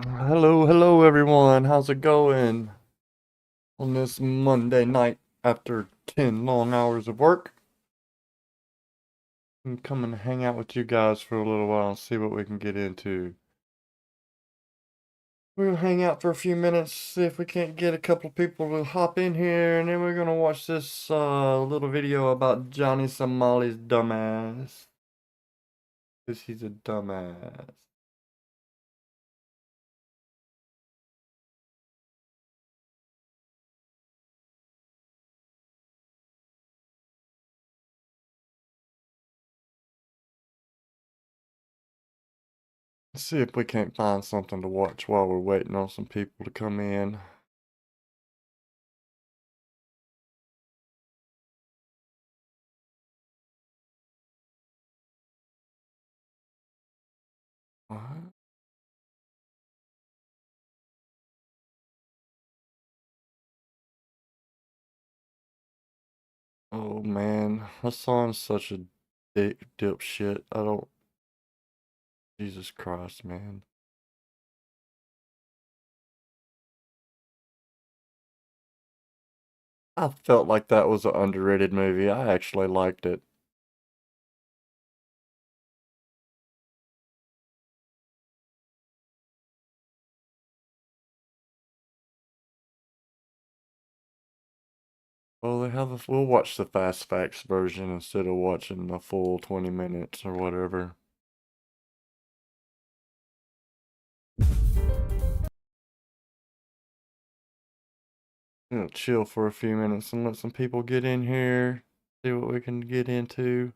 Hello everyone. How's it going on this Monday night after 10 long hours of work? I'm coming to hang out with you guys for a little while and see what we can get into. We're gonna hang out for a few minutes, see if we can't get a couple people to hop in here, and then we're gonna watch this little video about Johnny Somali's dumbass. Cause he's a dumbass. Let's see if we can't find something to watch while we're waiting on some people to come in. What? Oh man, Hassan's such a dipshit. I don't. Jesus Christ, man. I felt like that was an underrated movie. I actually liked it. Well, we'll watch the Fast Facts version instead of watching the full 20 minutes or whatever. Chill for a few minutes and let some people get in here. See what we can get into.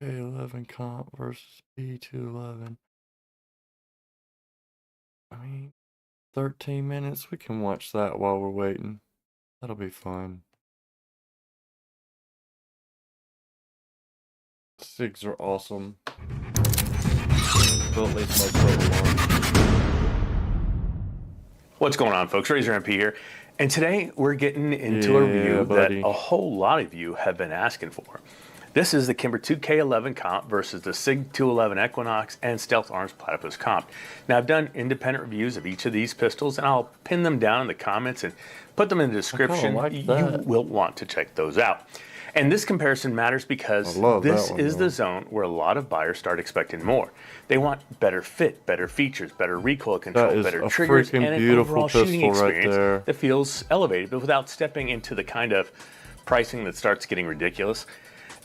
A11 comp versus B211. I mean, 13 minutes. We can watch that while we're waiting. That'll be fun. SIGs are awesome. Well, at least What's going on, folks? Razor MP here. And today we're getting into a review that a whole lot of you have been asking for. This is the Kimber 2K11 comp versus the SIG 211 Equinox and Stealth Arms Platypus comp. Now, I've done independent reviews of each of these pistols, and I'll pin them down in the comments and put them in the description. You will want to check those out. And this comparison matters because this is the zone where a lot of buyers start expecting more. They want better fit, better features, better recoil control, better triggers, and an overall shooting experience that feels elevated, but without stepping into the kind of pricing that starts getting ridiculous.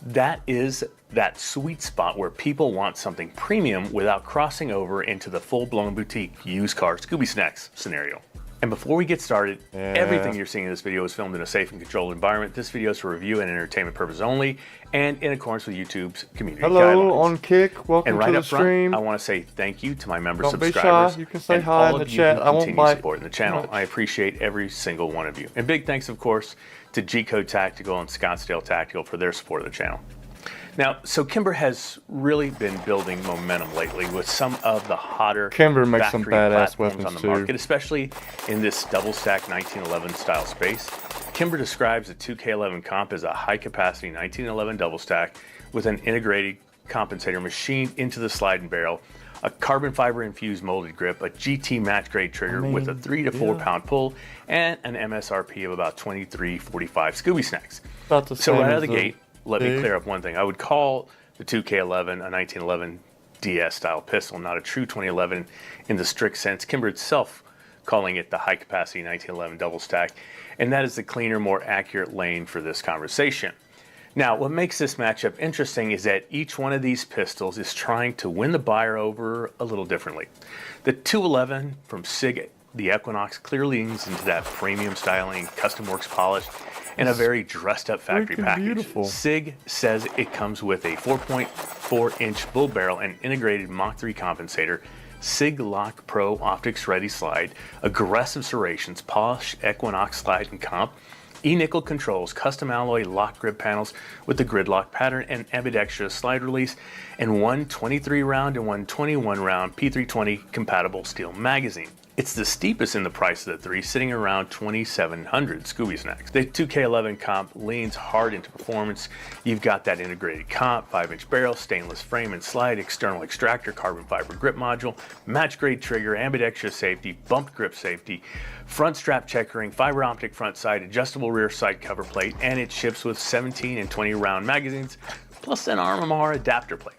That is that sweet spot where people want something premium without crossing over into the full-blown boutique used car Scooby Snacks scenario. And before we get started, everything you're seeing in this video is filmed in a safe and controlled environment. This video is for review and entertainment purposes only, and in accordance with YouTube's community guidelines. Hello, on Kick. Welcome and right to the up front, stream. I want to say thank you to my member Don't subscribers. Be shy. You can say and hi all in the of chat. You I won't continue bite supporting the channel. I appreciate every single one of you. And big thanks, of course, to G-Code Tactical and Scottsdale Tactical for their support of the channel. Now, so Kimber has really been building momentum lately with some of the hotter Kimber makes some badass weapons on the market, especially in this double stack 1911 style space. Kimber describes the 2K11 comp as a high capacity 1911 double stack with an integrated compensator machined into the sliding barrel, a carbon fiber infused molded grip, a GT match grade trigger with a 3 to 4 pound pull, and an MSRP of about $23.45 Scooby Snacks. So right out of the gate, let me clear up one thing. I would call the 2K11 a 1911 DS style pistol, not a true 2011 in the strict sense. Kimber itself calling it the high capacity 1911 double stack, and that is the cleaner, more accurate lane for this conversation. Now, what makes this matchup interesting is that each one of these pistols is trying to win the buyer over a little differently. The 211 from SIG, the Equinox, clearly leans into that premium styling, custom works polish, and a very dressed up factory package. Beautiful. SIG says it comes with a 4.4-inch bull barrel and integrated Mach 3 compensator, SIG Lock Pro optics ready slide, aggressive serrations, polished Equinox slide and comp, e-nickel controls, custom alloy lock grip panels with the gridlock pattern and ambidextrous slide release, and one 23 round and one 21 round P320 compatible steel magazine. It's the steepest in the price of the three, sitting around 2,700 Scooby Snacks. The 2K11 comp leans hard into performance. You've got that integrated comp, 5-inch barrel, stainless frame and slide, external extractor, carbon fiber grip module, match grade trigger, ambidextrous safety, bumped grip safety, front strap checkering, fiber optic front sight, adjustable rear sight cover plate, and it ships with 17 and 20 round magazines, plus an RMR adapter plate.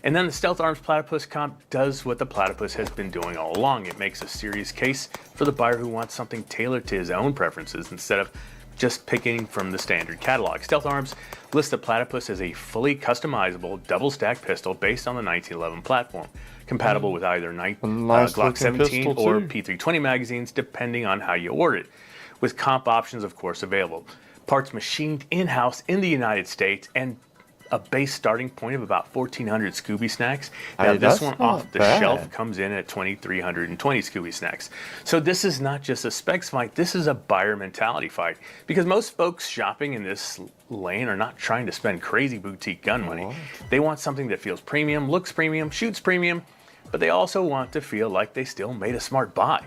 And then the Stealth Arms Platypus comp does what the Platypus has been doing all along. It makes a serious case for the buyer who wants something tailored to his own preferences instead of just picking from the standard catalog. Stealth Arms lists the Platypus as a fully customizable double-stack pistol based on the 1911 platform, compatible with either Glock 17 or P320 magazines, depending on how you order it, with comp options, of course, available. Parts machined in-house in the United States, and a base starting point of about 1,400 Scooby Snacks. Now this one off the shelf comes in at 2,320 Scooby Snacks. So this is not just a specs fight, this is a buyer mentality fight. Because most folks shopping in this lane are not trying to spend crazy boutique gun money. They want something that feels premium, looks premium, shoots premium, but they also want to feel like they still made a smart buy.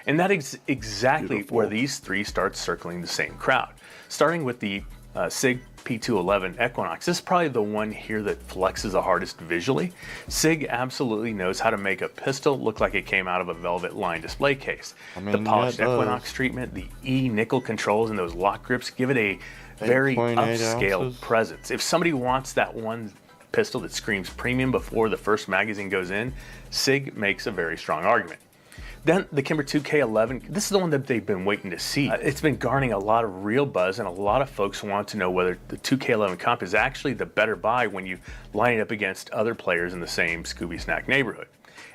And that is exactly where these three start circling the same crowd. Starting with the SIG P211 Equinox. This is probably the one here that flexes the hardest visually. SIG absolutely knows how to make a pistol look like it came out of a velvet lined display case. The polished Equinox treatment, the E-nickel controls, and those lock grips give it a very upscale presence. If somebody wants that one pistol that screams premium before the first magazine goes in, SIG makes a very strong argument. Then the Kimber 2K11, this is the one that they've been waiting to see. It's been garnering a lot of real buzz, and a lot of folks want to know whether the 2K11 comp is actually the better buy when you line it up against other players in the same Scooby Snack neighborhood.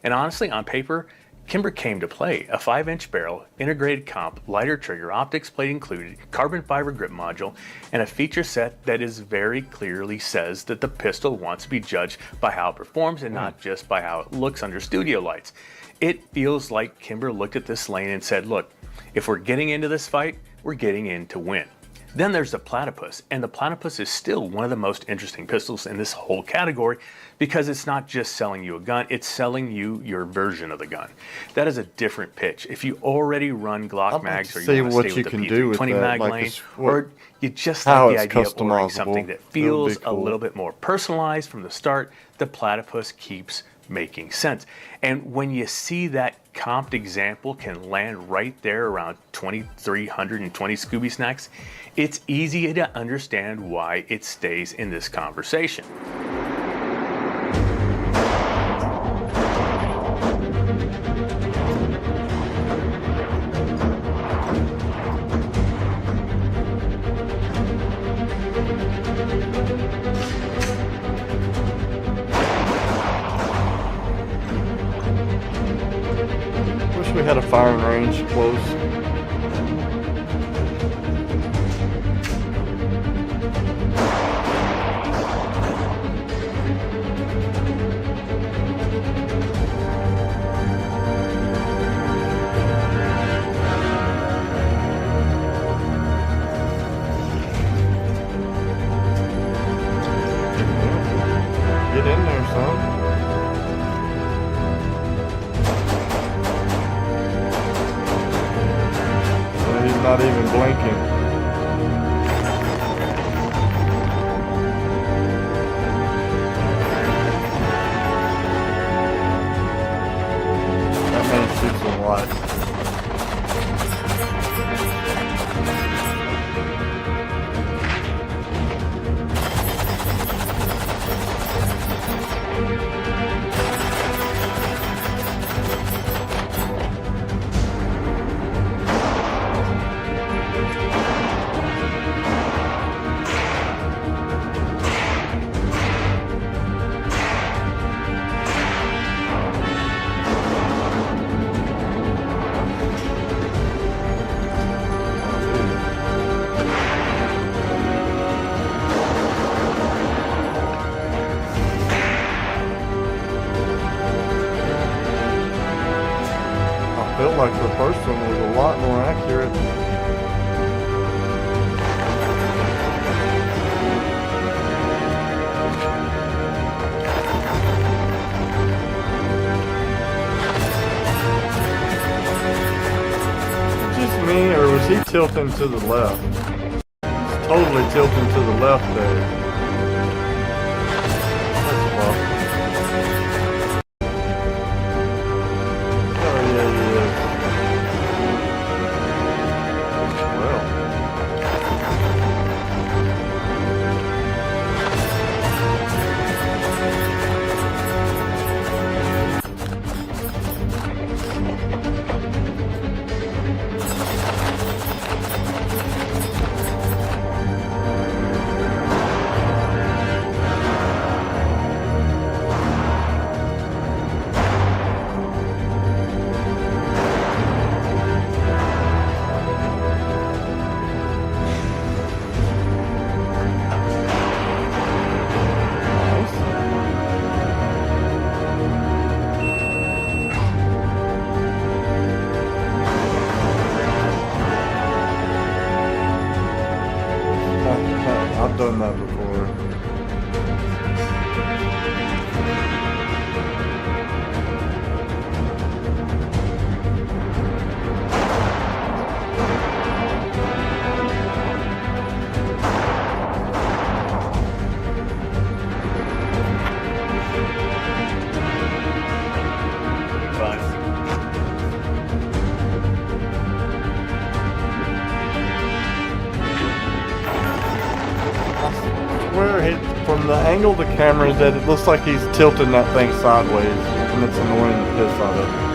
And honestly, on paper, Kimber came to play. A 5-inch barrel, integrated comp, lighter trigger, optics plate included, carbon fiber grip module, and a feature set that is very clearly says that the pistol wants to be judged by how it performs and not just by how it looks under studio lights. It feels like Kimber looked at this lane and said, look, if we're getting into this fight, we're getting in to win. Then there's the Platypus, and the Platypus is still one of the most interesting pistols in this whole category because it's not just selling you a gun, it's selling you your version of the gun. That is a different pitch. If you already run Glock mags, or you want to stay with the P320 mag lane, or you just like the idea of ordering something that feels a little bit more personalized from the start, the Platypus keeps making sense. And when you see that comped example can land right there around 2,320 Scooby Snacks, it's easy to understand why it stays in this conversation. We had a firing range close. Get in there, son. Not even blinking. That man shoots a lot. Felt like the first one was a lot more accurate. tilting to the left. It's totally tilting to the left there. That's fun. Oh yeah, he is. Well. I've done that before. From the angle the camera is at, it looks like he's tilting that thing sideways, and it's annoying the piss out of me.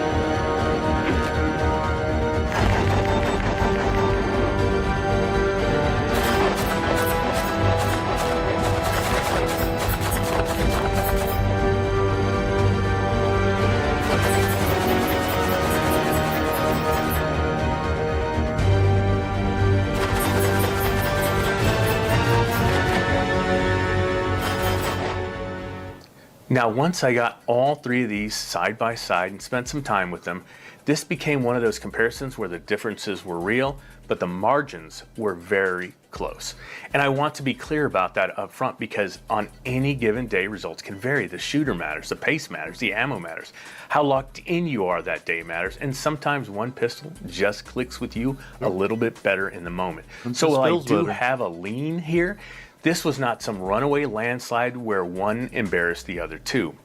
Now, once I got all three of these side by side and spent some time with them, this became one of those comparisons where the differences were real, but the margins were very close. And I want to be clear about that up front because on any given day, results can vary. The shooter matters, the pace matters, the ammo matters, how locked in you are that day matters, and sometimes one pistol just clicks with you a little bit better in the moment. So while I do have a lean here, this was not some runaway landslide where one embarrassed the other two.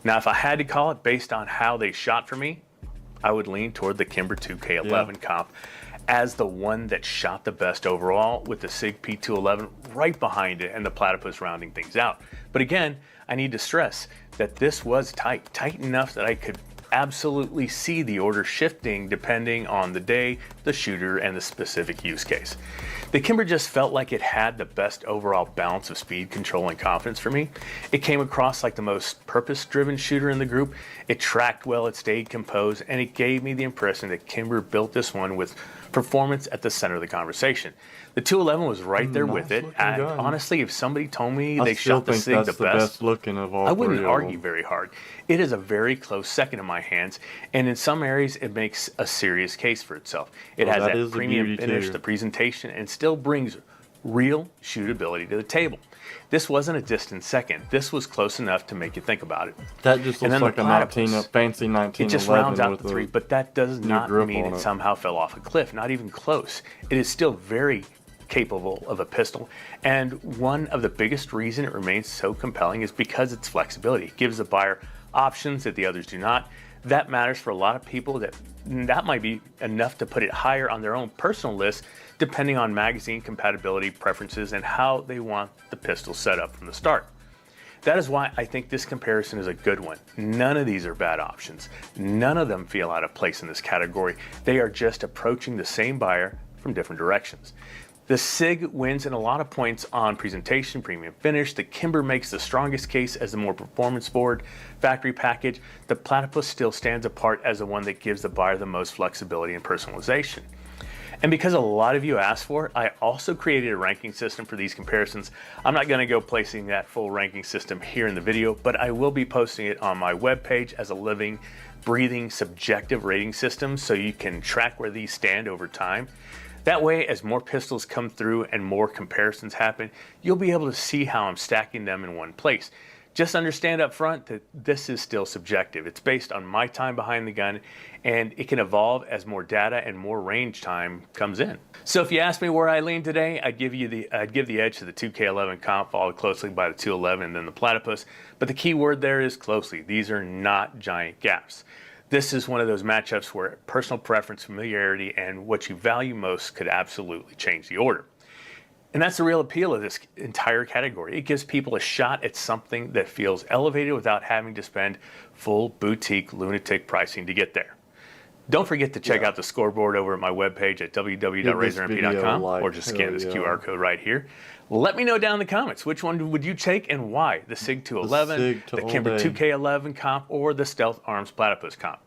Now, if I had to call it based on how they shot for me, I would lean toward the Kimber 2K11 comp as the one that shot the best overall, with the SIG P211 right behind it and the Platypus rounding things out. But again, I need to stress that this was tight enough that I could absolutely see the order shifting depending on the day, the shooter, and the specific use case. The Kimber just felt like it had the best overall balance of speed, control, and confidence for me. It came across like the most purpose-driven shooter in the group. It tracked well, it stayed composed, and it gave me the impression that Kimber built this one with performance at the center of the conversation. The 211 was right there with it. Honestly, if somebody told me they shot the SIG the best looking of all, I wouldn't argue very hard. It is a very close second in my hands, and in some areas it makes a serious case for itself. It has that premium finish, the presentation, and still brings real shootability to the table. This wasn't a distant second. This was close enough to make you think about it. That just looks like a fancy 1911. It just rounds out the three, but that does not mean it somehow fell off a cliff. Not even close. It is still very capable of a pistol, and one of the biggest reasons it remains so compelling is because its flexibility. It gives the buyer options that the others do not. That matters for a lot of people. That might be enough to put it higher on their own personal list, depending on magazine compatibility preferences and how they want the pistol set up from the start. That is why I think this comparison is a good one. None of these are bad options. None of them feel out of place in this category. They are just approaching the same buyer from different directions. The SIG wins in a lot of points on presentation, premium finish. The Kimber makes the strongest case as the more performance-forward factory package. The Platypus still stands apart as the one that gives the buyer the most flexibility and personalization. And because a lot of you asked for it, I also created a ranking system for these comparisons. I'm not going to go placing that full ranking system here in the video, but I will be posting it on my webpage as a living, breathing, subjective rating system so you can track where these stand over time. That way, as more pistols come through and more comparisons happen, you'll be able to see how I'm stacking them in one place. Just understand up front that this is still subjective. It's based on my time behind the gun, and it can evolve as more data and more range time comes in. So if you ask me where I lean today, I'd give the edge to the 2K11 comp, followed closely by the 211 and then the Platypus. But the key word there is closely. These are not giant gaps. This is one of those matchups where personal preference, familiarity, and what you value most could absolutely change the order. And that's the real appeal of this entire category. It gives people a shot at something that feels elevated without having to spend full boutique lunatic pricing to get there. Don't forget to check out the scoreboard over at my webpage at www.razormp.com or just scan this QR code right here. Let me know down in the comments, which one would you take and why? The SIG 211, the Kimber 2K11 comp, or the Stealth Arms Platypus comp.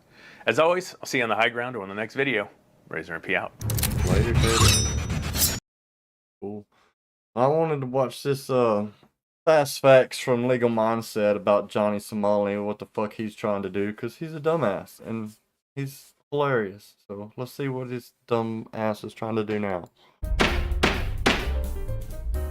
As always, I'll see you on the high ground or on the next video. Razor MP out. Later, baby. Cool. I wanted to watch this fast facts from Legal Mindset about Johnny Somali and what the fuck he's trying to do, because he's a dumbass and he's hilarious. So let's see what his dumb ass is trying to do now.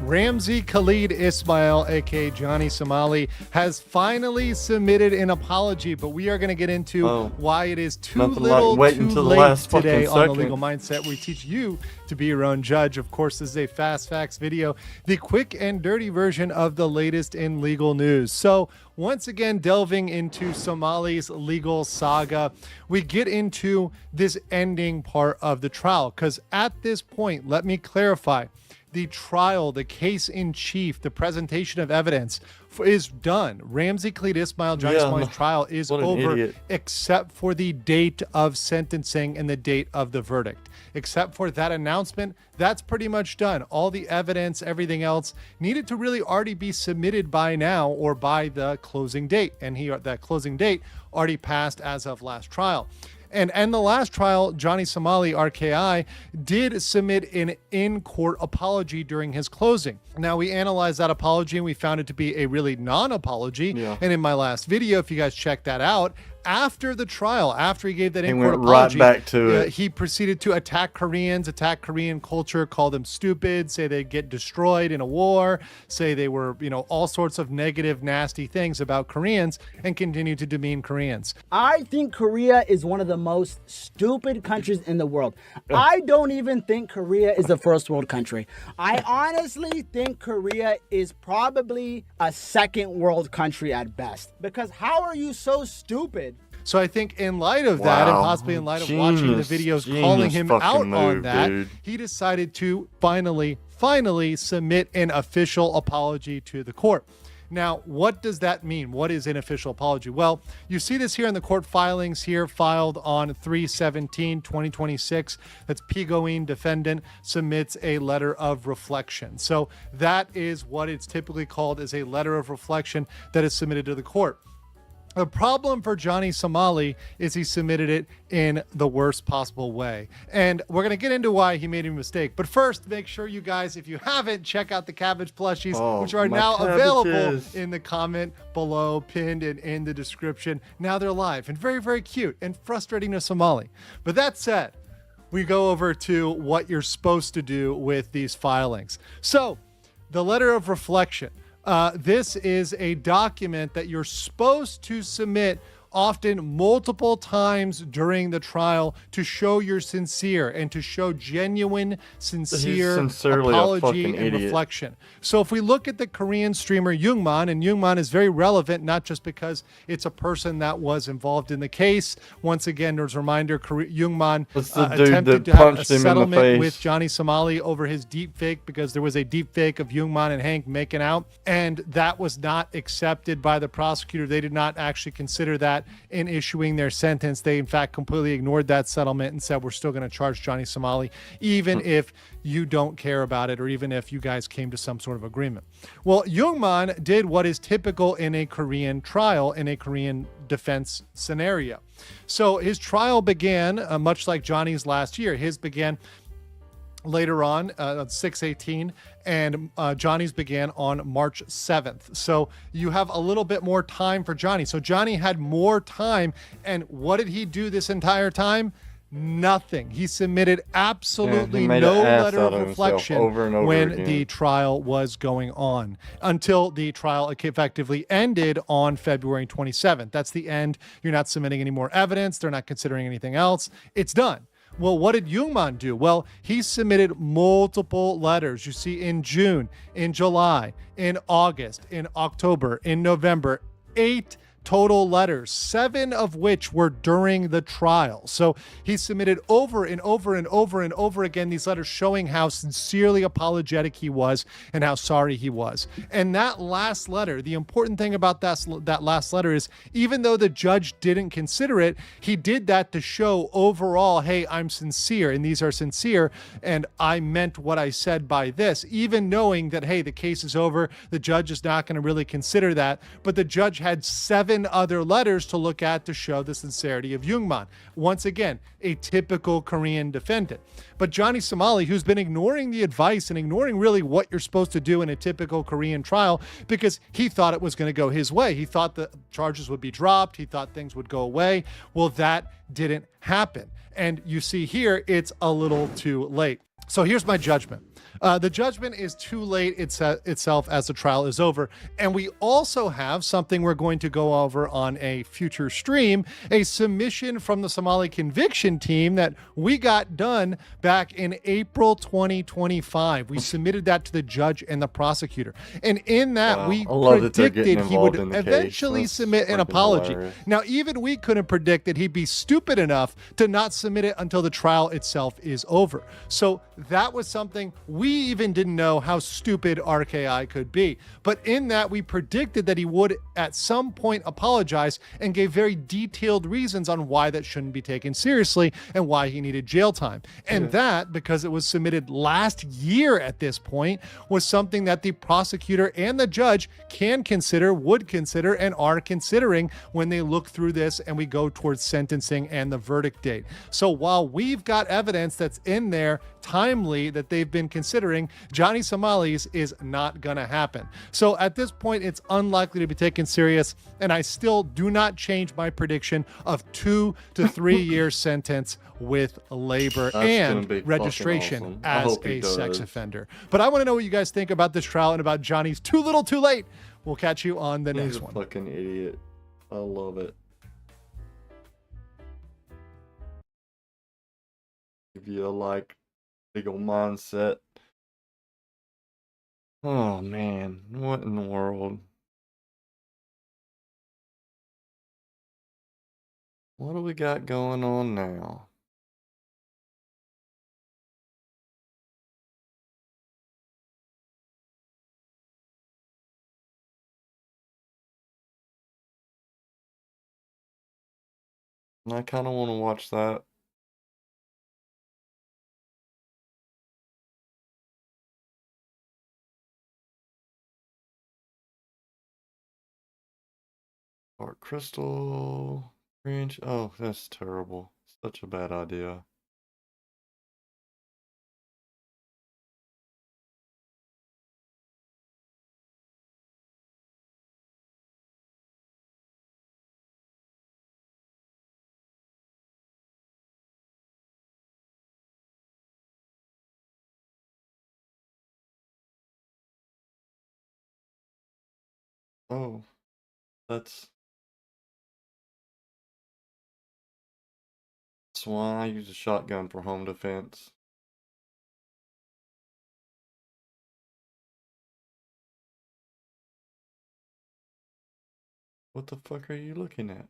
Ramzi Khalid Ismail, aka Johnny Somali, has finally submitted an apology, but we are going to get into why it is too little too late today on The Legal Mindset. We teach you to be your own judge. Of course, this is a fast facts video, the quick and dirty version of the latest in legal news. So once again, delving into Somali's legal saga, we get into this ending part of the trial, because at this point, let me clarify, the trial, the case in chief, the presentation of evidence is done. Ramzi Khalid Ismail, Johnny Somali's trial is over, except for the date of sentencing and the date of the verdict. Except for that announcement, that's pretty much done. All the evidence, everything else needed to really already be submitted by now or by the closing date. And that closing date already passed as of last trial. And in the last trial, Johnny Somali, RKI, did submit an in-court apology during his closing. Now, we analyzed that apology and we found it to be a really non-apology. And in my last video, if you guys check that out, after the trial, after he gave that in-court apology, right back to it. He proceeded to attack Koreans, attack Korean culture, call them stupid, say they get destroyed in a war, say they were, all sorts of negative, nasty things about Koreans, and continue to demean Koreans. I think Korea is one of the most stupid countries in the world. I don't even think Korea is a first world country. I honestly think Korea is probably a second world country at best. Because how are you so stupid? So I think in light of that, and possibly in light of watching the videos calling him out on that, he decided to finally submit an official apology to the court. Now, what does that mean? What is an official apology? Well, you see this here in the court filings here, filed on 3/17/2026. That's Pigoin defendant submits a letter of reflection. So that is what it's typically called, as a letter of reflection that is submitted to the court. The problem for Johnny Somali is he submitted it in the worst possible way. And we're going to get into why he made a mistake. But first, make sure you guys, if you haven't, check out the Cabbage plushies, which are now available in the comment below, pinned and in the description. Now they're live and very, very cute and frustrating to Somali. But that said, we go over to what you're supposed to do with these filings. So the letter of reflection. This is a document that you're supposed to submit often multiple times during the trial to show you're sincere and to show genuine, sincere apology and reflection. So if we look at the Korean streamer Youngman, and Youngman is very relevant, not just because it's a person that was involved in the case. Once again, as a reminder, Youngman attempted to have a settlement with Johnny Somali over his deep fake, because there was a deep fake of Youngman and Hank making out, and that was not accepted by the prosecutor. They did not actually consider that in issuing their sentence. They in fact completely ignored that settlement and said, we're still going to charge Johnny Somali, even if you don't care about it, or even if you guys came to some sort of agreement. Well, Youngman did what is typical in a Korean trial, in a Korean defense scenario. So his trial began much like Johnny's last year. His began later on 6/18, and Johnny's began on March 7th. So you have a little bit more time for Johnny. So Johnny had more time, and what did he do this entire time? nothing. He submitted absolutely he made no an ass letter out of of himself reflection over and over when again. the trial was going on, until the trial effectively ended on February 27th. That's the end. You're not submitting any more evidence. They're not considering anything else. It's done. Well, what did Youngman do? Well, he submitted multiple letters. You see, in June, in July, in August, in October, in November, 8 total letters, 7 of which were during the trial. So he submitted over and over and over and over again these letters showing how sincerely apologetic he was and how sorry he was. And that last letter, the important thing about that last letter is, even though the judge didn't consider it, he did that to show overall, hey, I'm sincere and these are sincere and I meant what I said by this, even knowing that, hey, the case is over, the judge is not going to really consider that. But the judge had 7 other letters to look at to show the sincerity of Youngman. Once again, a typical Korean defendant. But Johnny Somali, who's been ignoring the advice and ignoring really what you're supposed to do in a typical Korean trial, because he thought it was going to go his way. He thought the charges would be dropped. He thought things would go away. Well, that didn't happen. And you see here, it's a little too late. So here's my judgment. The judgment is too late itself as the trial is over. And we also have something we're going to go over on a future stream, a submission from the Somali conviction team that we got done back in April 2025. We submitted that to the judge and the prosecutor. And in that, we predicted he would eventually submit an apology. Hilarious. Now, even we couldn't predict that he'd be stupid enough to not submit it until the trial itself is over. So that was something we even didn't know how stupid RKI could be. But in that, we predicted that he would at some point apologize and gave very detailed reasons on why that shouldn't be taken seriously and why he needed jail time. And that, because it was submitted last year at this point, was something that the prosecutor and the judge can consider, would consider, and are considering when they look through this and we go towards sentencing and the verdict date. So while we've got evidence that's in there timely that they've been considering, Johnny Somali's is not gonna happen. So at this point, it's unlikely to be taken serious, and I still do not change my prediction of 2 to 3 year sentence with labor and registration as a sex offender. But I want to know what you guys think about this trial and about Johnny's too little too late. We'll catch you on the next one. He's a fucking idiot. I love it. Give you a legal mindset. Oh man, what in the world? What do we got going on now? I kind of want to watch that. Dark crystal, cringe. Oh, that's terrible. Such a bad idea. Oh, that's why I use a shotgun for home defense. What the fuck are you looking at?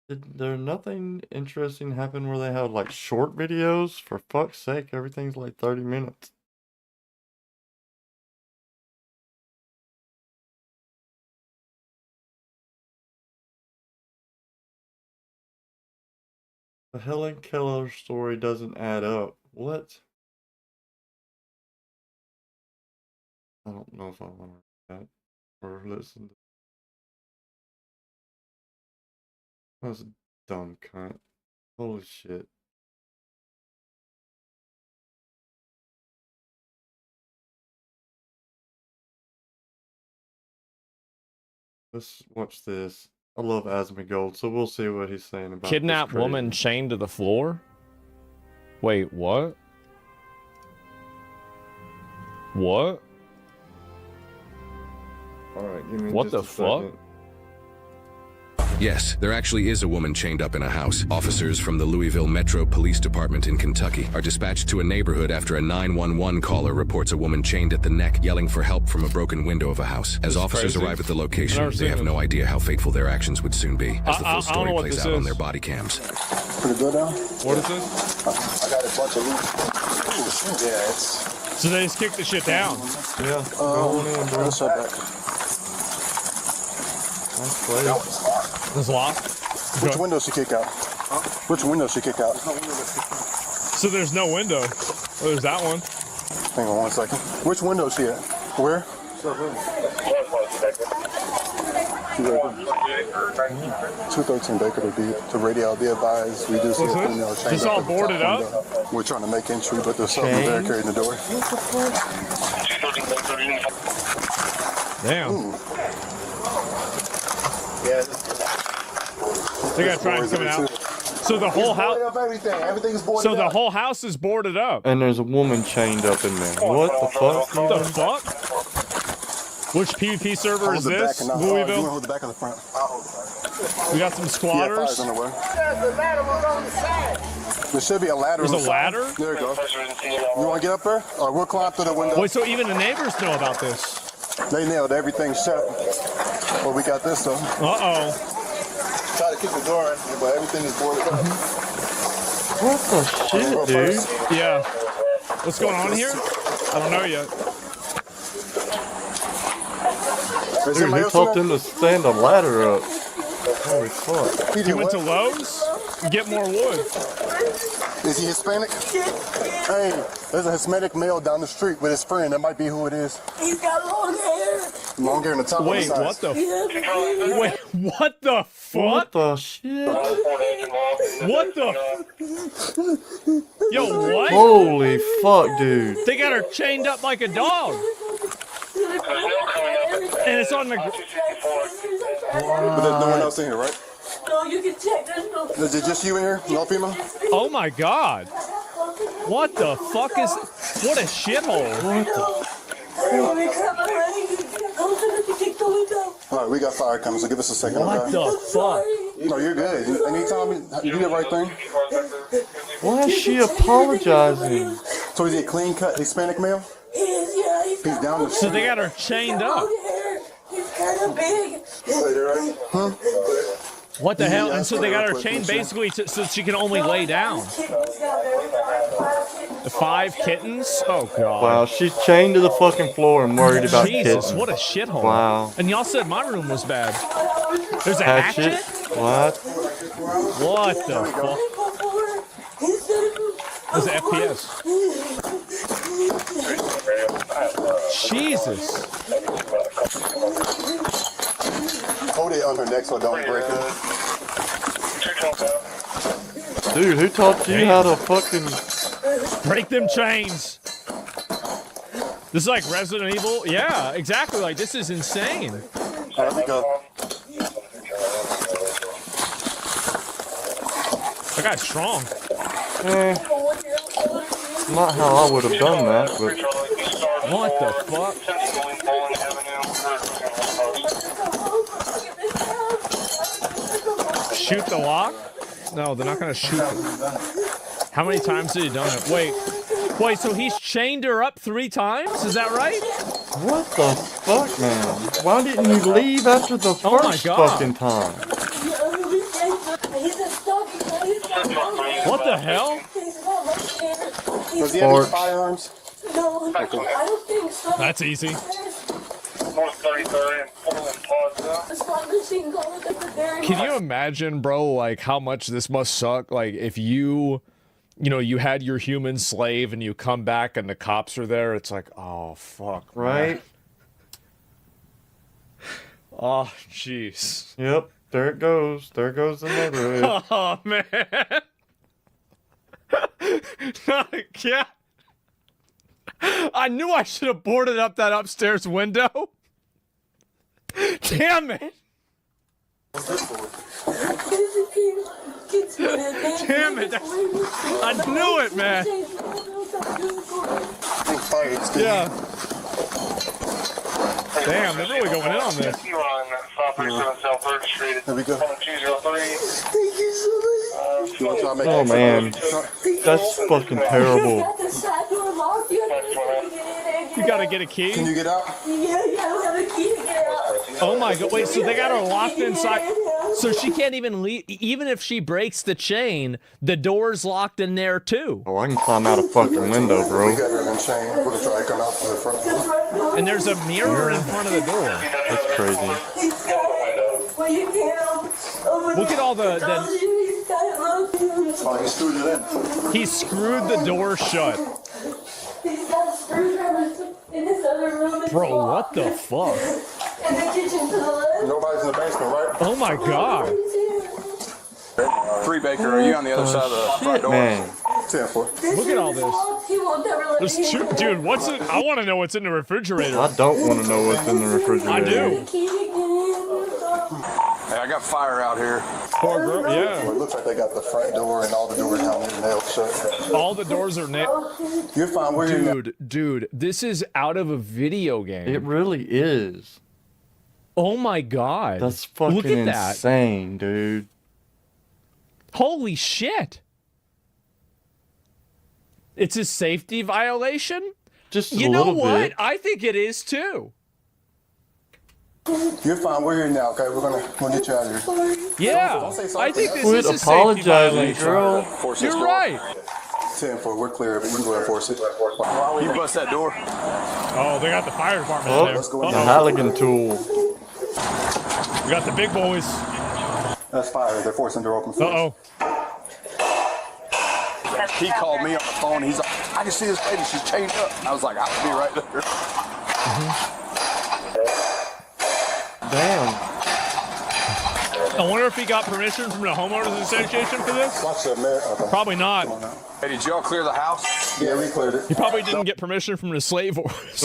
Did there nothing interesting happen where they had like short videos? For fuck's sake, everything's like 30 minutes. The Helen Keller story doesn't add up. What? I don't know if I want to read that or listen to. That's a dumb cunt. Holy shit. Let's watch this. I love Asmongold, so we'll see what he's saying about Kidnapped this woman crazy. chained to the floor? Wait, what? What? Alright, give me What just the a fuck? second. Yes, there actually is a woman chained up in a house. Officers from the Louisville Metro Police Department in Kentucky are dispatched to a neighborhood after a 911 caller reports a woman chained at the neck, yelling for help from a broken window of a house. As officers crazy. arrive at the I've location, never they seen have this. no idea how fateful their actions would soon be, as the I full don't know story what plays this out on is. their body cams. Pretty good now? What is this? I got a bunch of loot. Yeah, it's. So they just kicked the shit down. Yeah, go on in, bro. Let's shut back. Nice play. It's locked. Which window she kick out? Which window she kick out? So there's no window. Oh, there's that one. Hang on 1 second. Which window she at? Where? 213 Baker to radio. Be advised, we do see a What's this? female chained This up all at the top boarded up? window. We're trying to make entry, but there's something Chained? barricading the door. Damn. They gotta try and come out. So the whole house. Everything's boarded So the up. whole house is boarded up. And there's a woman chained up in there. What the fuck? What the fuck? Which PvP server Hold is the back this? and not- you wanna Louisville. hold the back of the front. We got some Yeah, squatters. fire's on the way. There should be a ladder. There's on a the side. ladder? There you go. You want to get up there? Or we'll climb through the window. Wait, so even the neighbors know about this? They nailed everything shut. Well, we got this though. Uh-oh. Try to kick the door in, but everything is boarded up. What the shit, dude? Yeah. What's going on here? I don't know yet. Is Dude, somebody he else told in him to stand the ladder up. Holy fuck. there? He You did went to what? Lowe's? Get more wood. Is he Hispanic? Hey, there's a Hispanic male down the street with his friend. That might be who it is. He's got long hair. Long hair in the top. Wait, on the what sides. the? Wait, what the What fuck? the shit? What the? Yo, what? Holy fuck, dude. They got her chained up like a dog. And it's on the. But there's no one else in here, right? No, you can check. There's no. Is it just you in here? No female? Oh my god. What the fuck is? What a shithole. All right, we got fire coming, so give us a second. What Okay? the fuck? No, you're good. Anytime you do the right thing. Why is she apologizing? So is he a clean cut Hispanic male? He's down the So they got her chained up. He's kind of big. Huh? What the hell? And so they got her chained basically so she can only lay down. 5 kittens? Oh god. Wow, she's chained to the fucking floor and worried about Jesus, kittens. what a shithole. Wow. And y'all said my room was bad. There's a Hatchet? hatchet? What? What the fuck? There's an FPS. Jesus. Hold it on her neck so it don't break it. Dude, who taught you how to fucking... Break them chains. This is like Resident Evil. Yeah, exactly. Like, this is insane. All right, we go. That guy's strong. Not how I would have done that, but... What the fuck? Shoot the lock? No, they're not gonna shoot them. How many times did he done it? Wait, so he's chained her up 3 times? Is that right? What the fuck, man? Why didn't you leave after the Oh my first God. fucking time? What the hell? Does he have any Or- firearms? No, I don't think so. That's easy. Can you imagine, bro, like how much this must suck? Like if you had your human slave and you come back and the cops are there, it's like, oh fuck, man. Right? Oh jeez. Yep, there it goes. There goes the neighborhood. Oh man. Yeah. I knew I should have boarded up that upstairs window. Damn it! Damn it! I knew it, man. Yeah. Damn, they're really going in on this. There we go. Oh man, that's fucking terrible. You gotta get a key. Can you get out? Yeah, I don't have a key to get out. Oh my god! Wait, so they got her locked inside. So she can't even leave. Even if she breaks the chain, the door's locked in there too. Oh, I can climb out a fucking window, We bro. got her in chain. We're gonna try to come out to the front. And there's a mirror in front of the door. That's crazy. Look at all the Oh, he screwed it in. he screwed the door shut. He's got screwdrivers in this other room. Bro, what the fuck? In the kitchen to the left. Nobody's in the basement, right? Oh my god. 3 Baker, are you on the other side of the front Shit, door? man. 10-4. Look at all this. He won't never let There's me two, dude. What's it? I want to know what's in the refrigerator. I don't want to know what's in the refrigerator. I do. key to get in. Hey, I got fire out here. Poor girl. Yeah. It looks like they got the front door and all the doors down there nailed shut. All the doors are nailed. You're fine. We're here. Dude, this is out of a video game. It really is. Oh my god. That's fucking Look at that. insane, dude. Holy shit. It's a safety violation? Just a You know little what? bit. I think it is too. You're fine. We're here now. Okay, we're gonna get you out of here. Yeah. Don't say something. I think this Quit is a safety apologizing, violation. girl. Force this You're door. right. 10-4. We're clear. We can go and force it. You bust that door. Oh, they got the fire department Oh, there. let's go in the there. Halligan tool. We got the big boys. That's fire. They're forcing the door open. Uh-oh. He called me on the phone. He's like, I can see this lady. She's chained up. I was like, I'll be right there. Damn. I wonder if he got permission from the homeowners association for this? Watch that, man. Okay. Probably not. Hey, did y'all clear the house? Yeah, we cleared it. He probably didn't get permission from the slave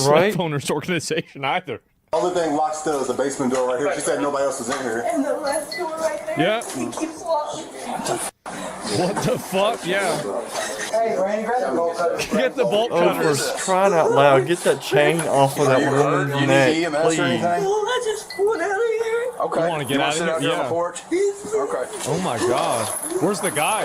Right. owners organization either. Only thing locked still is the basement door right here. She said nobody else is in here. And the left door right there. Yeah. He keeps locking. What the fuck? Yeah. Hey, Randy, grab the bolt cutter. Get the bolt Oh, cutters. for crying out loud, get that chain off of that woman's You neck, need EMS or please. anything? Oh, I just pulled out of here. Okay. You wanna get out of sit here? out here on Yeah. the porch? Okay. Oh my god. Where's the guy?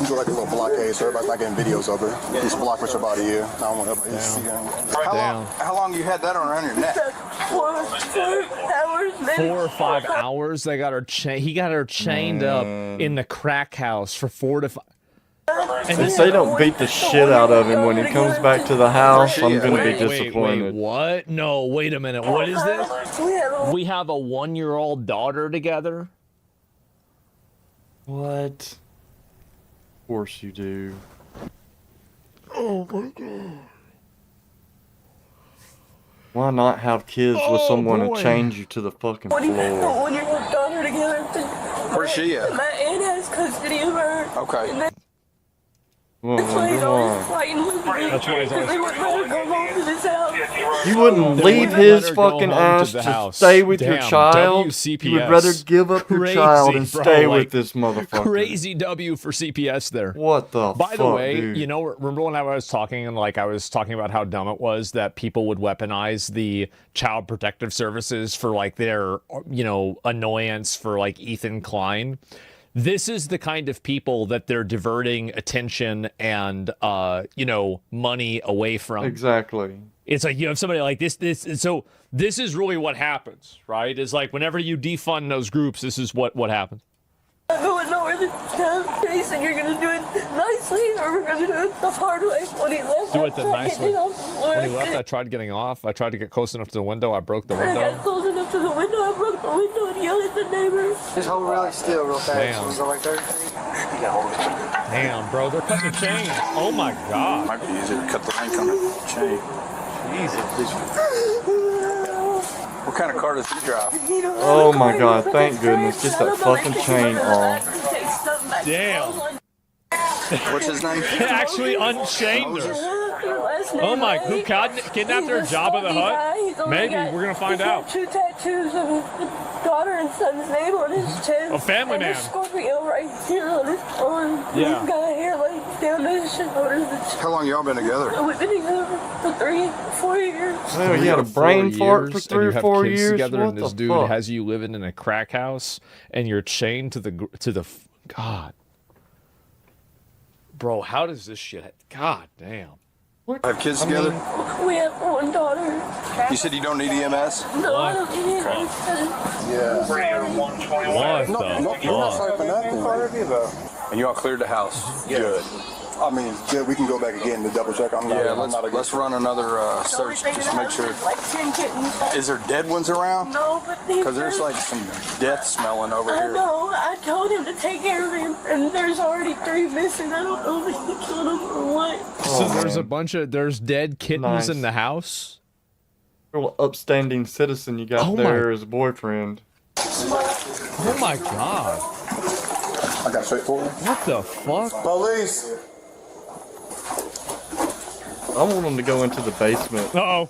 You go like a little blockade so everybody's not getting videos of her. Just block with your body here. I don't want everybody to see her. How long you had that around your neck? 4 hours, maybe. 4 or 5 hours. They got her he got her chained up in the crack house for 4 to 5. And If they don't beat the shit out of him when he comes back to the house, I'm gonna be Wait, disappointed. what? No, wait a minute. What is this? We have a 1-year-old daughter together. What? Of course you do. Oh my god. Why not have kids with someone boy. to change you to the fucking When floor? when your daughter together, Where's she at? my aunt has custody of her. Okay. And that's Well, why he's wonder always why. fighting with me. That's why he's always- Because they wouldn't let her go home to this house. You wouldn't They leave wouldn't his let her go fucking home to ass the to house. stay with your Damn, child. WCPS. You would rather give up your child and Crazy, bro, stay like, with this motherfucker. Crazy W for CPS there. What the fuck, By the way, dude? you know, remember when I was talking and like I was talking about how dumb it was that people would weaponize the child protective services for like their, you know, annoyance for like Ethan Klein? This is the kind of people that they're diverting attention and, you know, money away from. Exactly. It's like you have somebody like this. So this is really what happens, right? Is like whenever you defund those groups, this is what happens. I'm going nowhere this time. Jason, you're going to do it nicely, or we're going to do it the hard way. When he left, Do it the I tried nice getting way. off the floor. When he left, I tried getting off. I tried to get close enough to the window. I broke the I got window. close enough to the window. I broke the window and yelled at the neighbors. Just hold really still real fast. Damn. Go like 30. Damn, bro, they're cutting the chain. Oh my god. Might be easier to cut the link on the chain. What kind of car does he drive? Oh my god, thank goodness. Get that fucking chain off. Damn. What's his name? They actually unchained her. this name. Oh my, who kidnapped her? Jabba the Hutt? Maybe, we're gonna find out. 2 tattoos of his daughter and son's name on his chest. A family man. And a Scorpio right here on his arm. Yeah. He's got hair like down to his shoulders. How long y'all been together? We've been together for 3, 4 years. Oh, you had a brain fart for 3 or 4 years. Together, What and this the dude fuck? has you living in a crack house, and you're chained to the God, bro. How does this shit? God damn. Have kids together? We have 1 daughter. You said you don't need EMS? No, I don't need it. Yeah. What No, the you're not fuck? sorry for nothing. And y'all cleared the house? Good. I mean, yeah, we can go back again to double check. Let's run another search just to make sure. Like 10 kittens. Is there dead ones around? No, but Because there's like some death smelling over I here. know. I told him to take care of him, and there's already 3 missing. I don't know if he killed them or what. So there's a bunch of there's dead kittens in the house. Real upstanding citizen you got Oh there my- as a boyfriend. Oh my god. I got straight for you. What the fuck? Police. I want them to go into the basement. Uh-oh.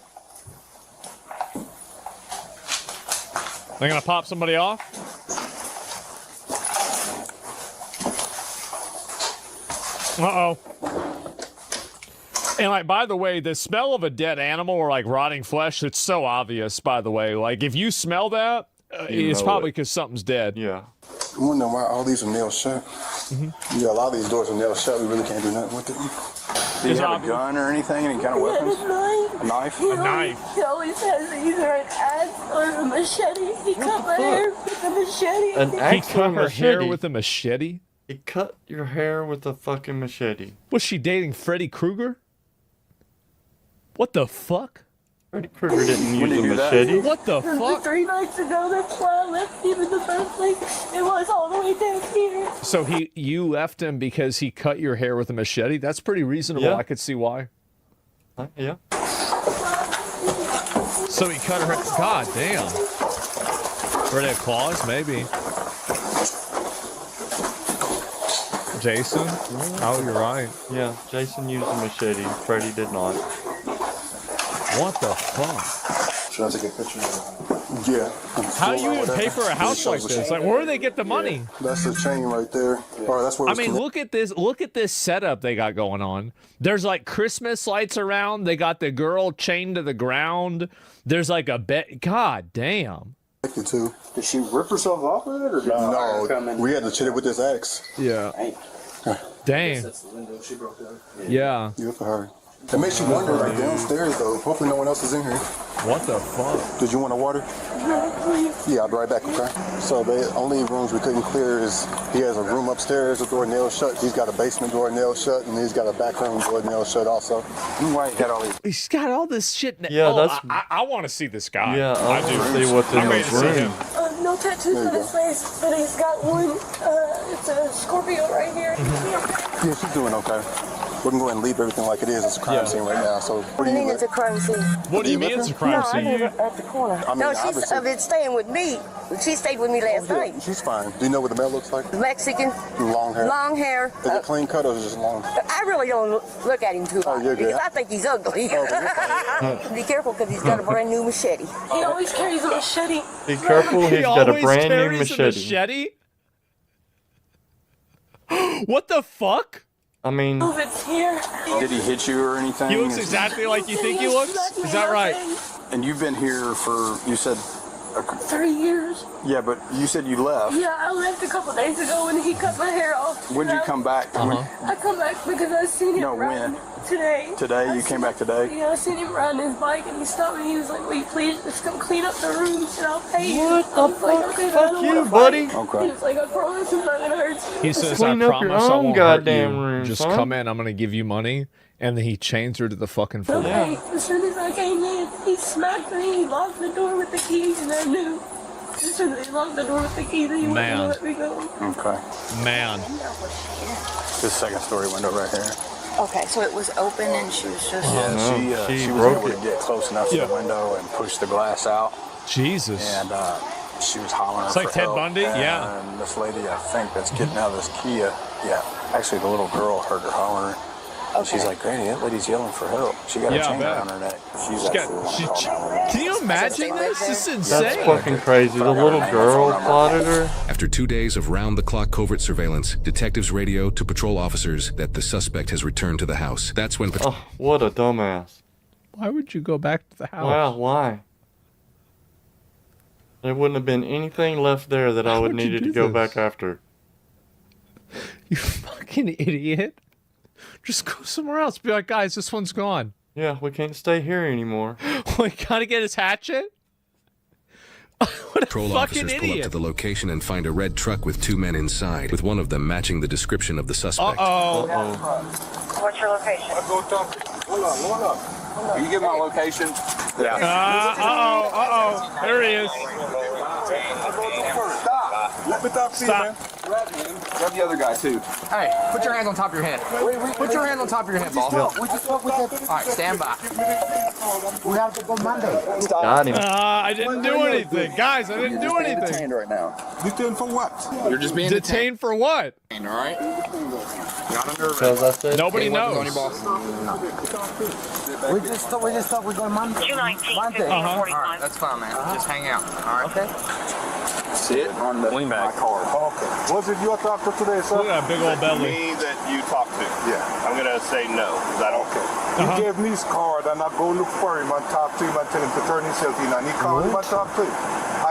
They're gonna pop somebody off? Uh-oh. And like, by the way, the smell of a dead animal or like rotting flesh, it's so obvious, by the way. Like, if you smell that, You it's know probably it. because something's dead. Yeah. I'm wondering why all these are nailed shut. Yeah, a lot of these doors are nailed shut. We really can't do nothing with it. Do you have a gun or anything? Any kind of He had weapons? a knife. A knife? He always has either an axe or a machete. He cut my hair with a machete. An He axe cut or her hair machete? with a machete? He cut your hair with a fucking machete. Was she dating Freddy Krueger? What the fuck? Freddy Krueger didn't When use did a you do that? machete. What the fuck? 3 nights ago, that's why I left him in the first place. It was all the way down here. So you left him because he cut your hair with a machete? That's pretty reasonable. Yeah. I could see why. Yeah. So he cut her hair. God damn. Were they claws? Maybe. Jason? Oh, you're right. Yeah, Jason used a machete. Freddy did not. What the fuck? Should I take a picture of it? Yeah. How do you even pay for a house like this? Like, where do they get the money? That's the chain right there. Or that's where I it's mean, look at this. Look at this setup they got going on. There's like Christmas lights around. They got the girl chained to the ground. There's like a bed. God damn. connected to. Did she rip herself off of it or No, we had to hit it with this axe. Yeah. Dang. That's the window she broke down. Yeah. Yeah, for her. It makes you wonder, like downstairs though. Hopefully no one else is in here. What the fuck? Did you want a water? Yeah, I'll be right back, okay? So the only rooms we couldn't clear is he has a room upstairs, the door nailed shut. He's got a basement door nailed shut, and he's got a back room door nailed shut also. Why he got all these? He's got all this shit. Yeah, oh, that's. I want to see this guy. Yeah, I I do. do. See what's in I'm ready his to see room. him. No tattoos on his face, but he's got one. It's a Scorpio right here. Yeah, she's doing okay. We can go ahead and leave everything like it is. It's a crime scene right now. So what do you it's a crime scene. What do you mean it's a crime No, scene? I live at the corner. I mean, no, she's obviously- been staying with me. She stayed with me last night. She's fine. Do you know what the male looks like? Mexican, Long hair. long hair. Is it clean cut or is it just long? I really don't look at him too Oh, much you're good. because I think he's ugly. Be careful because he's got a brand new machete. He always carries a machete. Be careful, He he's got a always brand new carries a machete. What the fuck? I mean, Move it's here. Did he hit you or anything? He looks exactly like you think he looks? Is that right? And you've been here for, you said, 3 years. yeah, but you said you left. Yeah, I left a couple days ago when he cut my hair off. When'd you come back? I come back because I seen him No, riding when? today. Today? You came back today? Yeah, I seen him riding his bike and he stopped me. He was like, "Will you please just come clean up the rooms and I'll pay you?" What I the was like, fuck? "Okay, but I Fuck don't you, wanna buddy." fight." Okay. He was like, "I promise I'm not gonna hurt you." He says, Clean I up your promise I own won't goddamn hurt you. room, Just son." come in, I'm going to give you money. And then he chains her to the fucking floor. Okay, as soon as I came in, he smacked me, he locked the door with the keys, and I knew. As soon as he locked the door with the keys, he wasn't Man. gonna let me go. Okay. Man. This second story window right here. Okay, so it was open and she was just. Yeah, she she was broke able it. to get close enough to the window and push the glass out. Jesus. And she was hollering It's like for Ted help. Bundy? Yeah. And this lady, I think, that's getting out of this Kia. Yeah. Actually, the little girl heard her hollering. She's like, Granny, that lady's yelling for help. She got a chain around her neck. Can you imagine this? This is insane. That's fucking crazy. The little girl plotted her. After 2 days of round-the-clock covert surveillance, detectives radio to patrol officers that the suspect has returned to the house. That's when... Oh, what a dumbass. Why would you go back to the house? Well, why? There wouldn't have been anything left there that I would needed to go back after. You fucking idiot. Just go somewhere else. Be like, guys, this one's gone. Yeah, we can't stay here anymore. We gotta get his hatchet? What a Patrol fucking officers idiot. pull up to the location and find a red truck with 2 men inside, with one of them matching the description of the suspect. What's your location? Hold up. You get my location? Uh-oh. There he is. Stop. Let me talk to you, man. Grab the other guy, too. Hey, put your hands on top of your head. Put your hands on top of your head, boss. We just spoke with him. All right, stand by. We have to go Monday. Got him. I didn't do anything. Guys, I didn't do anything. Detained right now. Detained for what? You're just being Detained for what? all right? Not under Because I said... Nobody knows. We just thought we're going Monday. 219, Monday. All right, that's fine, man. Just hang out. All right. Okay. Sit on the my car. Okay. Was it your doctor today, sir? Look at that big old belly. Me that you talked to. Yeah. I'm gonna say no, because I don't care. He gave me his card and I go look for him and talk to him and tell him to turn himself in. And he called him and talked to him.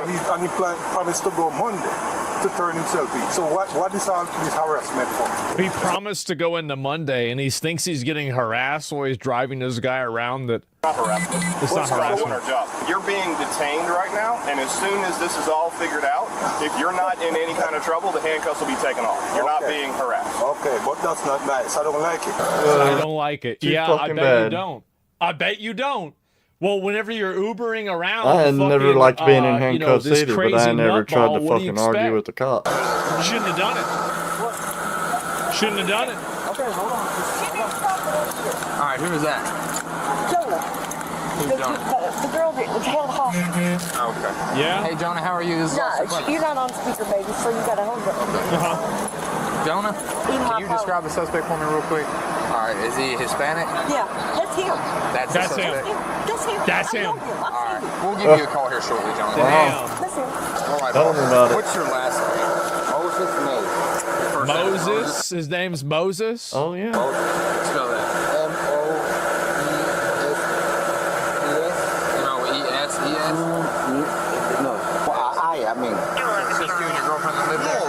And he promised to go Monday to turn himself in. So what is all this harassment for? He promised to go into Monday, and he thinks he's getting harassed while he's driving this guy around. That Not harassment. It's not harassment. Our job. You're being detained right now, and as soon as this is all figured out, if you're not in any kind of trouble, the handcuffs will be taken off. You're not being harassed. Okay, but that's not nice. I don't like it. I don't like it. too Yeah, I fucking bet bad. you don't. I bet you don't. Well, whenever you're Ubering around, I had never liked being in handcuffs this either, but I crazy never tried nutball, to what do you fucking argue expect? with the cop. You shouldn't have done it. Shouldn't have done it. Okay, hold on. All right, who is that? Jonah. Who's Jonah? The girl that was held hostage. Okay. Yeah. Hey, Jonah, how are you? This is Officer Clemens. You're not on speaker, baby, so you gotta hold it. Jonah, can you describe the suspect for me real quick? All right, is he Hispanic? Yeah, that's him. That's That's the him. suspect? That's him. That's I know him. I've All seen him. right, we'll give you a call here shortly, Jonah. Damn. That's him. All right, Tell me about it. what's your last name? Moses May. First name is Moses. His name's Moses. Oh, yeah. Spell that. M-O-E-S-E-S? No. Well, I mean. It's just you and your girlfriend that live there?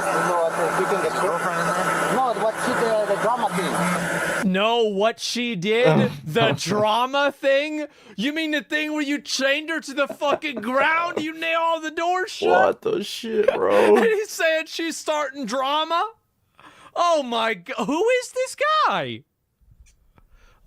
Girlfriend in there? No, what the drama thing. No, what she did? The drama thing? You mean the thing where you chained her to the fucking ground? You nailed all the doors shut? What the shit, bro? And he's saying she's starting drama? Oh my god. Who is this guy?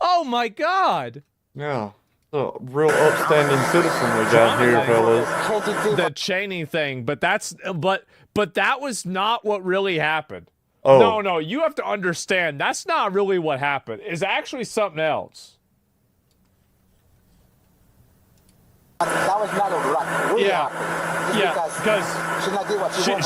Oh my god. Yeah. A real upstanding citizen we got here, fellas. The chaining thing, but that was not what really happened. Oh. No, you have to understand, that's not really what happened. It's actually something else. That was not a right. Really Yeah. happened. Yeah, because she not did what she wanted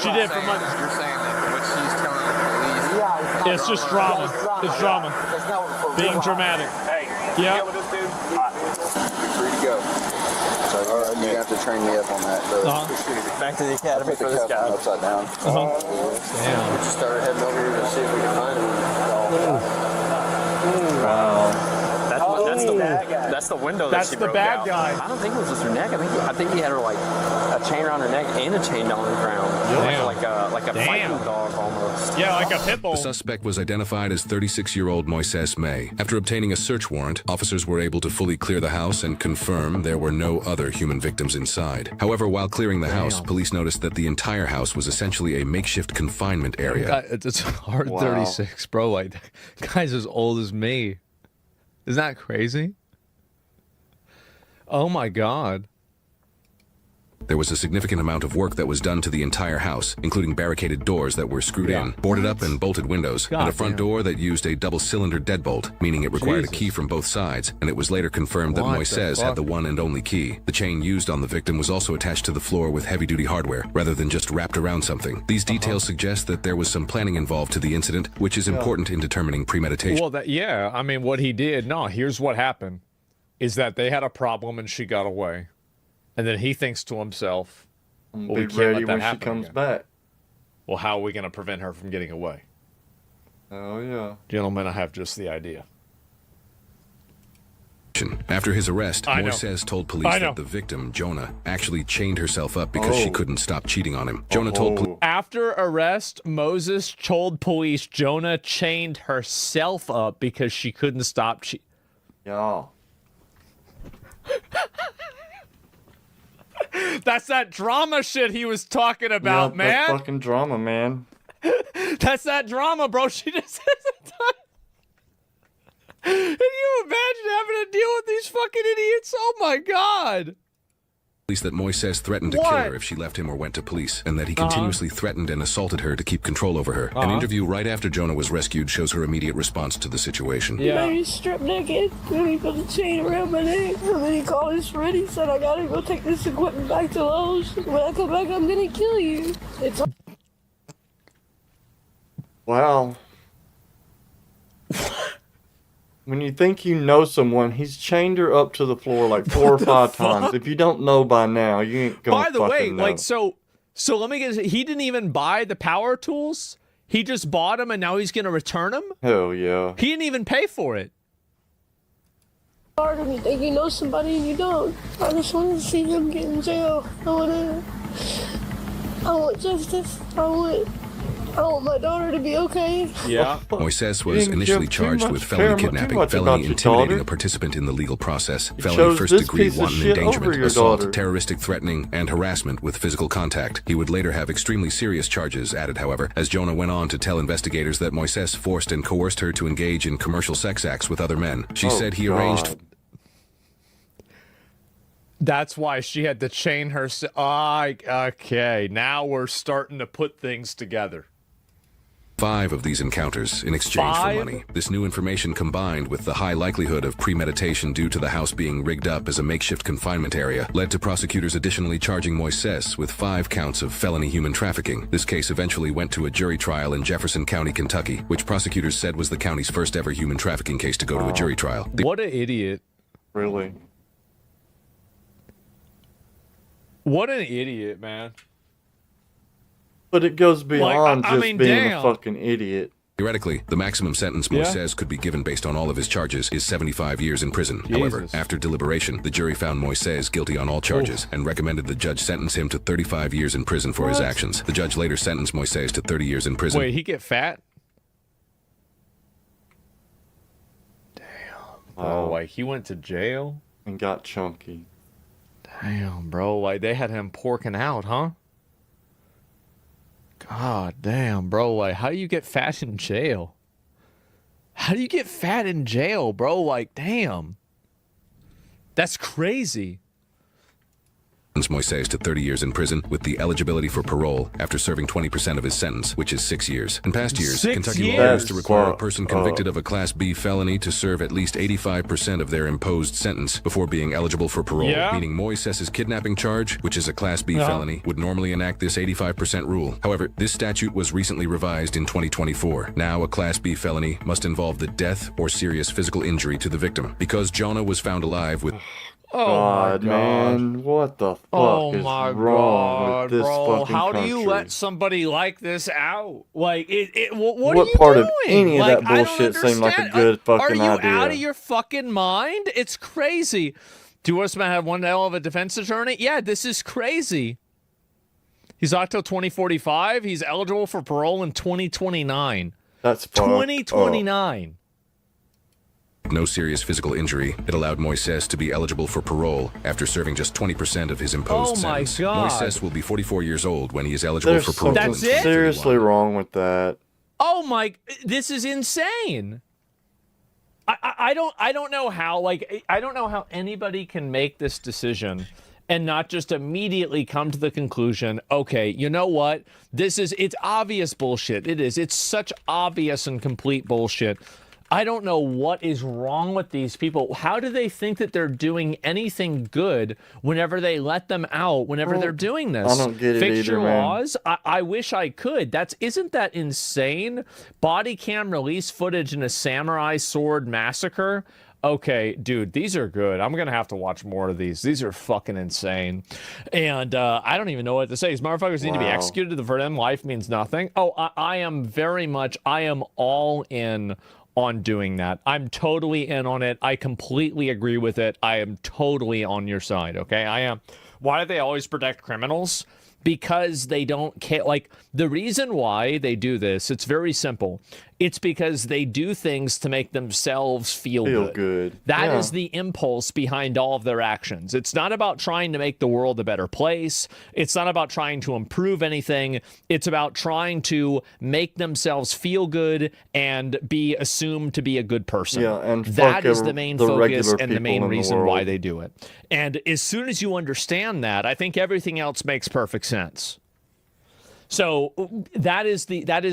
she did for money. You're saying that what she's telling the police. Yeah, It's just drama. It's drama. It's not for Being real. dramatic. Hey, Yeah. get with this dude? Free to go. So you have to train me up on that. Back to the academy Put the cuff upside down. Damn. Just started heading over here to see if we can find him. Wow. That's the bad guy. That's the window that That's she the broke bad out. guy. I don't think it was just her neck. I think he had her like a chain around her neck and a chain down the ground. Damn. Like a fighting dog almost. Yeah, like a pit bull. The suspect was identified as 36-year-old Moises May. After obtaining a search warrant, officers were able to fully clear the house and confirm there were no other human victims inside. However, while clearing the house, police noticed that the entire house was essentially a makeshift confinement area. It's hard Wow. 36, bro. Like, that guy's as old as me. Isn't that crazy? Oh my god. There was a significant amount of work that was done to the entire house, including barricaded doors that were screwed in, boarded up and bolted windows, and a front door that used a double-cylinder deadbolt, meaning it required a key from both sides, and it was later confirmed that Moises had the one and only key. The chain used on the victim was also attached to the floor with heavy-duty hardware, rather than just wrapped around something. These details suggest that there was some planning involved to the incident, which is important in determining premeditation. Well, yeah, I mean, what he did, no, here's what happened, is that they had a problem and she got away. And then he thinks to himself, well, we Be can't ready let that when she happen comes again. back. Well, how are we going to prevent her from getting away? Oh, yeah. Gentlemen, I have just the idea. After his arrest, Moises told police that the victim, Jonah, actually chained herself up because she couldn't stop cheating on him. Jonah told police. After arrest, Moses told police Jonah chained herself up because she couldn't stop cheating. Yeah. That's that drama shit he was talking about, man. That's fucking drama, man. That's that drama, bro. She just hasn't done. Can you imagine having to deal with these fucking idiots? Oh my god. Police that Moises threatened to kill her if she left him or went to police, and that he continuously threatened and assaulted her to keep control over her. An interview right after Jonah was rescued shows her immediate response to the situation. Yeah. He stripped naked, and he put the chain around my neck, and then he called his friend. He said, I gotta go take this equipment back to Lowe's. When I come back, I'm gonna kill you. It's Wow. When you think you know someone, he's chained her up to the floor like 4 or 5 times. If you don't know by now, you ain't gonna. By the way, know. like so let me get. He didn't even buy the power tools. He just bought them, and now he's gonna return them. Hell yeah. He didn't even pay for it. hard when you think you know somebody and you don't. I just want to see him get in jail. I want justice. I want my daughter to be okay. Yeah. Moises was initially charged with felony kidnapping, felony intimidating a participant in the legal process, felony first-degree wanton endangerment, assault, terroristic threatening, and harassment with physical contact. He would later have extremely serious charges added, however, as Jonah went on to tell investigators that Moises forced and coerced her to engage in commercial sex acts with other men. She said he arranged... That's why she had to chain her... okay, now we're starting to put things together. 5 of these encounters in exchange for money. This new information, combined with the high likelihood of premeditation due to the house being rigged up as a makeshift confinement area, led to prosecutors additionally charging Moises with 5 counts of felony human trafficking. This case eventually went to a jury trial in Jefferson County, Kentucky, which prosecutors said was the county's first ever human trafficking case to go to a jury trial. What an idiot. Really? What an idiot, man. But it goes beyond just being damn. a fucking idiot. Theoretically, the maximum sentence Moises could be given based on all of his charges is 75 years in prison. However, after deliberation, the jury found Moises guilty on all charges and recommended the judge sentence him to 35 years in prison for his actions. The judge later sentenced Moises to 30 years in prison. Wait, he get fat? Damn. Bro, like he went to jail? And got chunky. Damn, bro. Like they had him porking out, huh? God damn, bro. Like, how do you get fat in jail? How do you get fat in jail, bro? Like, damn. That's crazy. Moises to 30 years in prison with the eligibility for parole after serving 20% of his sentence, which is 6 years. In past years, Kentucky law used to require a person convicted of a Class B felony to serve at least 85% of their imposed sentence before being eligible for parole, meaning Moises's kidnapping charge, which is a Class B felony, would normally enact this 85% rule. However, this statute was recently revised in 2024. Now, a Class B felony must involve the death or serious physical injury to the victim. Because Jonah was found alive with... God, man, what the fuck is wrong with this fucking How do country? you let somebody like this out? Like, what What are you part doing? of any of Like, that I don't bullshit seemed like a understand. good fucking Are you idea? out of your fucking mind? It's crazy. Do you man have one hell of a defense attorney? Yeah, this is crazy. He's out till 2045. He's eligible for parole in 2029. That's 2029. No serious physical injury. It allowed Moises to be eligible for parole after serving just 20% of his imposed sentence. God. Moises will be 44 years old when he is eligible for parole. There's something seriously wrong with that. Oh my! This is insane. I don't know how. Like, I don't know how anybody can make this decision and not just immediately come to the conclusion, okay, you know what? It's obvious bullshit. It is. It's such obvious and complete bullshit. I don't know what is wrong with these people. How do they think that they're doing anything good whenever they let them out, whenever they're doing this? I don't get it Fixture either, man. laws? I wish I could. Isn't that insane? Body cam release footage in a samurai sword massacre? Okay, dude, these are good. I'm going to have to watch more of these. These are fucking insane. And I don't even know what to say. These motherfuckers need to be executed. For them, life means nothing. Oh, I am all in on doing that. I'm totally in on it. I completely agree with it. I am totally on your side, okay? I am. Why do they always protect criminals? Because they don't care. Like, the reason why they do this, it's very simple. It's because they do things to make themselves feel good. That is the impulse behind all of their actions. It's not about trying to make the world a better place. It's not about trying to improve anything. It's about trying to make themselves feel good and be assumed to be a good person. Yeah, and that is the main focus and the main reason why they they do it. And as soon as you understand that, I think everything else makes perfect sense. So that is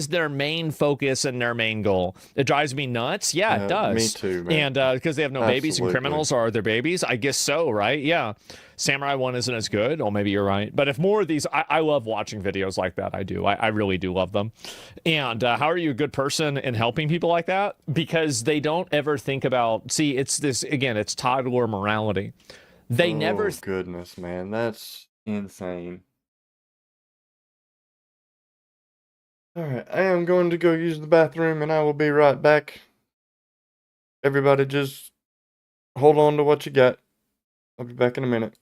their main focus and their main goal. It drives me nuts. Yeah, it does. Me too, man. And because they have no babies and Absolutely. criminals are their babies, I guess so, right? Yeah. Samurai 1 isn't as good. Oh, maybe you're right. But if more of these, I love watching videos like that. I do. I really do love them. And how are you a good person in helping people like that? Because they don't ever think about, see, it's this, again, it's toddler morality. They never. Goodness, man. That's insane. Alright, I am going to go use the bathroom and I will be right back. Everybody just hold on to what you got. I'll be back in a minute.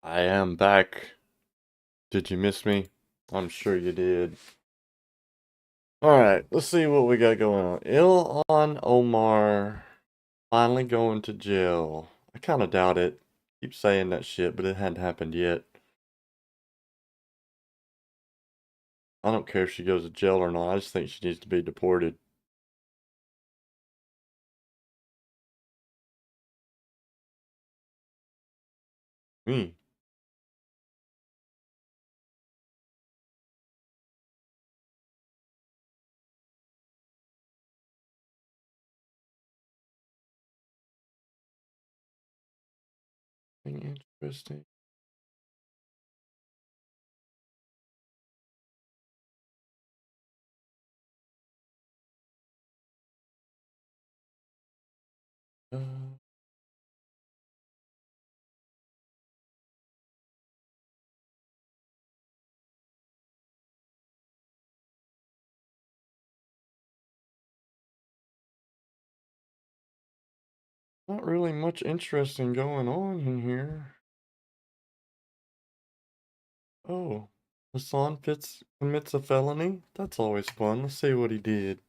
I am back. Did you miss me? I'm sure you did. Alright, let's see what we got going on. Ilhan Omar finally going to jail. I kind of doubt it. Keep saying that shit, but it hadn't happened yet. I don't care if she goes to jail or not. I just think she needs to be deported. Me. Interesting. Not really much interesting going on in here. Oh, Hassan Fitz commits a felony? That's always fun. Let's see what he did.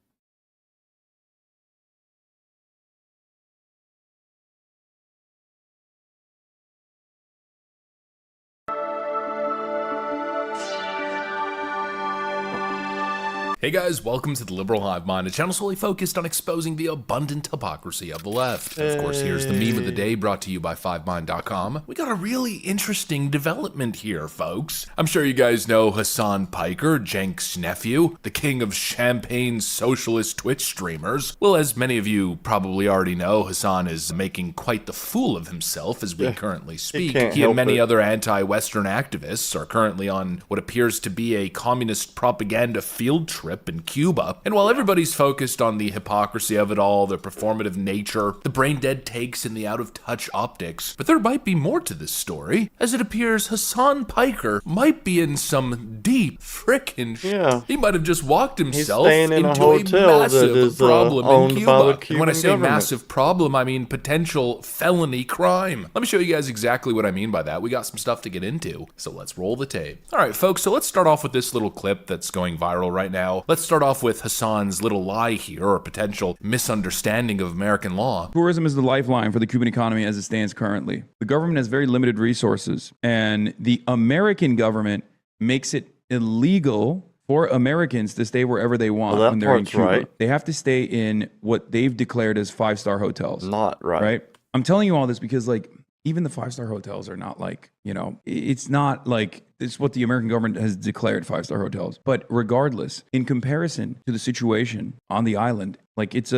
Hey guys, welcome to the Liberal Hive Mind, a channel solely focused on exposing the abundant hypocrisy of the left. And of course, here's the meme of the day brought to you by FiveMind.com. We got a really interesting development here, folks. I'm sure you guys know Hasan Piker, Cenk's nephew, the king of Champagne socialist Twitch streamers. Well, as many of you probably already know, Hasan is making quite the fool of himself as we currently speak. He and many other anti-Western activists are currently on what appears to be a communist propaganda field trip in Cuba. And while everybody's focused on the hypocrisy of it all, the performative nature, the brain-dead takes, and the out-of-touch optics, but there might be more to this story. As it appears, Hasan Piker might be in some deep frickin' shit. He might have just walked himself into a massive problem in Cuba. And when I say massive problem, I mean potential felony crime. Let me show you guys exactly what I mean by that. We got some stuff to get into, so let's roll the tape. All right, folks, so let's start off with this little clip that's going viral right now. Let's start off with Hasan's little lie here, or potential misunderstanding of American law. Tourism is the lifeline for the Cuban economy as it stands currently. The government has very limited resources, and the American government makes it illegal for Americans to stay wherever they want when they're in Cuba. Right. They have to stay in what they've declared as 5-star hotels. Not right. Right? I'm telling you all this because, like, even the 5-star hotels are not like, you know, it's not like it's what the American government has declared 5-star hotels. But regardless, in comparison to the situation on the island, like it's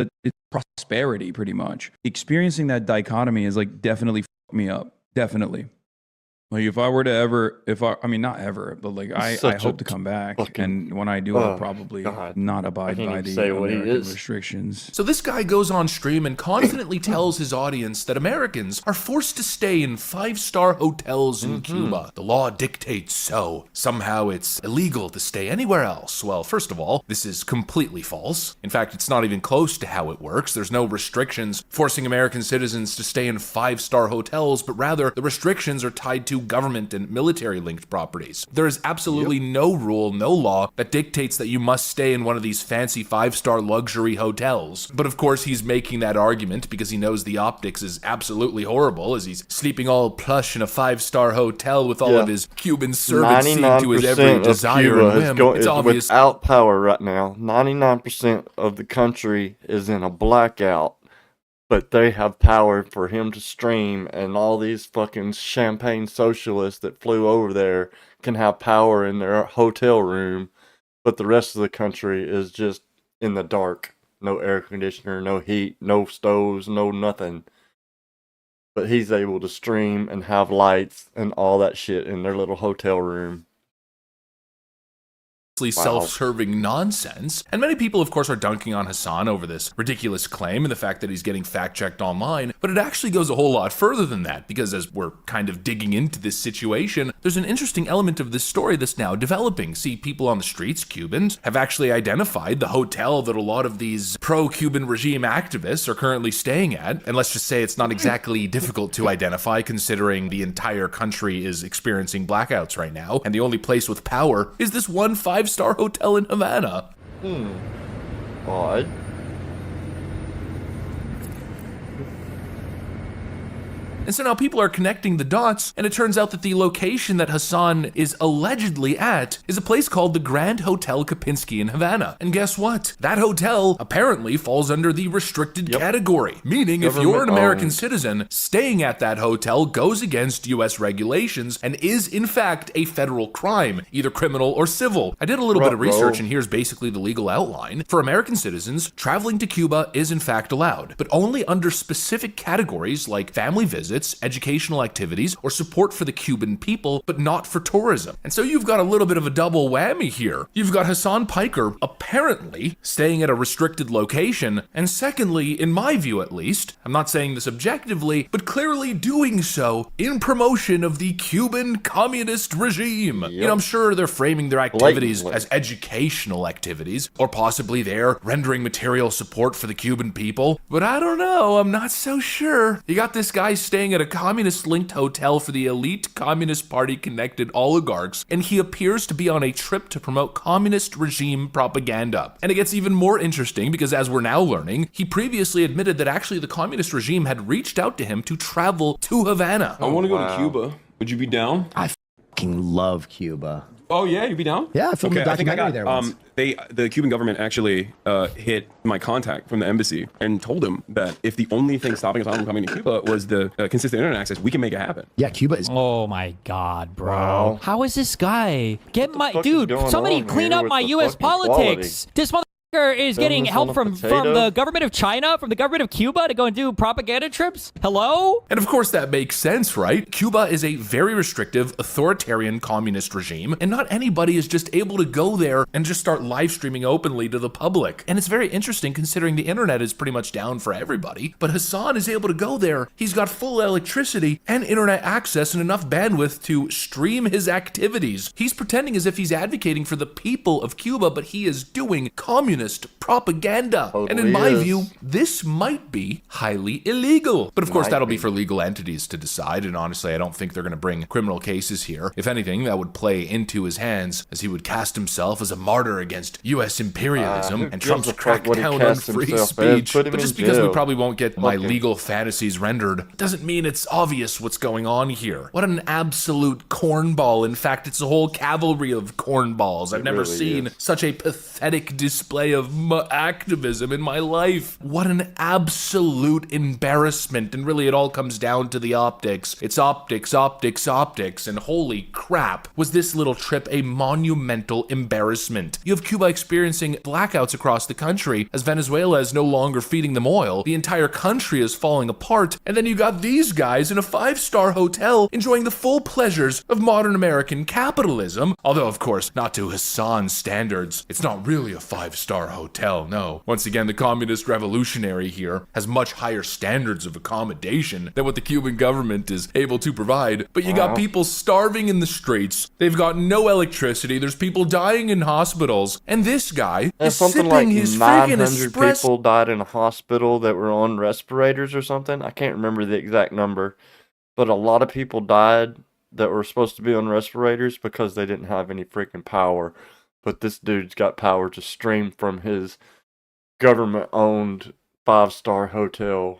prosperity pretty much. Experiencing that dichotomy is like definitely fucked me up. Definitely. Like if I were to I mean, not ever, but like I hope to come back. And when I do, I'll probably not abide by the American restrictions. So this guy goes on stream and confidently tells his audience that Americans are forced to stay in 5-star hotels in Cuba. The law dictates so. Somehow it's illegal to stay anywhere else. Well, first of all, this is completely false. In fact, it's not even close to how it works. There's no restrictions forcing American citizens to stay in 5-star hotels, but rather the restrictions are tied to government and military-linked properties. There is absolutely no rule, no law that dictates that you must stay in one of these fancy 5-star luxury hotels. But of course, he's making that argument because he knows the optics is absolutely horrible, as he's sleeping all plush in a 5-star hotel with all of his Cuban servants seeing to his every desire and whim. It's obvious. Without power right now. 99% of the country is in a blackout. But they have power for him to stream, and all these fucking champagne socialists that flew over there can have power in their hotel room, but the rest of the country is just in the dark. No air conditioner, no heat, no stoves, no nothing. But he's able to stream and have lights and all that shit in their little hotel room. Self-serving nonsense. And many people, of course, are dunking on Hasan over this ridiculous claim and the fact that he's getting fact-checked online. But it actually goes a whole lot further than that, because as we're kind of digging into this situation, there's an interesting element of this story that's now developing. See, people on the streets, Cubans, have actually identified the hotel that a lot of these pro-Cuban regime activists are currently staying at. And let's just say it's not exactly difficult to identify, considering the entire country is experiencing blackouts right now, and the only place with power is this one 5-star hotel in Havana. Odd. And so now people are connecting the dots, and it turns out that the location that Hasan is allegedly at is a place called the Grand Hotel Kempinski in Havana. And guess what? That hotel apparently falls under the restricted category, meaning if you're an American citizen, staying at that hotel goes against US regulations and is in fact a federal crime, either criminal or civil. I did a little bit of research, and here's basically the legal outline. For American citizens, traveling to Cuba is in fact allowed, but only under specific categories like family visits, visits, educational activities, or support for the Cuban people, but not for tourism. And so you've got a little bit of a double whammy here. You've got Hasan Piker apparently staying at a restricted location, and secondly, in my view at least, I'm not saying this objectively, but clearly doing so in promotion of the Cuban communist regime. You know, I'm sure they're framing their activities as educational activities, or possibly they're rendering material support for the Cuban people, but I don't know, I'm not so sure. You got this guy staying at a communist-linked hotel for the elite Communist Party-connected oligarchs, and he appears to be on a trip to promote communist regime propaganda. And it gets even more interesting because, as we're now learning, he previously admitted that actually the communist regime had reached out to him to travel to Havana. I want to go to Cuba. Would you be down? I fucking love Cuba. Oh yeah, you'd be down? Yeah, I filmed a documentary there once. The Cuban government actually hit my contact from the embassy and told him that if the only thing stopping us from coming to Cuba was the consistent internet access, we can make it happen. Yeah, Cuba is. Oh my God, bro! Wow. How is this guy? Get my dude. Somebody clean up my U.S. politics. This motherfucker is getting help from the government of China, from the government of Cuba to go and do propaganda trips? Hello? And of course that makes sense, right? Cuba is a very restrictive, authoritarian communist regime, and not anybody is just able to go there and just start live streaming openly to the public. And it's very interesting considering the internet is pretty much down for everybody, but Hasan is able to go there. He's got full electricity and internet access and enough bandwidth to stream his activities. He's pretending as if he's advocating for the people of Cuba, but he is doing communist propaganda. And in my view, this might be highly illegal. But of course, that'll be for legal entities to decide. And honestly, I don't think they're going to bring criminal cases here. If anything, that would play into his hands as he would cast himself as a martyr against U.S. imperialism and Trump's crackdown on free speech. But just because we probably won't get my legal fantasies rendered doesn't mean it's obvious what's going on here. What an absolute cornball. In fact, it's a whole cavalry of cornballs. I've never seen such a pathetic display of activism in my life. What an absolute embarrassment. And really it all comes down to the optics. It's optics, optics, optics. And holy crap, was this little trip a monumental embarrassment. You have Cuba experiencing blackouts across the country as Venezuela is no longer feeding them oil. The entire country is falling apart. And then you got these guys in a 5-star hotel enjoying the full pleasures of modern American capitalism. Although, of course, not to Hasan's standards. It's not really a 5-star hotel, no. Once again, the communist revolutionary here has much higher standards of accommodation than what the Cuban government is able to provide. But you got people starving in the streets. They've got no electricity. There's people dying in hospitals. And this guy is something sipping like his 900 friggin' espresso. people died in a hospital that were on respirators or something. I can't remember the exact number, but a lot of people died that were supposed to be on respirators because they didn't have any freaking power. But this dude's got power to stream from his government-owned 5-star hotel.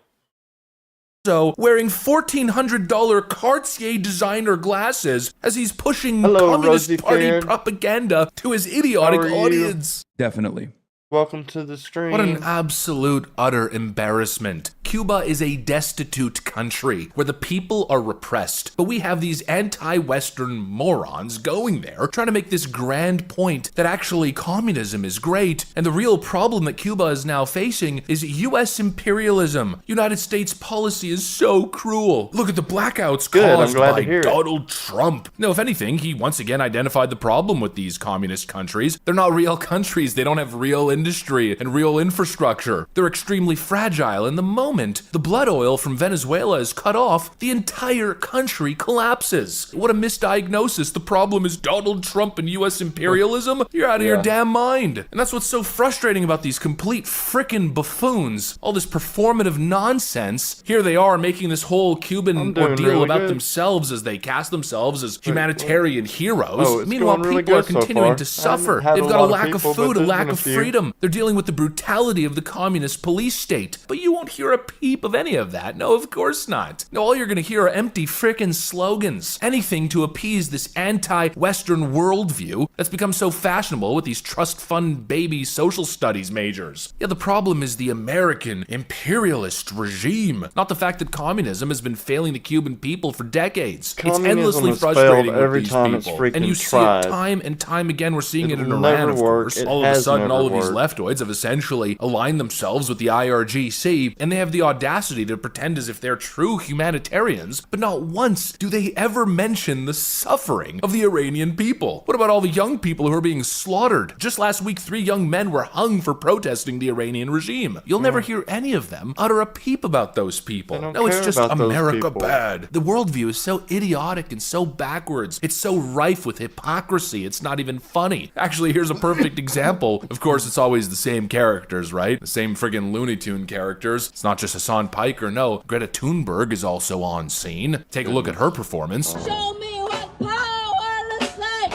So, wearing $1,400 Cartier designer glasses as he's pushing Communist Rosie Party fan. propaganda to his idiotic How are you? audience. Definitely. Welcome to the stream. What an absolute, utter embarrassment. Cuba is a destitute country where the people are repressed, but we have these anti-Western morons going there trying to make this grand point that actually communism is great, and the real problem that Cuba is now facing is U.S. imperialism. United States policy is so cruel. Look at the blackouts caused by Donald Trump. No, if anything, he once again identified the problem with these communist countries. They're not real countries. They don't have real industry and real infrastructure. They're extremely fragile. In the moment the blood oil from Venezuela is cut off, the entire country collapses. What a misdiagnosis. The problem is Donald Trump and U.S. imperialism? You're out of your damn mind. And that's what's so frustrating about these complete frickin' buffoons. All this performative nonsense. Here they are making this whole Cuban ordeal about themselves as they cast themselves as humanitarian heroes. Meanwhile, people are continuing to suffer. They've got a lack of food, a lack of freedom. They're dealing with the brutality of the communist police state. But you won't hear a peep of any of that. No, of course not. No, all you're gonna hear are empty frickin' slogans. Anything to appease this anti-Western worldview that's become so fashionable with these trust fund baby social studies majors. Yeah, the problem is the American imperialist regime, not the fact that communism has been failing the Cuban people for decades. It's endlessly frustrating with these people. And you see it time and time again. We're seeing it in Iran, of course. All of a sudden, all of these leftoids have essentially aligned themselves with the IRGC, and they have the audacity to pretend as if they're true humanitarians, but not once do they ever mention the suffering of the Iranian people. What about all the young people who are being slaughtered? Just last week, 3 young men were hung for protesting the Iranian regime. You'll never hear any of them utter a peep about those people. No, it's just America bad. The worldview is so idiotic and so backwards. It's so rife with hypocrisy. It's not even funny. Actually, here's a perfect example. Of course, it's always the same characters, right? The same friggin' Looney Tune characters. It's not just Hassan Piker. No, Greta Thunberg is also on scene. Take a look at her performance. Show me what power looks like.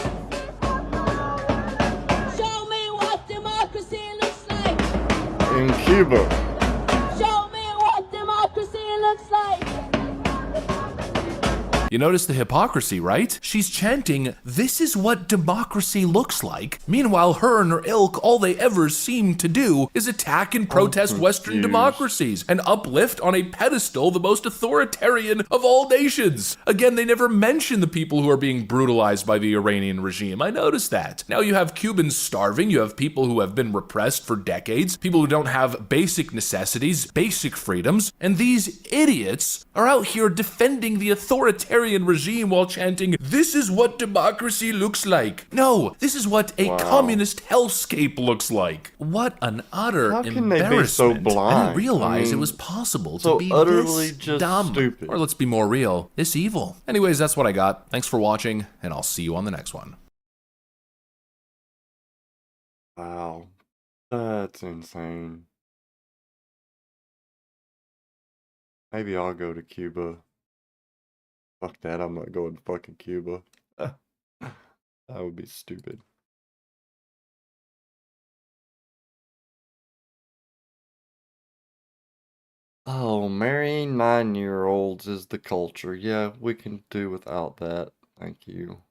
Show me what democracy looks like. In Cuba. Show me what democracy looks like. You notice the hypocrisy, right? She's chanting, "This is what democracy looks like." Meanwhile, her and her ilk, all they ever seem to do is attack and protest Western democracies and uplift on a pedestal the most authoritarian of all nations. Again, they never mention the people who are being brutalized by the Iranian regime. I noticed that. Now you have Cubans starving, you have people who have been repressed for decades, people who don't have basic necessities, basic freedoms, and these idiots are out here defending the authoritarian regime while chanting, "This is what democracy looks like." No, this is what a communist hellscape looks like. What an utter How can embarrassment. they be so blind? I didn't realize it was possible so to be utterly this just dumb. stupid. Or let's be more real, this evil. Anyways, that's what I got. Thanks for watching, and I'll see you on the next one. Wow. That's insane. Maybe I'll go to Cuba. Fuck that, I'm not going to fucking Cuba. That would be stupid. Oh, marrying 9-year-olds is the culture. Yeah, we can do without that. Thank you.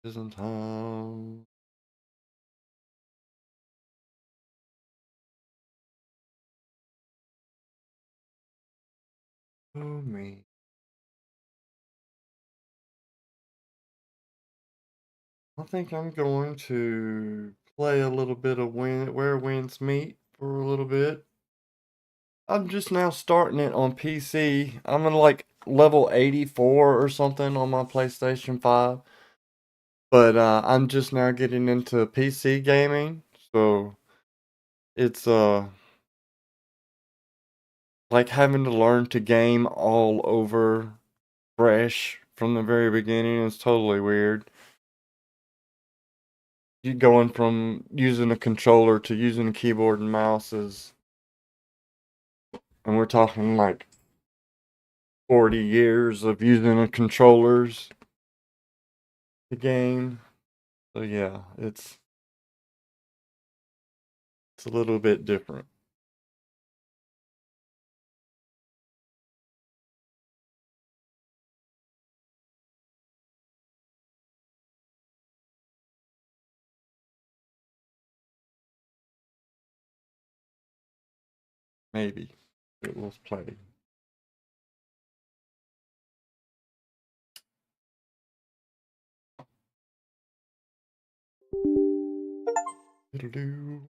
Isn't time. Oh, me. I think I'm going to play a little bit of Where Winds Meet for a little bit. I'm just now starting it on PC. I'm in like level 84 or something on my PlayStation 5. But I'm just now getting into PC gaming. So it's like having to learn to game all over fresh from the very beginning. Is totally weird. You going from using a controller to using a keyboard and mouse is, and we're talking like 40 years of using a controllers to game. So yeah, it's a little bit different. Maybe it will play. It'll do.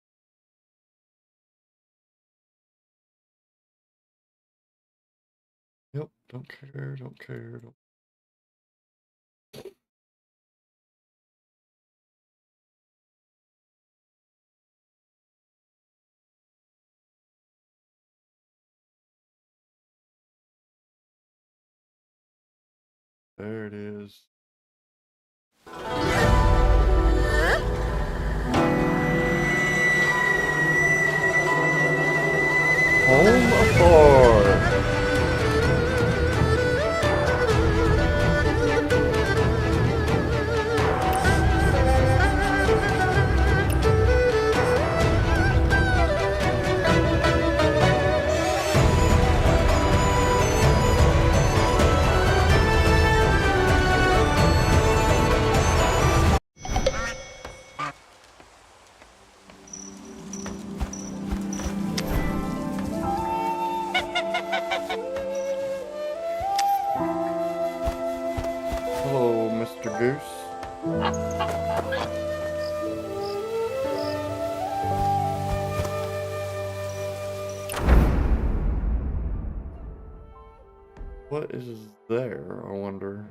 Yep, don't care, don't care, don't. There it is. Home Accord. goose. What is there, I wonder?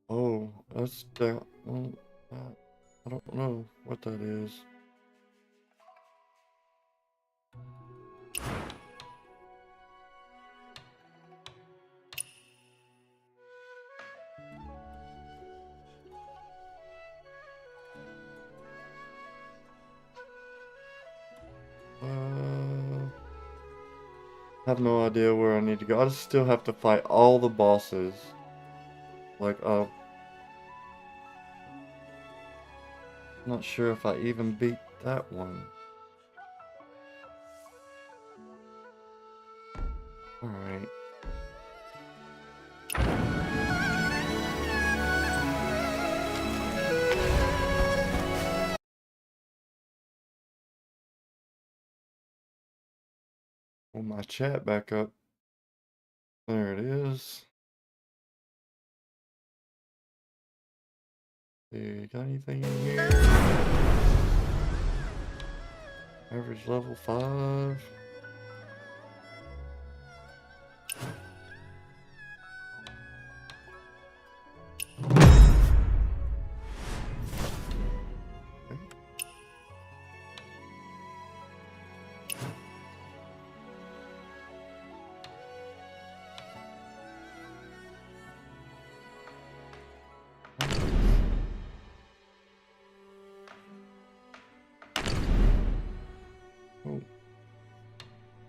Oh, that's down. Well, I don't know what that is. I have no idea where I need to go. I just still have to fight all the bosses. Like, I'm not sure if I even beat that one. Alright. Pull my chat back up. There it is. You got anything in here? Average level 5.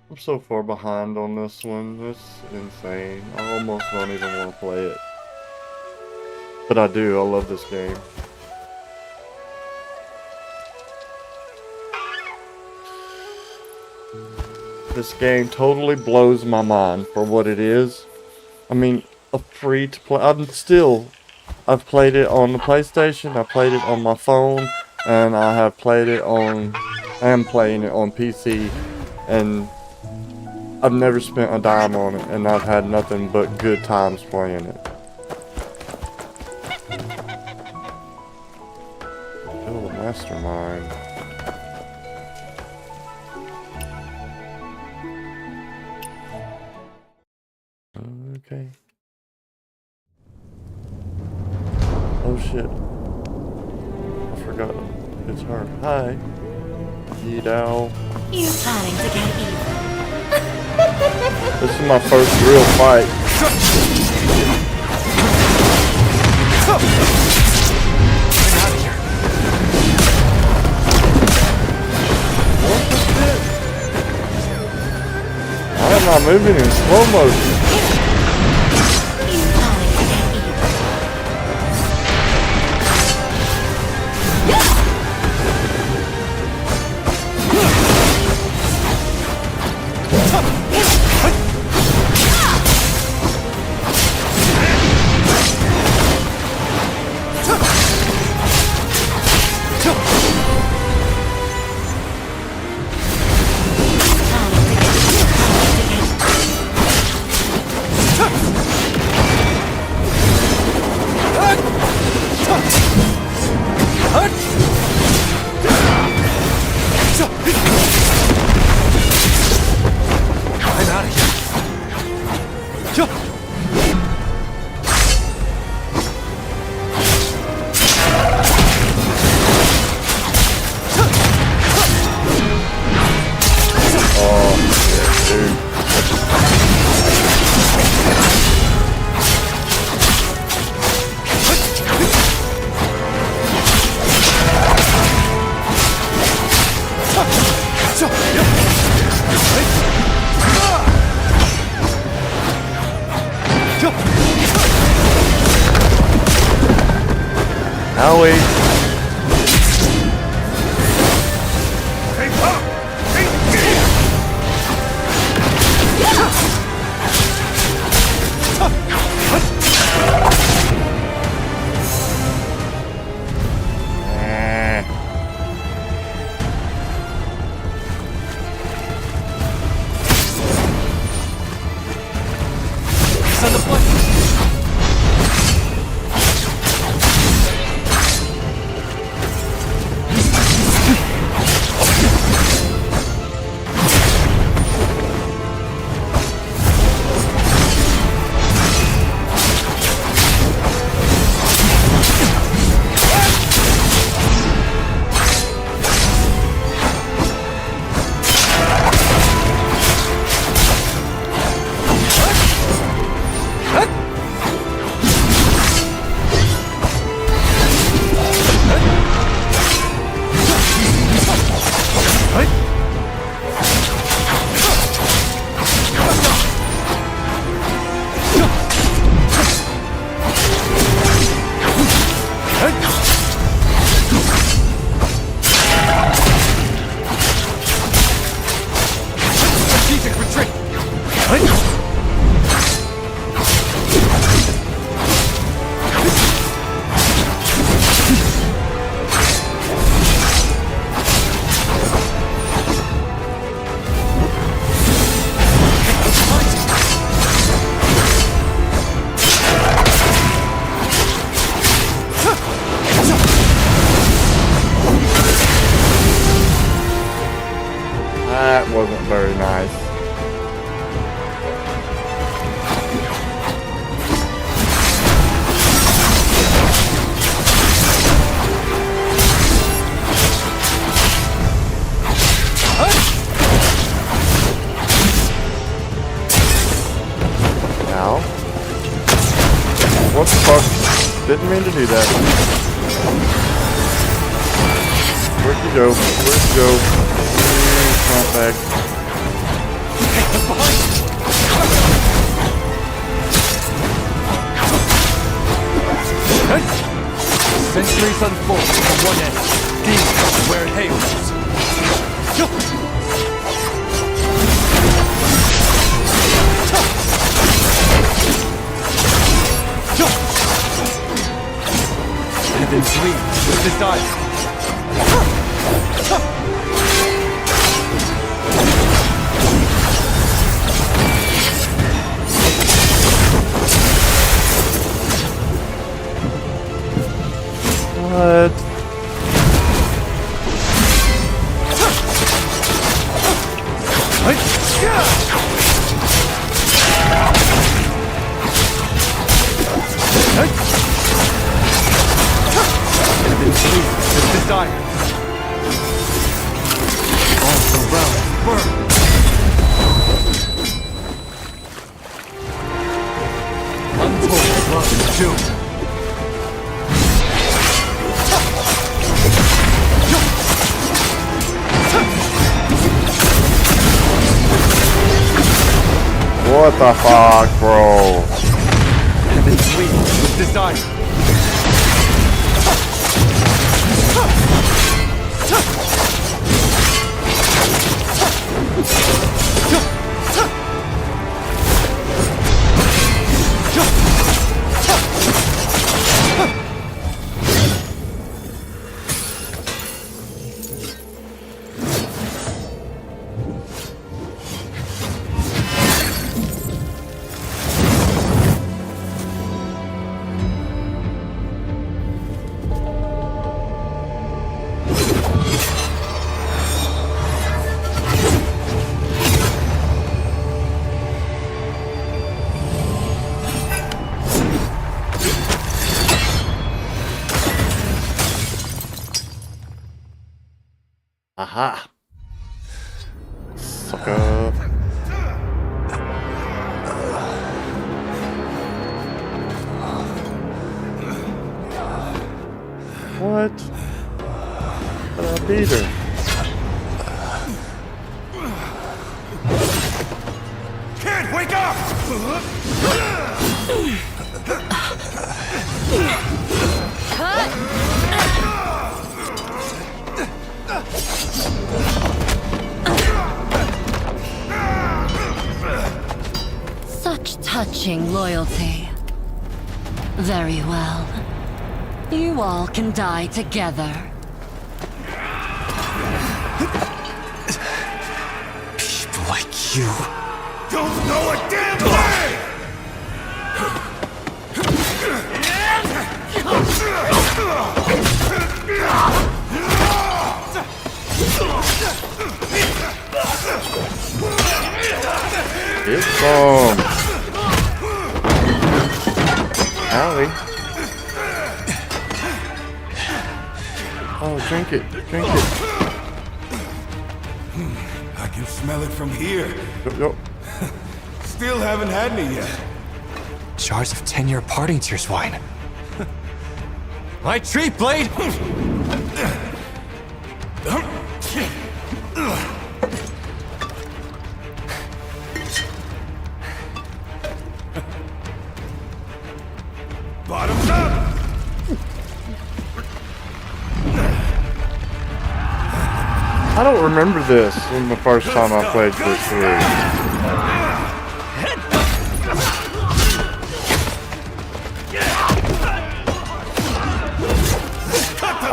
I'm so far behind on this one. It's insane. I almost don't even want to play it. But I do. I love this game. This game totally blows my mind for what it is. I mean, a free to play. I've played it on the PlayStation. I played it on my phone, and I have played it on. I am playing it on PC, and I've never spent a dime on it, and I've had nothing but good times playing it. Kill the mastermind. Okay. Oh shit. I forgot. It's her. Hi. Yeedow. You planning to get even? This is my first real fight. Why am I moving in slow motion? Howie. Didn't mean to do that. Where'd you go? Where'd you go? Swamp bag. Centuries unfold from one end, demons where it hails. Heaven dreams with desire. What? With desire. All the realms burn. Untold love and doom. What the fuck, bro? Heaven's wings with desire. Aha. Sucker. What? But I beat her. Kid, wake up! Such touching loyalty. Very well. You all can die together. People like you don't know a damn thing! Get some. Owie. Oh, drink it. Drink it. I can smell it from here. Yup. Still haven't had any yet. Jars of 10-year parting tears wine. My treat, Blade! Bottoms up! I don't remember this from the first time I played this through.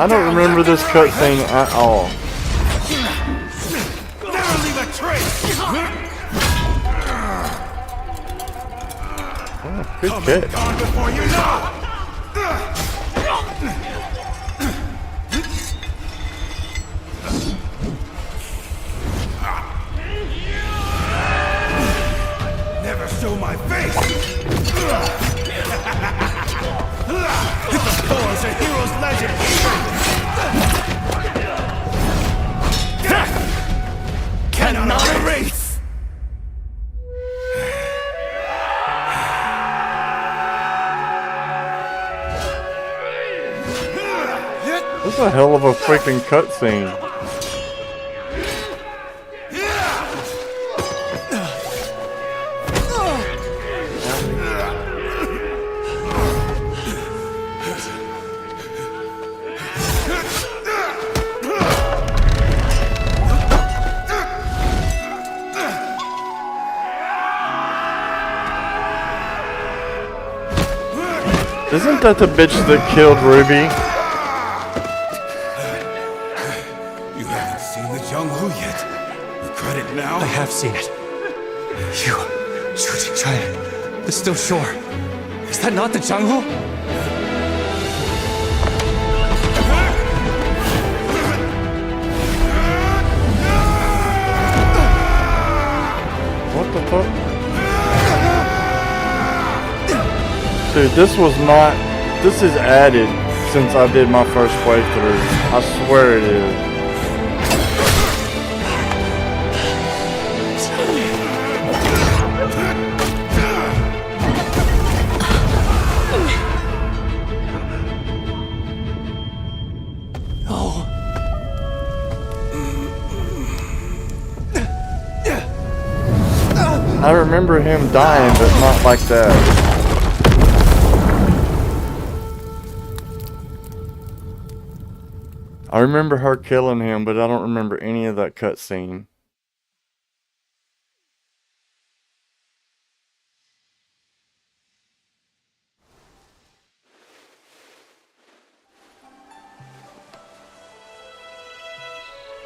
I don't remember this cutscene at all. Never leave a trace! Oh, good catch. Gone before you know! Never show my face! The pores a hero's legend! Cannot erase! That's a hell of a freaking cutscene. Isn't that the bitch that killed Ruby? You haven't seen the Jianghu yet. Regret it now? I have seen it. You, Chu China, the still shore. Is that not the Jianghu? What the fuck? Dude, this is added since I did my first playthrough. I swear it is. I remember him dying, but not like that. I remember her killing him, but I don't remember any of that cutscene.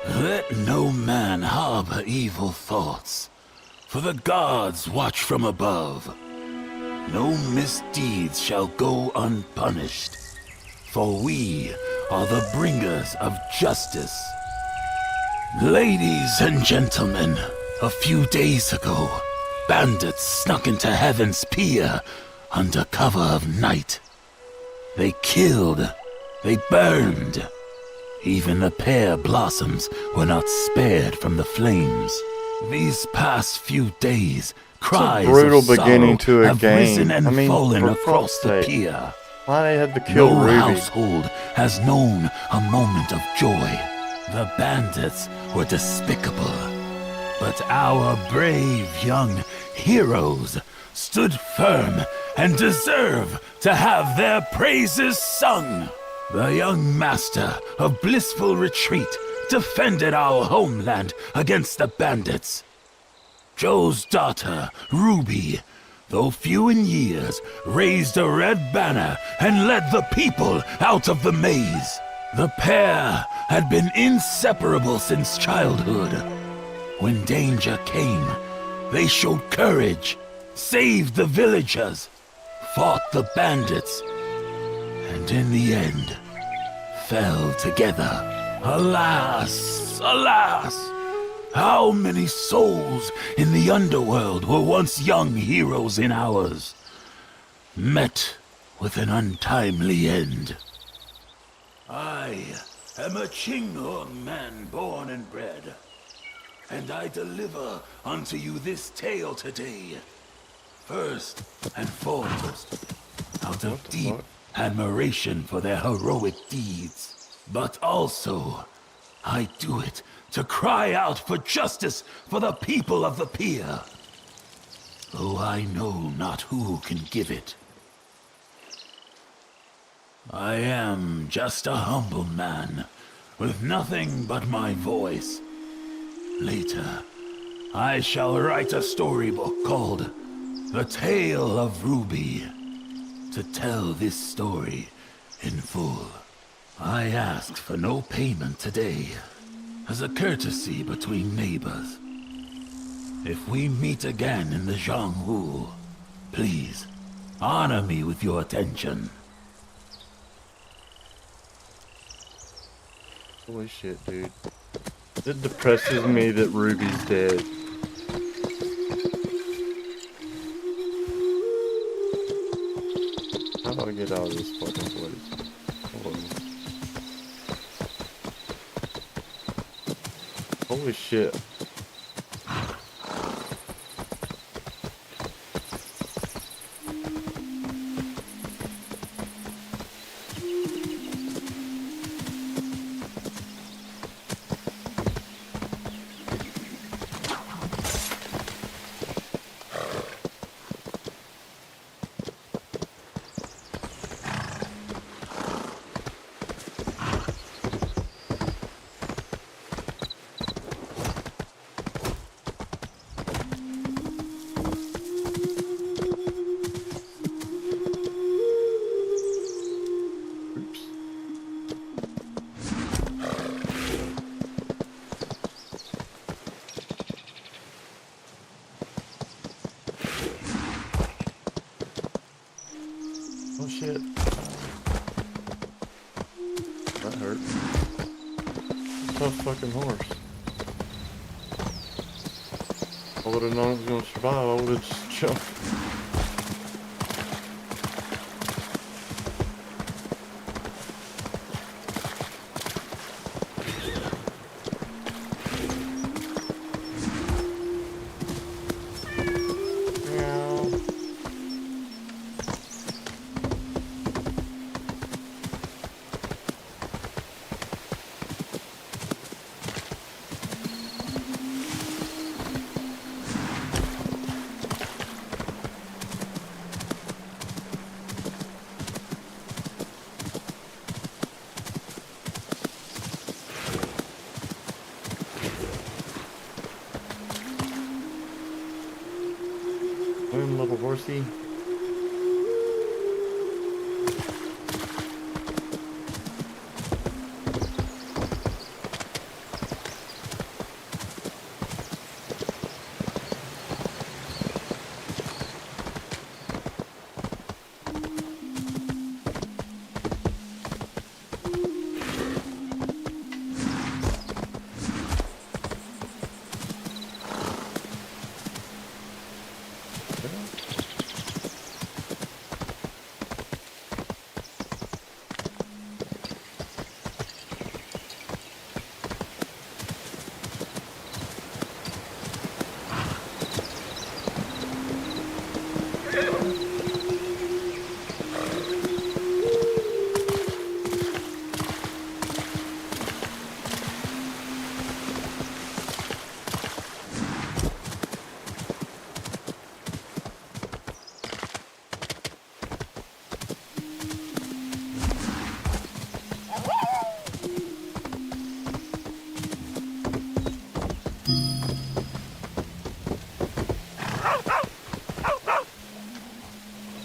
Let no man harbor evil thoughts, for the gods watch from above. No misdeeds shall go unpunished, for we are the bringers of justice. Ladies and gentlemen, a few days ago, bandits snuck into Heaven's Pier under cover of night. They killed, they burned. Even the pear blossoms were not spared from the flames. These past few days, cries of sorrow have risen and fallen across the pier. Why they had to kill Ruby? No household has known a moment of joy. The bandits were despicable, but our brave young heroes stood firm and deserve to have their praises sung. The young master of Blissful Retreat defended our homeland against the bandits. Joe's daughter, Ruby, though few in years, raised a red banner and led the people out of the maze. The pair had been inseparable since childhood. When danger came, they showed courage, saved the villagers, fought the bandits, and in the end, fell together. Alas, alas! How many souls in the underworld were once young heroes in ours, met with an untimely end. I am a Qinghong man born and bred, and I deliver unto you this tale today. First and foremost, out of deep admiration for their heroic deeds, but also I do it to cry out for justice for the people of the pier, though I know not who can give it. I am just a humble man, with nothing but my voice. Later, I shall write a storybook called The Tale of Ruby, to tell this story in full. I ask for no payment today, as a courtesy between neighbors. If we meet again in the Jianghu, please honor me with your attention. Holy shit, dude. It depresses me that Ruby's dead. How do I get out of this fucking place? Hold on. Holy shit. shit. That hurt. Tough fucking horse. I would have known it was gonna survive, I would have just jumped. Swim, little horsey.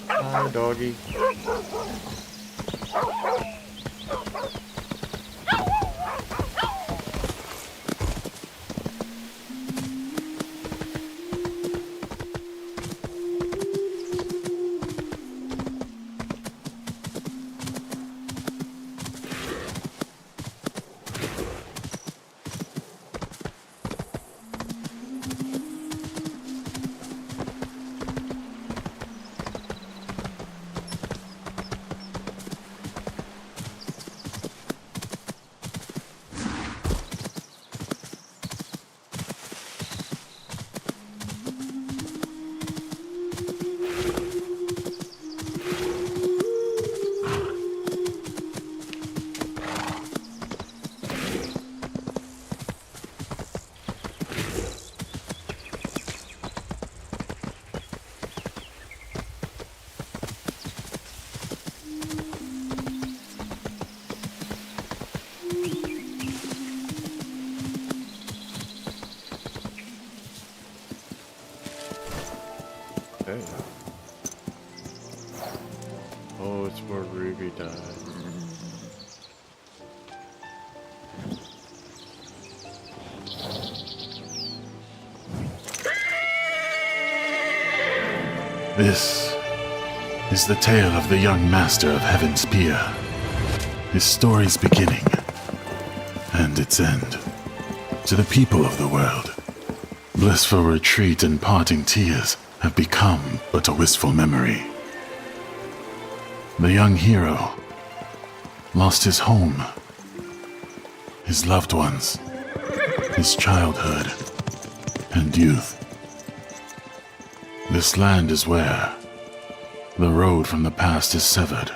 Hi, doggy. Okay. Oh, it's where Ruby died. This is the tale of the young master of Heaven's Spear. His story's beginning and its end. To the people of the world, blissful retreat and parting tears have become but a wistful memory. The young hero lost his home, his loved ones, his childhood and youth. This land is where the road from the past is severed.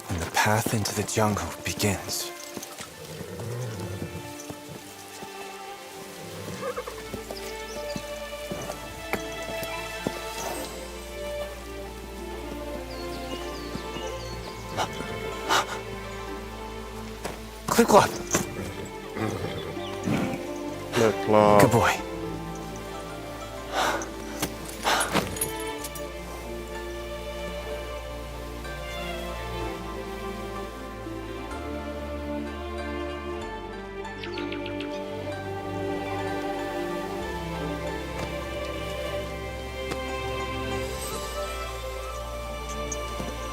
And the path into the jungle begins. Clip-clop. Clip-clop. Good boy.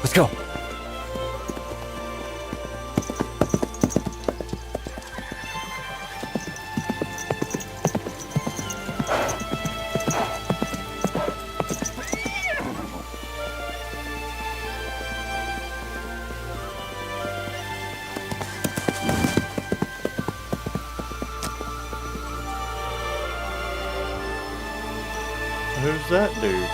Let's go. Who's that dude?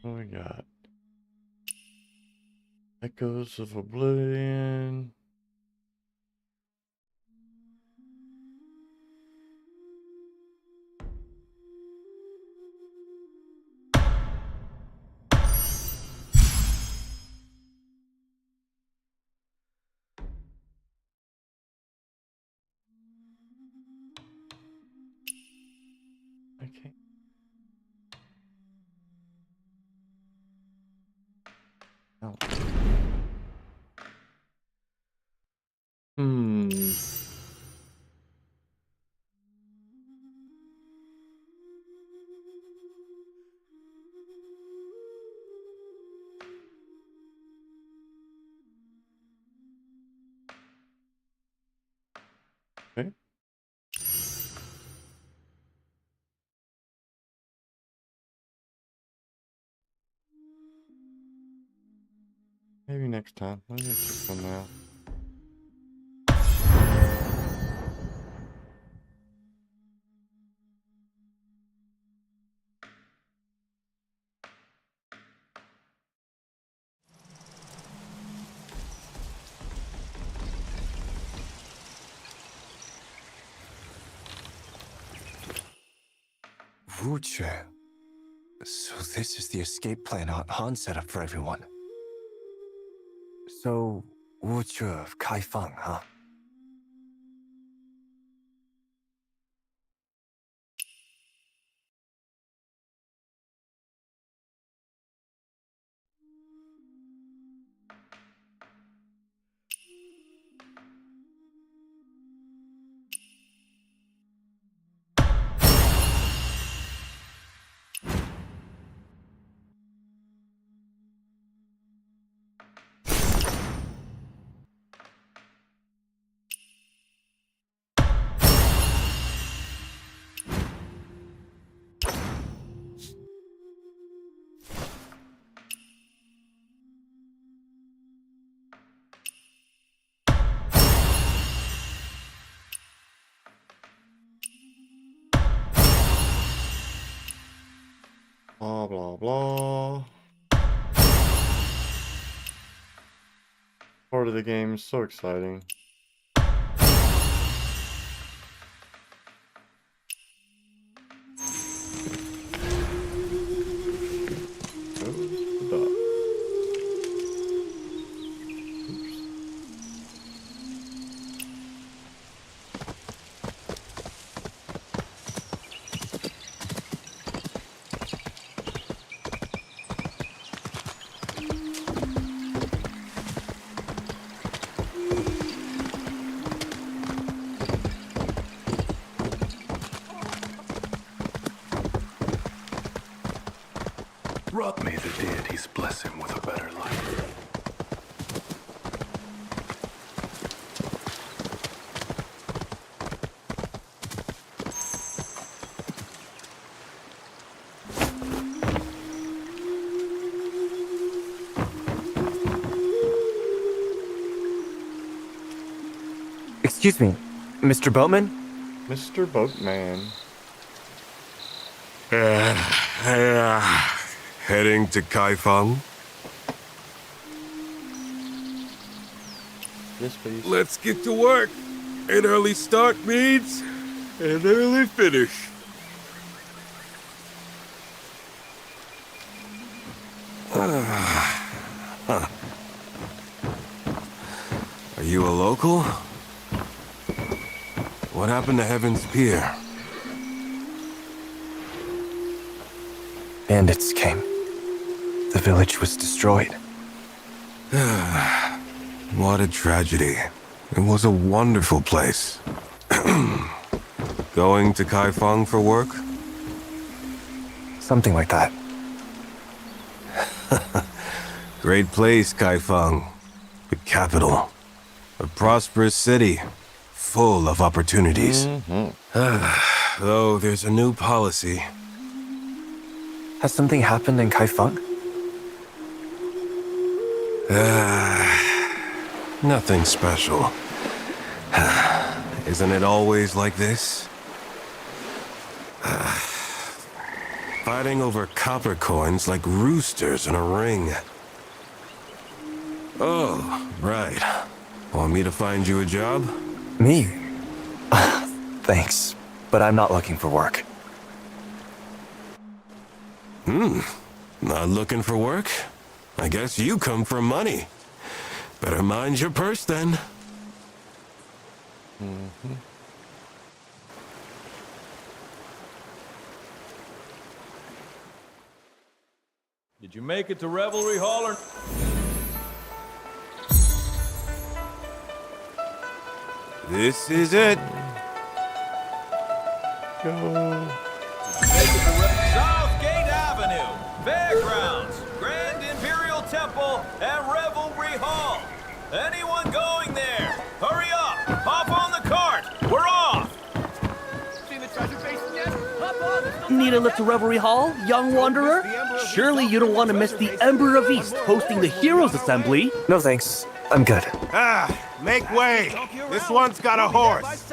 What we got? Echoes of Oblivion. Okay. Oh. Okay. Maybe next time. Let me get this one now. Wuche. So this is the escape plan Han set up for everyone. So, Wuche of Kaifeng, huh? Blah, blah, blah. Part of the game is so exciting. May the deities bless him with a better life. Excuse me, Mr. Boatman? Mr. Boatman. Heading to Kaifeng? Yes, please. Let's get to work. An early start means an early finish. Huh. Are you a local? What happened to Heaven's Pier? Bandits came. The village was destroyed. What a tragedy. It was a wonderful place. Going to Kaifeng for work? Something like that. Great place, Kaifeng. The capital. A prosperous city. Full of opportunities. Though there's a new policy. Has something happened in Kaifeng? Nothing special. Isn't it always like this? Fighting over copper coins like roosters in a ring. Oh, right. Want me to find you a job? Me? Thanks, but I'm not looking for work. Not looking for work? I guess you come for money. Better mind your purse then. Did you make it to Revelry Hall or... This is it. Go. Southgate Avenue, Fairgrounds, Grand Imperial Temple, and Revelry Hall. Anyone going there? Hurry up! Hop on the cart! We're off! Seen the treasure basin yet? Hop on! Need a lift to Revelry Hall, young wanderer? Surely you don't want to miss the Emperor of East hosting the Heroes Assembly. No thanks. I'm good. Make way! This one's got a horse!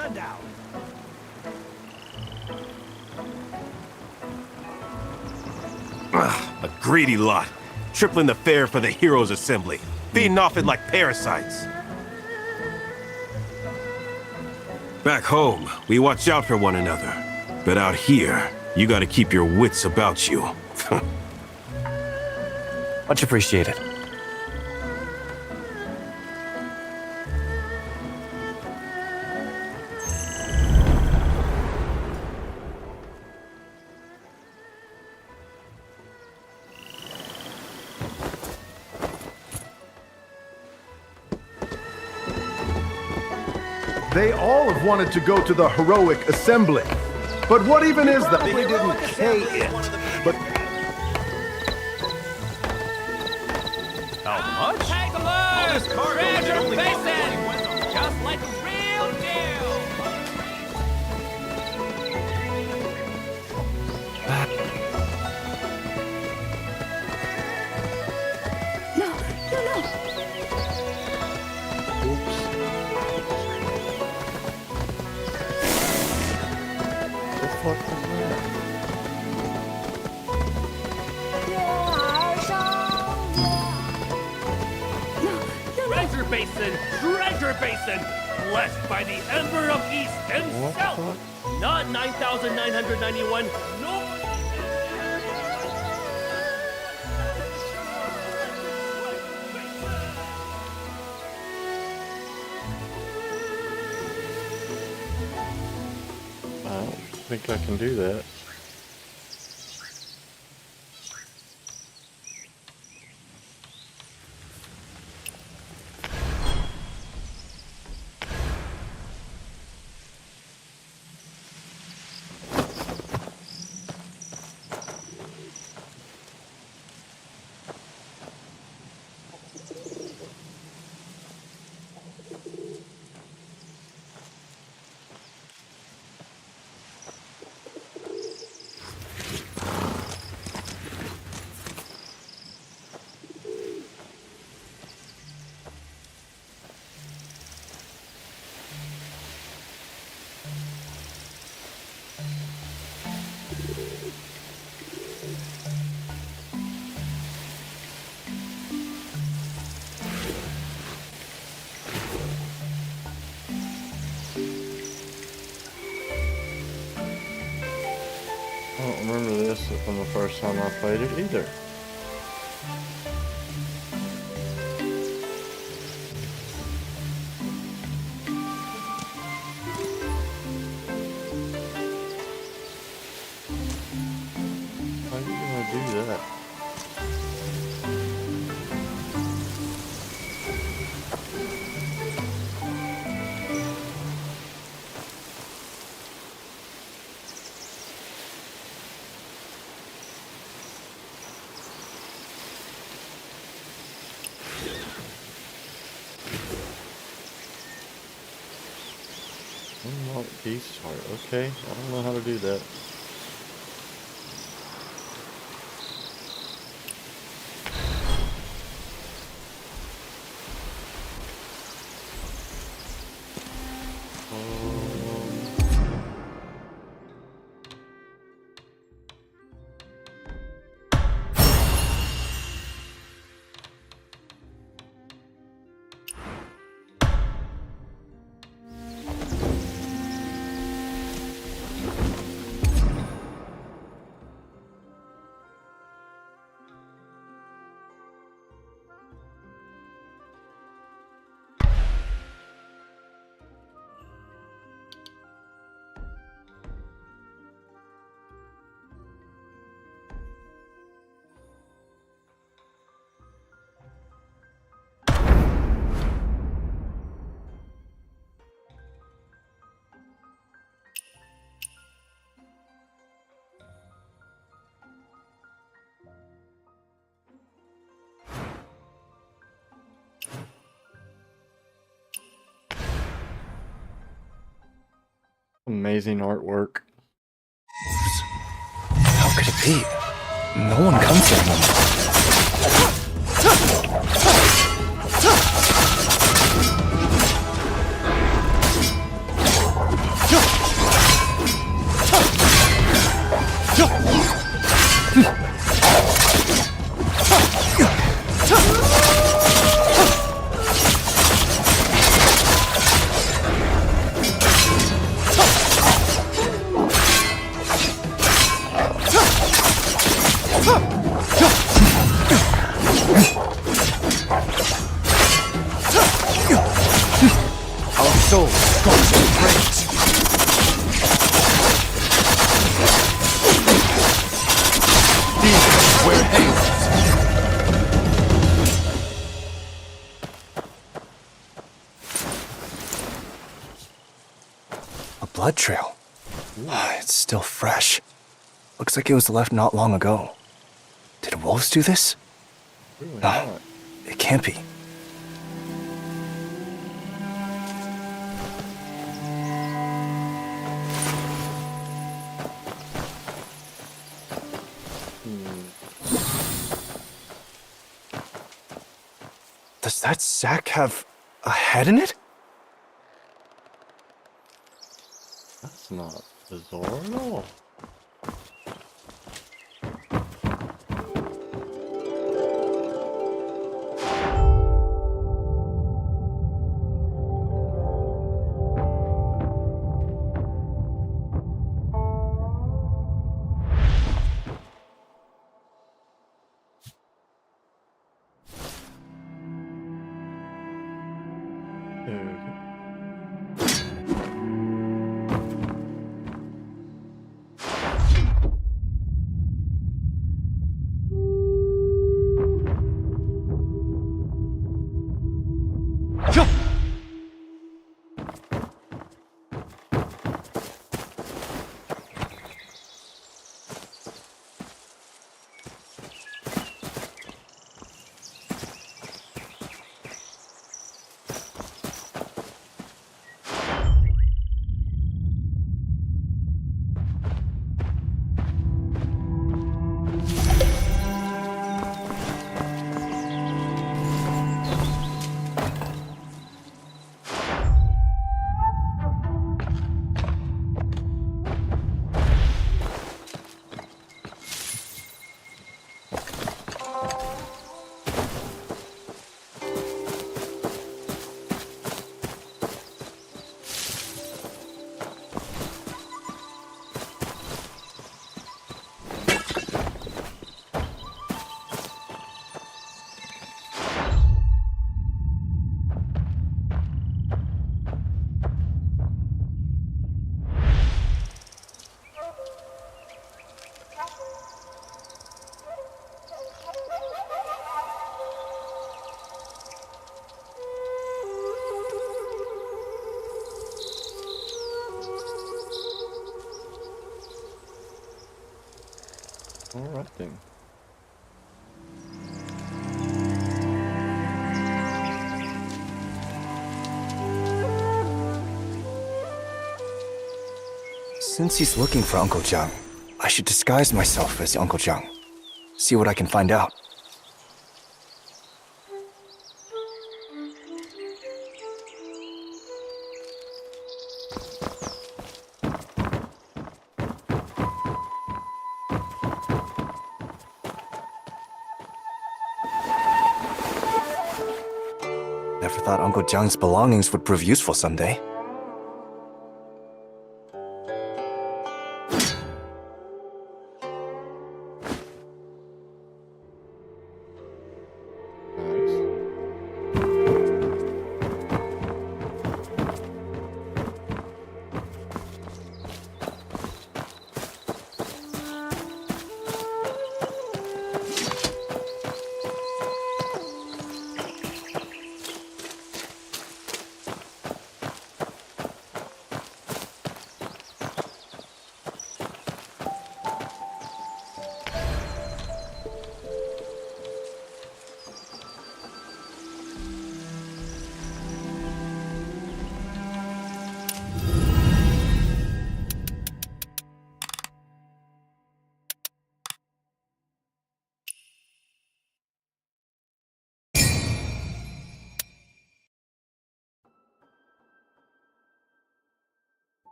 A greedy lot. Tripling the fare for the Heroes Assembly. Feeding off it like parasites. Back home, we watch out for one another. But out here, you gotta keep your wits about you. Much appreciated. They all have wanted to go to the heroic assembly. But what even is that? They didn't K it. But How much? Take a look! Treasure basin! Just like a real deal! Treasure basin! Treasure basin! Blessed by the Emperor of East himself! Not 9,991, no... I don't think I can do that. I don't remember this from the first time I played it either. Peace heart. Okay, I don't know how to do that. Amazing artwork. How could it be? No one comes here anymore. Blood trail. It's still fresh. Looks like it was left not long ago. Did wolves do this? Really No, not. it can't be. Does that sack have a head in it? That's not bizarre at all. All right then. Since he's looking for Uncle Jiang, I should disguise myself as Uncle Jiang. See what I can find out. Never thought Uncle Jiang's belongings would prove useful someday.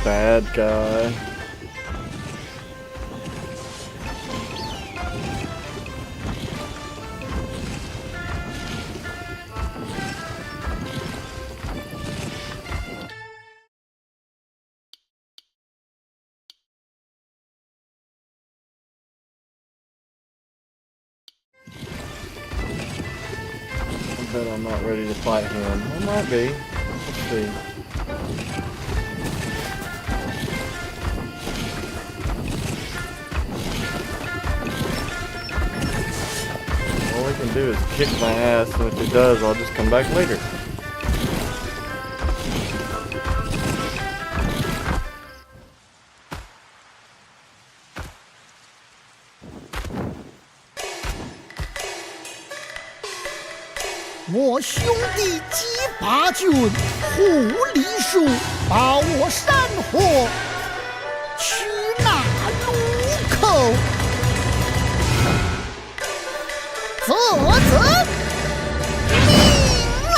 Bad guy. I bet I'm not ready to fight him. I might be. Let's see. All he can do is kick my ass, and if he does, I'll just come back later.我兄弟击拔军，护黎叔把我山火，取那卢口。啧，命来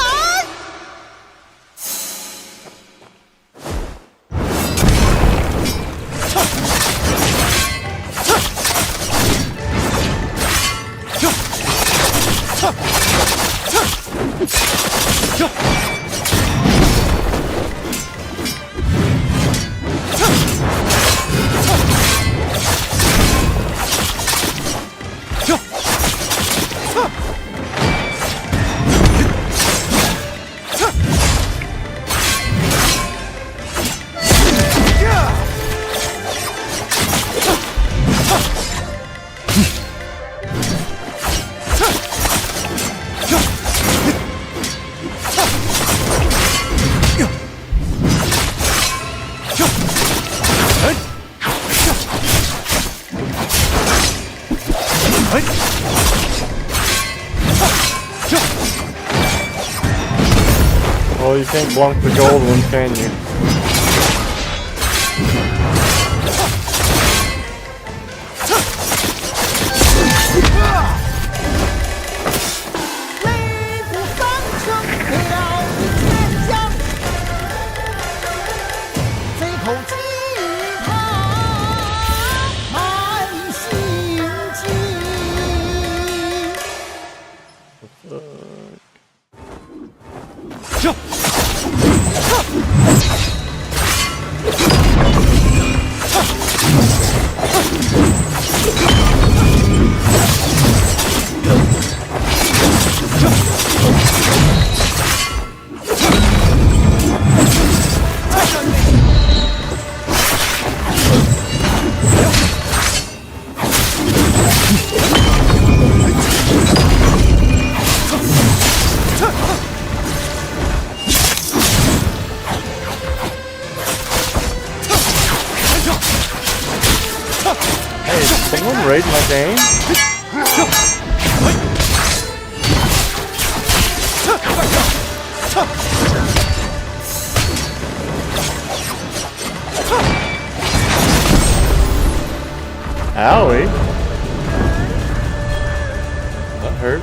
！Oh, you can't block the gold one, can you? Hey, is someone raid my game? Owie. That hurt.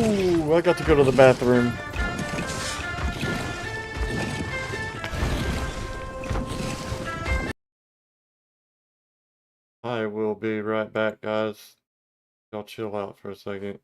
Ooh, I got to go to the bathroom. I will be right back, guys. Y'all chill out for a second.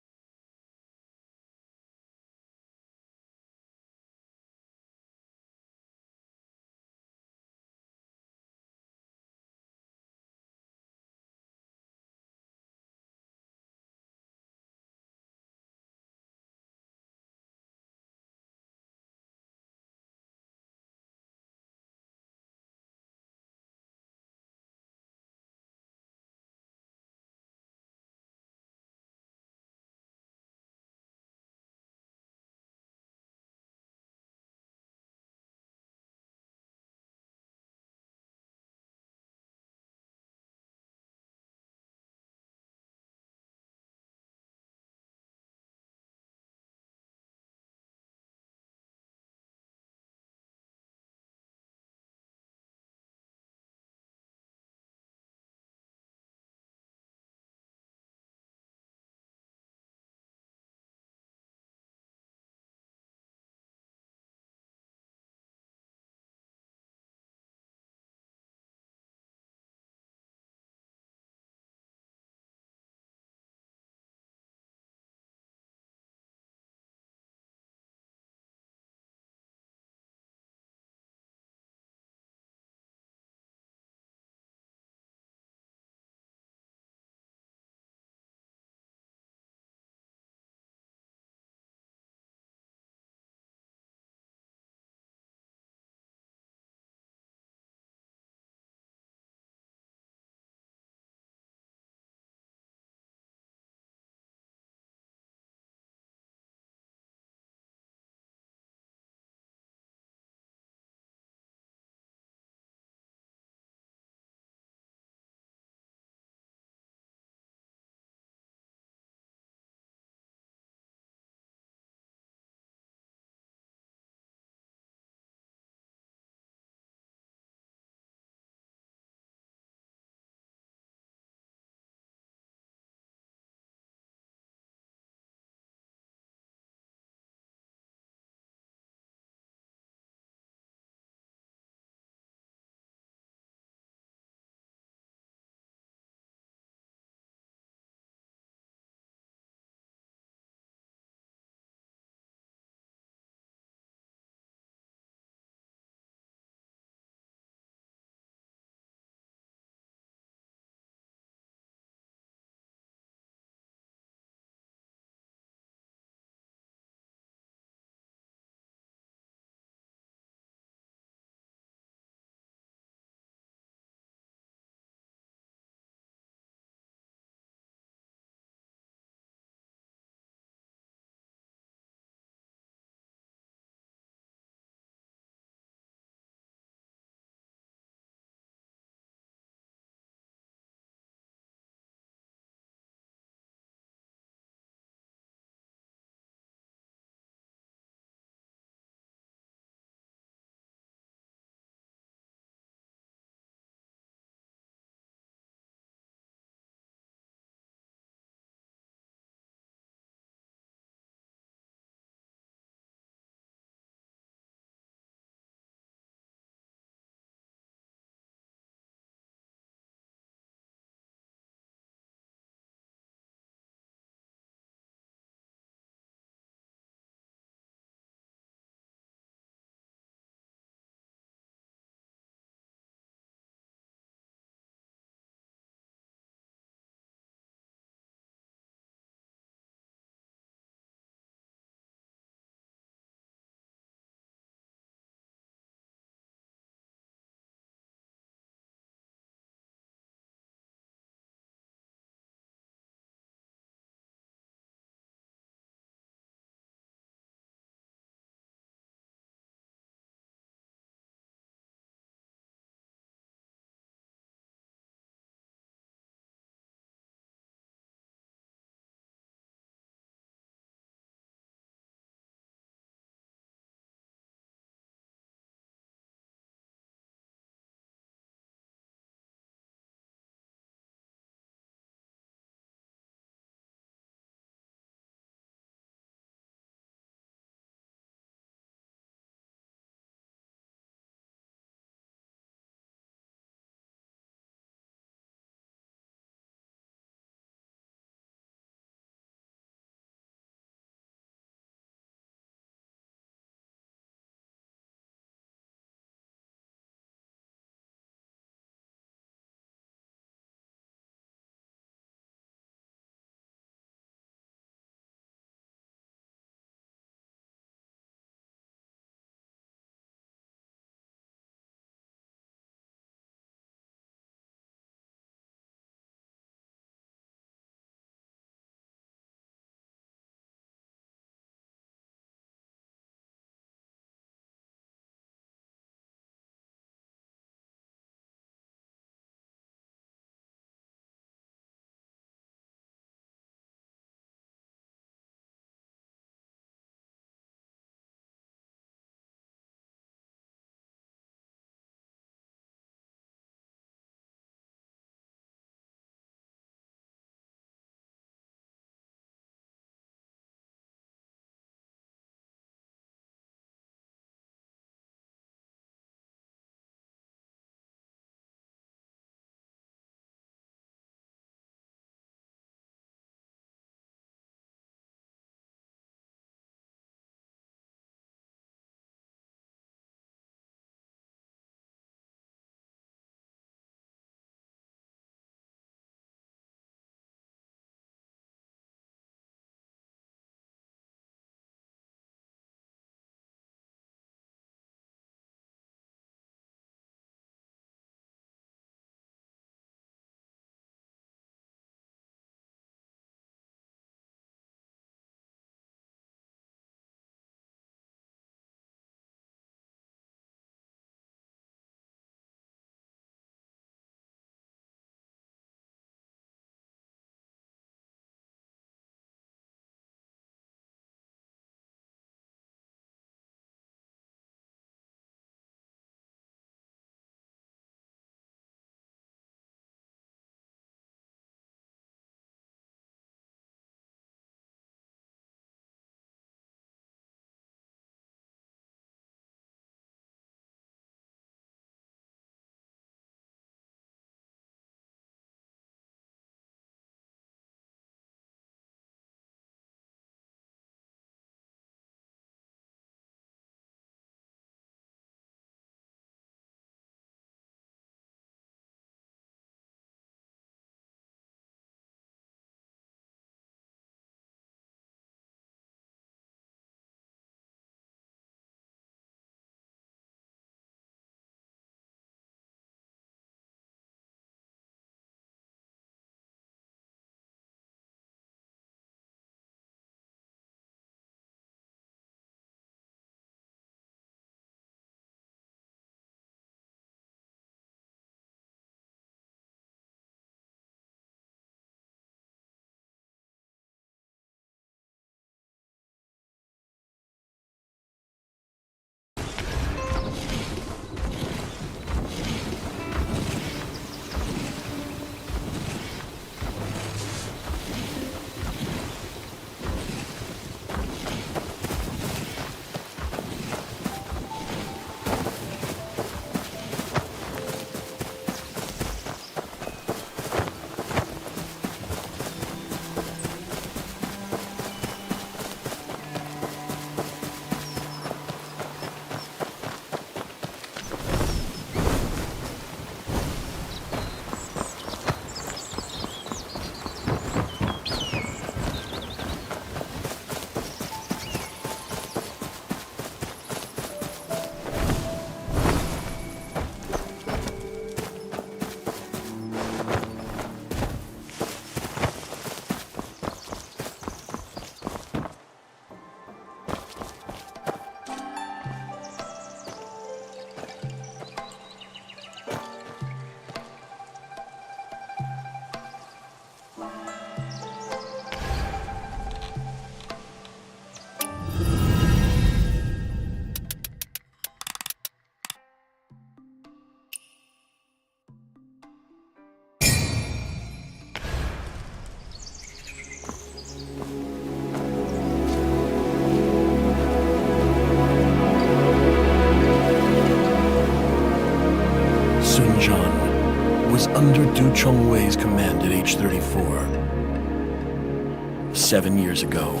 Du Chongwei's command at age 34. 7 years ago,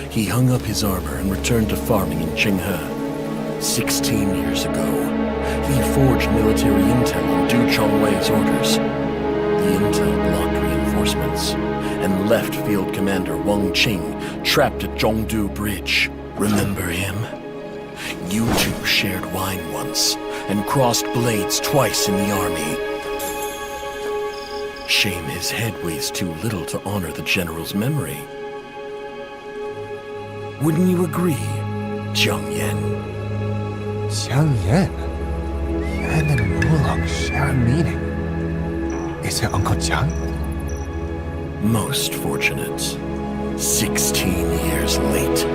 he hung up his armor and returned to farming in Qinghe. 16 years ago, he forged military intel on Du Chongwei's orders. The intel blocked reinforcements and left Field Commander Wang Qing trapped at Zhongdu Bridge. Remember him? You two shared wine once and crossed blades twice in the army. Shame his head weighs too little to honor the general's memory. Wouldn't you agree, Jiang Yan? Jiang Yan? Yan and Wulong share a meaning. Is it Uncle Jiang? Most fortunate. 16 years late.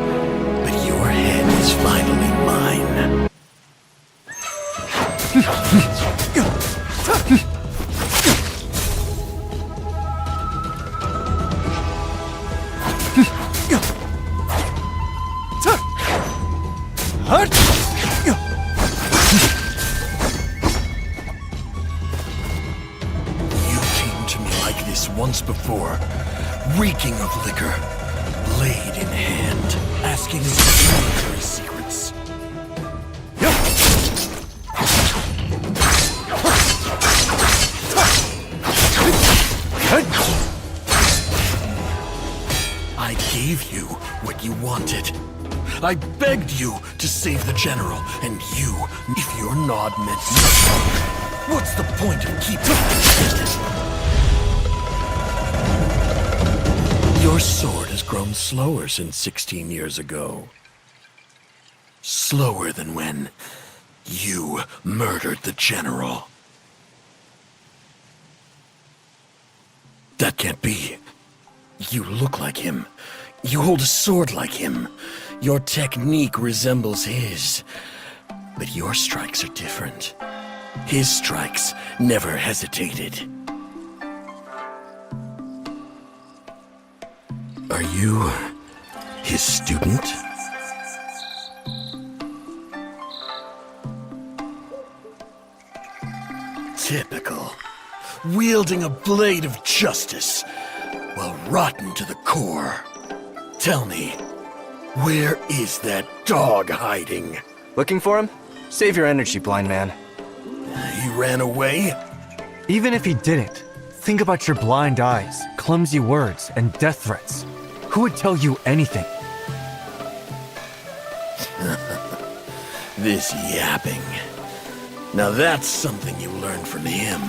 But your head is finally mine. Once before, reeking of liquor, blade in hand, asking me for military secrets. I gave you what you wanted. I begged you to save the general, and you, if your nod meant nothing, what's the point of keeping it? Your sword has grown slower since 16 years ago. Slower than when you murdered the general. That can't be. You look like him. You hold a sword like him. Your technique resembles his. But your strikes are different. His strikes never hesitated. Are you his student? Typical. Wielding a blade of justice, while rotten to the core. Tell me, where is that dog hiding? Looking for him? Save your energy, blind man. He ran away? Even if he didn't, think about your blind eyes, clumsy words, and death threats. Who would tell you anything? This yapping. Now that's something you learned from him.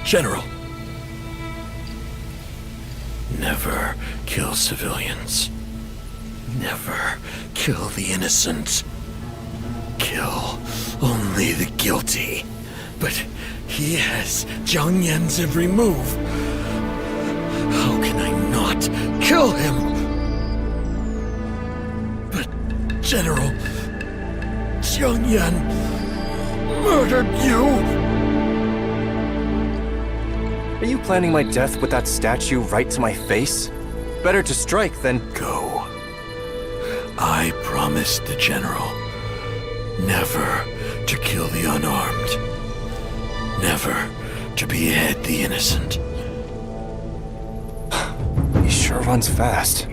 General. Never kill civilians. Never kill the innocent. Kill only the guilty. But he has Jiang Yan's every move. How can I not kill him? But, General, Jiang Yan murdered you. Are you planning my death with that statue right to my face? Better to strike than... Go. I promised the General never to kill the unarmed. Never to behead the innocent. He sure runs fast.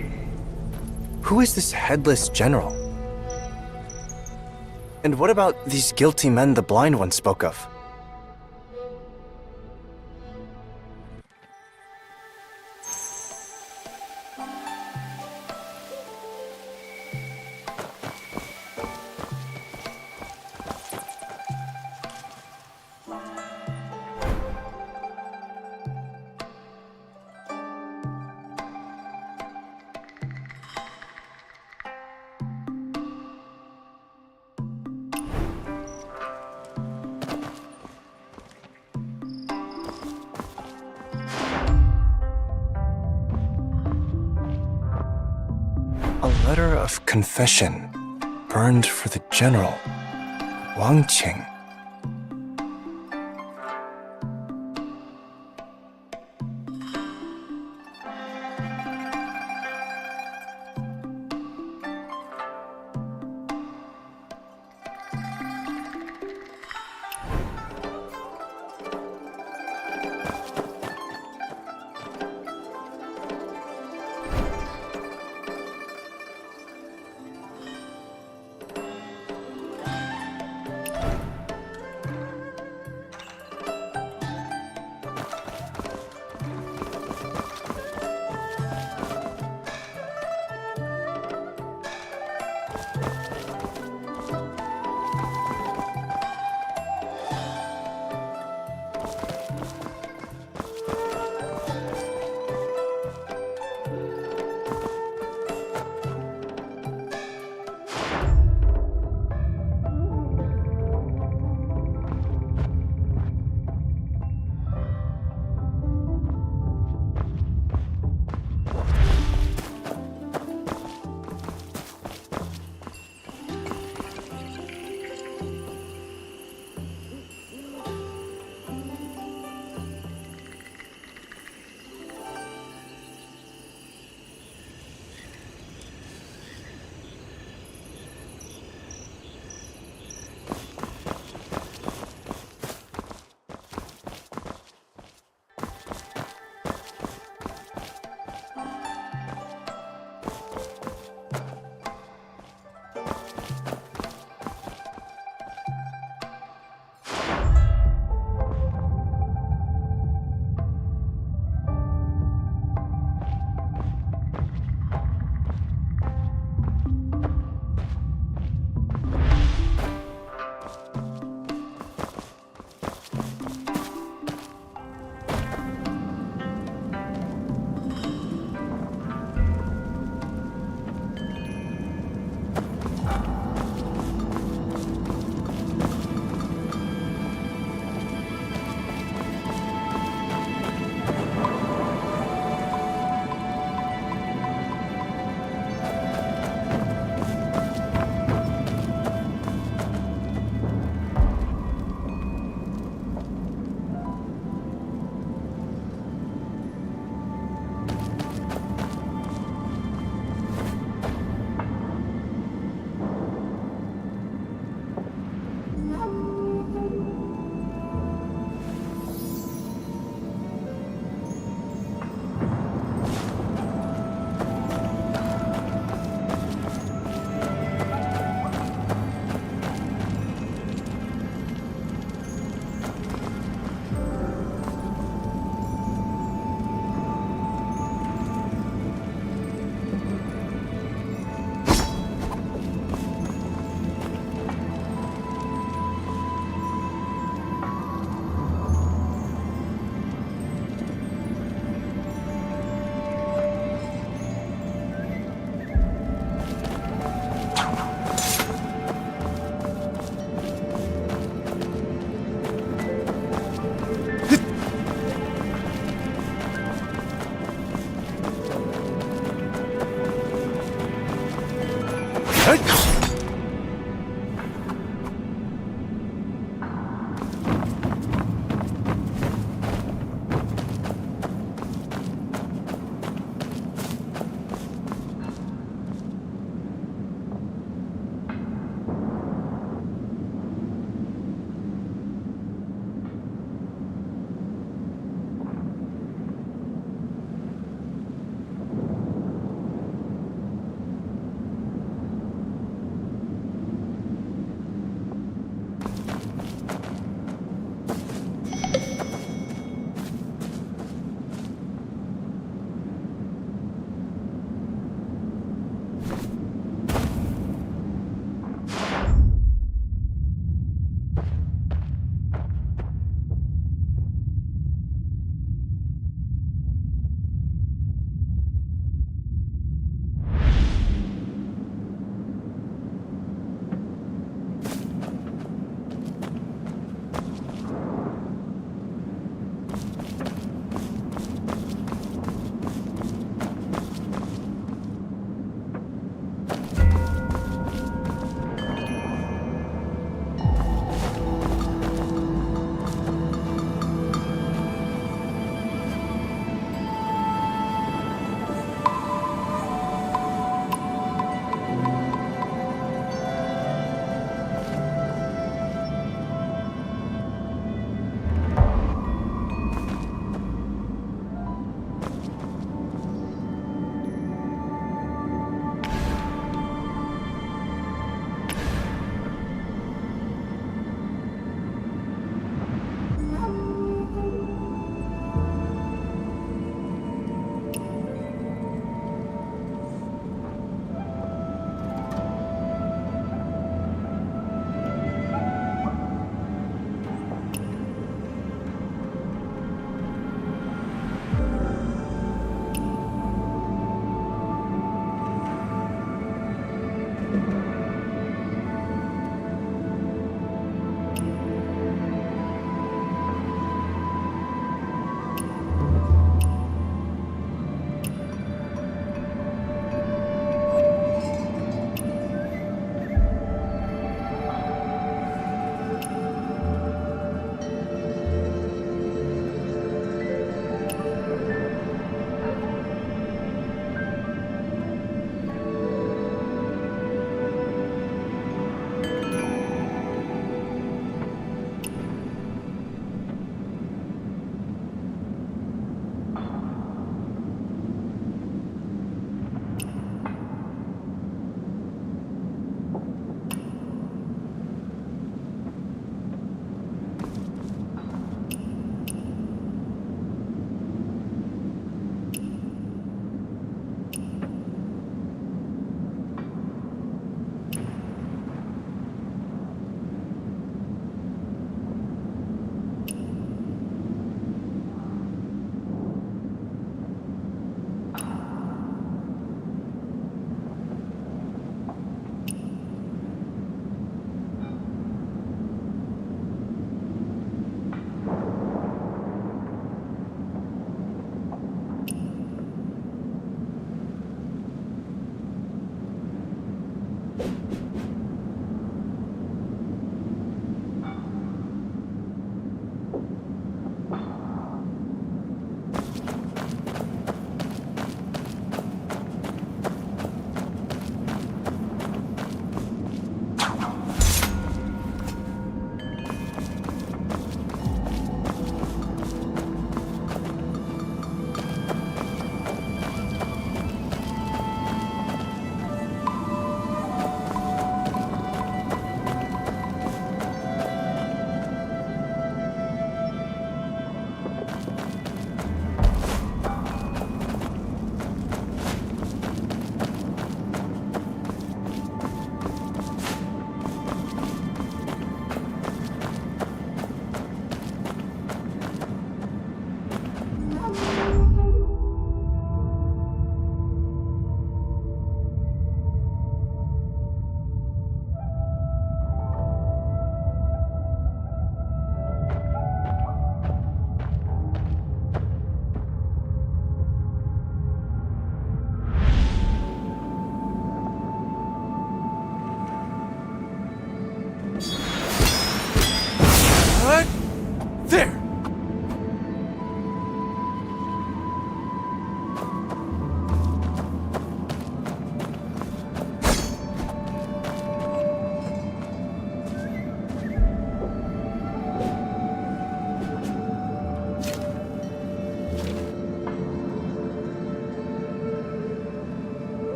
Who is this headless general? And what about these guilty men the blind one spoke of? A letter of confession burned for the general, Wang Qing.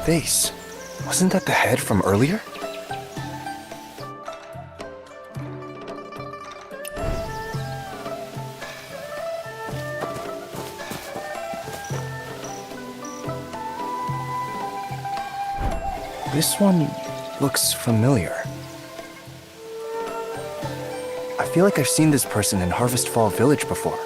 face. Wasn't that the head from earlier? This one looks familiar. I feel like I've seen this person in Harvest Fall Village before.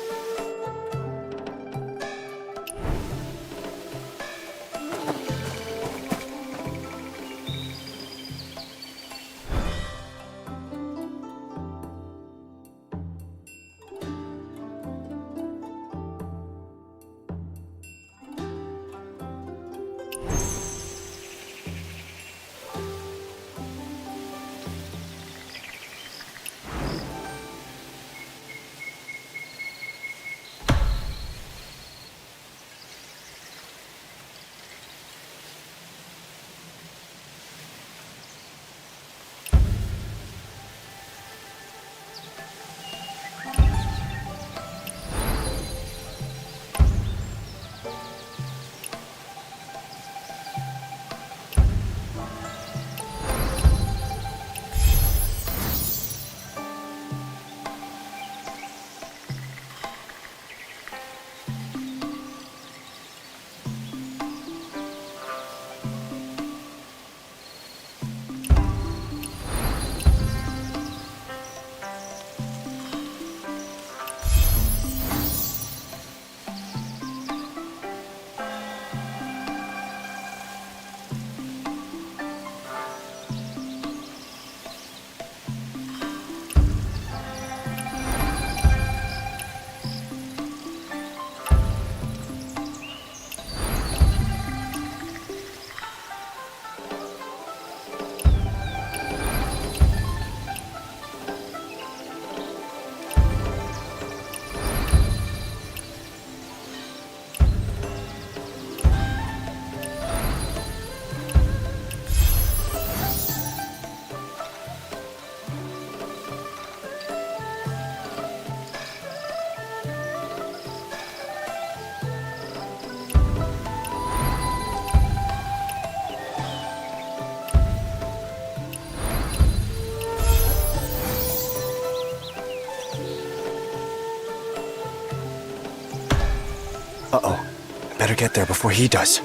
Uh-oh. I better get there before he does.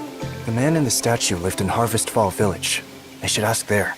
The man and the statue lived in Harvest Fall Village. I should ask there.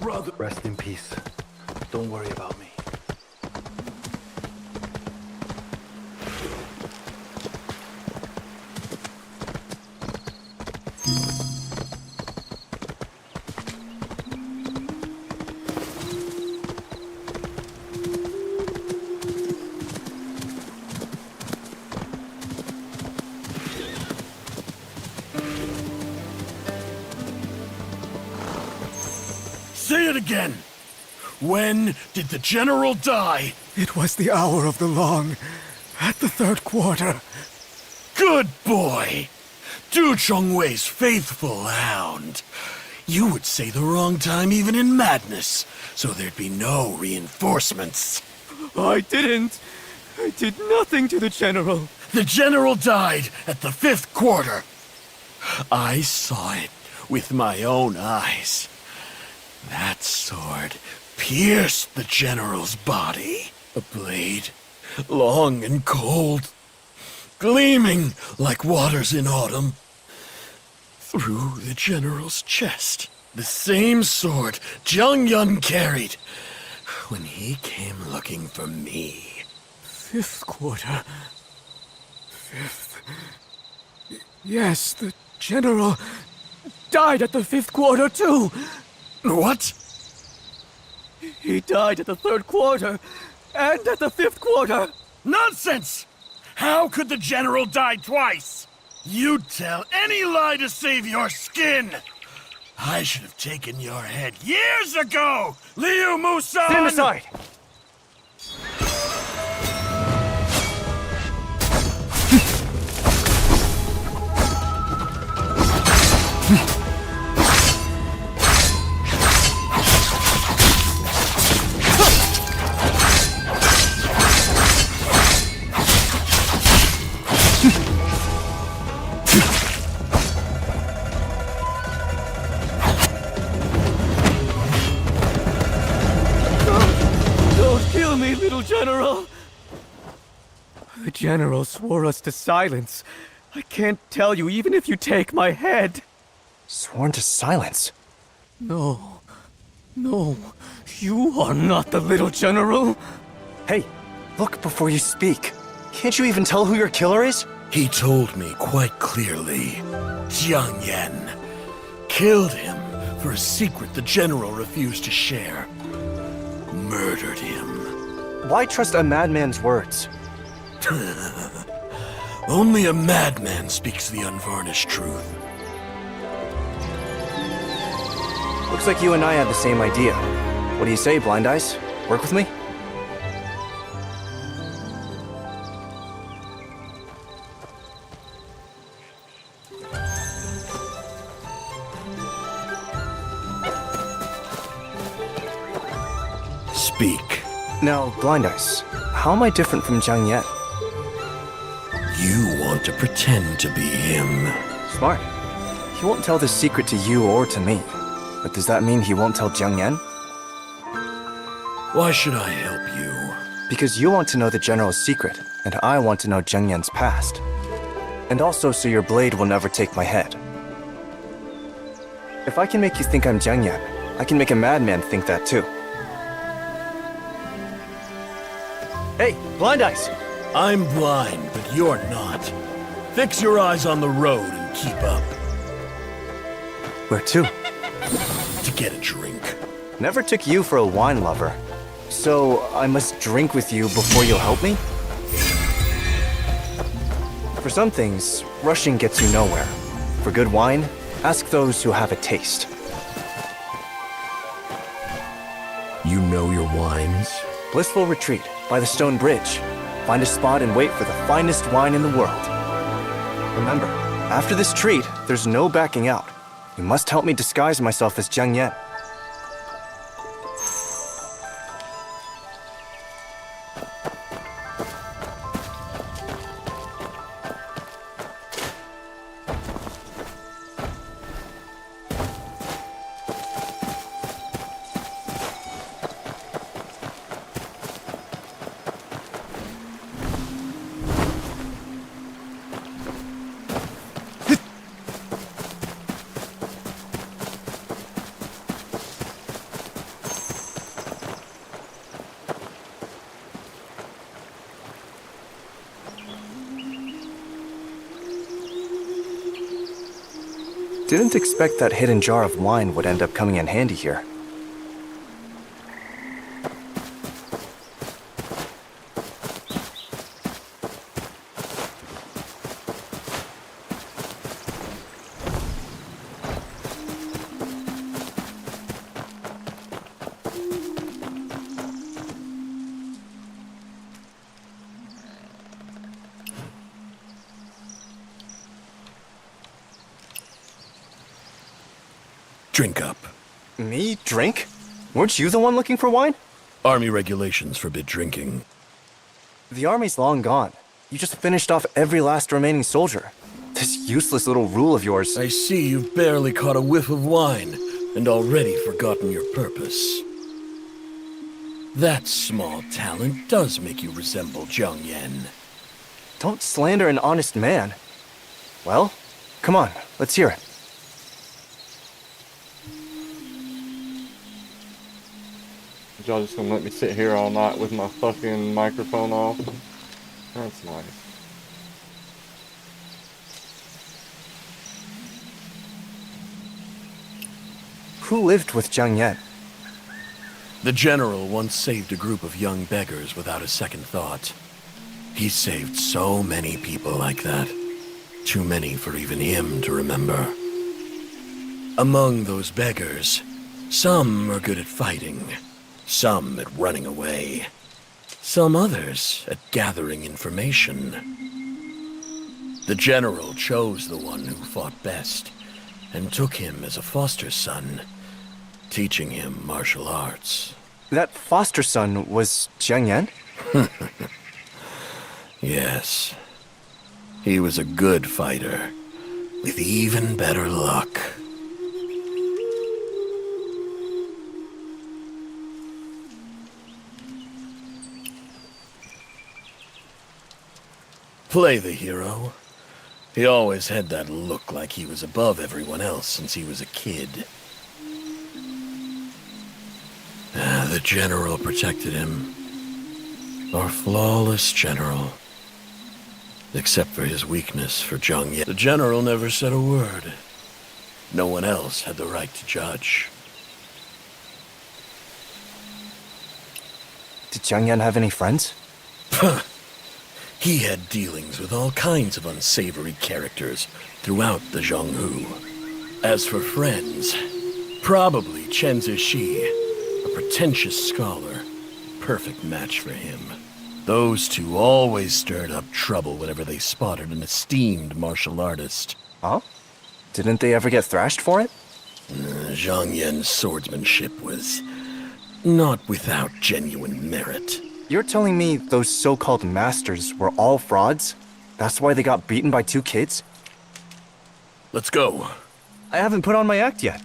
brother. Rest in peace. Don't worry about me. Say it again. When did the general die? It was the hour of the long, at the third quarter. Good boy. Du Chongwei's faithful hound. You would say the wrong time even in madness, so there'd be no reinforcements. I didn't. I did nothing to the general. The general died at the 5th quarter. I saw it with my own eyes. That sword pierced the general's body. A blade, long and cold, gleaming like waters in autumn. Through the general's chest. The same sword Zhang Yun carried when he came looking for me. 5th quarter. 5th. Yes, the general died at the 5th quarter too. What? He died at the 3rd quarter and at the 5th quarter. Nonsense! How could the general die twice? You'd tell any lie to save your skin! I should have taken your head years ago! Liu Musan! Stand aside! General! The general swore us to silence. I can't tell you even if you take my head. Sworn to silence? No. No. You are not the little general. Hey, look before you speak. Can't you even tell who your killer is? He told me quite clearly. Jiang Yan killed him for a secret the general refused to share. Murdered him. Why trust a madman's words? Only a madman speaks the unvarnished truth. Looks like you and I have the same idea. What do you say, Blind Eyes? Work with me? Speak. Now, Blind Eyes, how am I different from Zhang Yan? You want to pretend to be him. Smart. He won't tell this secret to you or to me. But does that mean he won't tell Zhang Yan? Why should I help you? Because you want to know the general's secret, and I want to know Zhang Yan's past. And also so your blade will never take my head. If I can make you think I'm Zhang Yan, I can make a madman think that too. Hey, Blind Eyes! I'm blind, but you're not. Fix your eyes on the road and keep up. Where to? To get a drink. Never took you for a wine lover. So, I must drink with you before you'll help me? For some things, rushing gets you nowhere. For good wine, ask those who have a taste. You know your wines? Blissful Retreat, by the Stone Bridge. Find a spot and wait for the finest wine in the world. Remember, after this treat, there's no backing out. You must help me disguise myself as Zhang Yan. Didn't expect that hidden jar of wine would end up coming in handy here. Drink up. Me drink? Weren't you the one looking for wine? Army regulations forbid drinking. The army's long gone. You just finished off every last remaining soldier. This useless little rule of yours. I see you've barely caught a whiff of wine, and already forgotten your purpose. That small talent does make you resemble Jiang Yan. Don't slander an honest man. Well, come on, let's hear it. Y'all just gonna let me sit here all night with my fucking microphone off? That's nice. Who lived with Jiang Yan? The general once saved a group of young beggars without a second thought. He saved so many people like that. Too many for even him to remember. Among those beggars, some are good at fighting. Some at running away. Some others at gathering information. The general chose the one who fought best, and took him as a foster son, teaching him martial arts. That foster son was Jiang Yan? Yes. He was a good fighter, with even better luck. Play the hero. He always had that look like he was above everyone else since he was a kid. The general protected him. Our flawless general. Except for his weakness for Jiang Yan. The general never said a word. No one else had the right to judge. Did Jiang Yan have any friends? He had dealings with all kinds of unsavory characters throughout the Zhonghu. As for friends, probably Chen Zishi, a pretentious scholar, perfect match for him. Those two always stirred up trouble whenever they spotted an esteemed martial artist. Huh? Didn't they ever get thrashed for it? Jiang Yan's swordsmanship was not without genuine merit. You're telling me those so-called masters were all frauds? That's why they got beaten by 2 kids? Let's go. I haven't put on my act yet.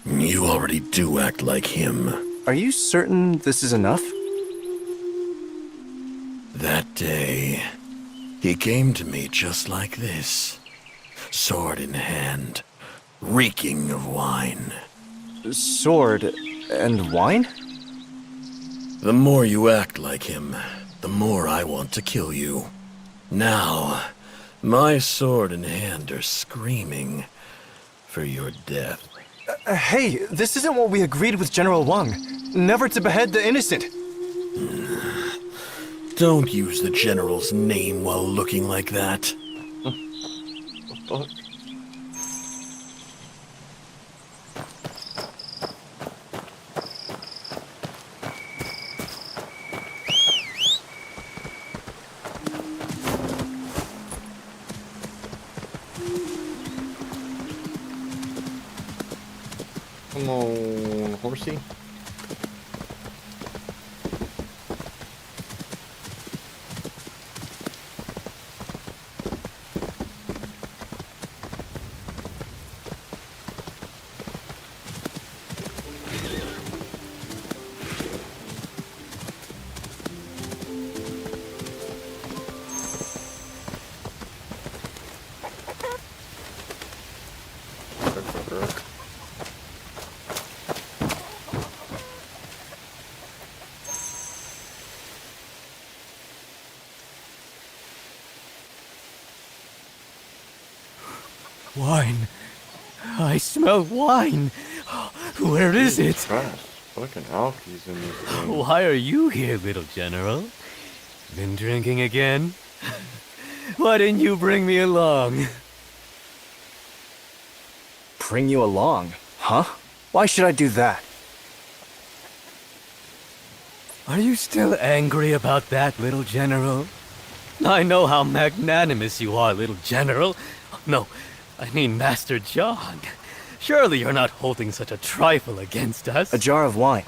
You already do act like him. Are you certain this is enough? That day, he came to me just like this. Sword in hand, reeking of wine. Sword and wine? The more you act like him, the more I want to kill you. Now, my sword and hand are screaming for your death. Hey, this isn't what we agreed with General Wang. Never to behead the innocent. Don't use the general's name while looking like that. Fuck. Come on, horsey. Wine. I smell wine. Where is it? Christ, fucking alkies in this thing. Why are you here, little general? Been drinking again? Why didn't you bring me along? Bring you along? Huh? Why should I do that? Are you still angry about that, little general? I know how magnanimous you are, little general. No, I mean Master John. Surely you're not holding such a trifle against us. A jar of wine.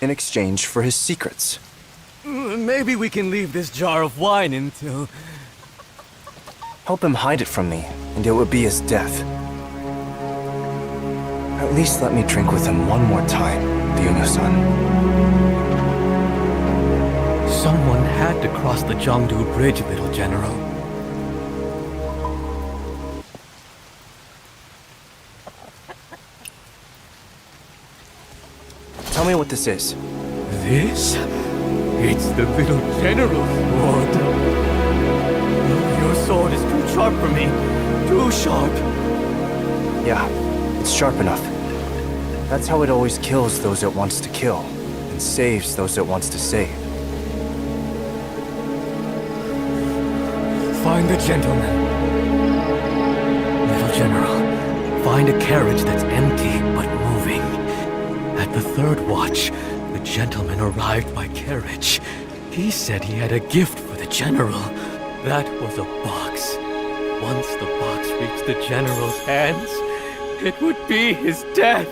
In exchange for his secrets. Maybe we can leave this jar of wine until... Help him hide it from me, and it would be his death. At least let me drink with him one more time, Ryuno-san. Someone had to cross the Zhongdu Bridge, little general. Tell me what this is. This? It's the little general's sword. Your sword is too sharp for me. Too sharp. Yeah, it's sharp enough. That's how it always kills those it wants to kill, and saves those it wants to save. Find the gentleman. Little general, find a carriage that's empty but moving. At the third watch, the gentleman arrived by carriage. He said he had a gift for the general. That was a box. Once the box reached the general's hands, it would be his death.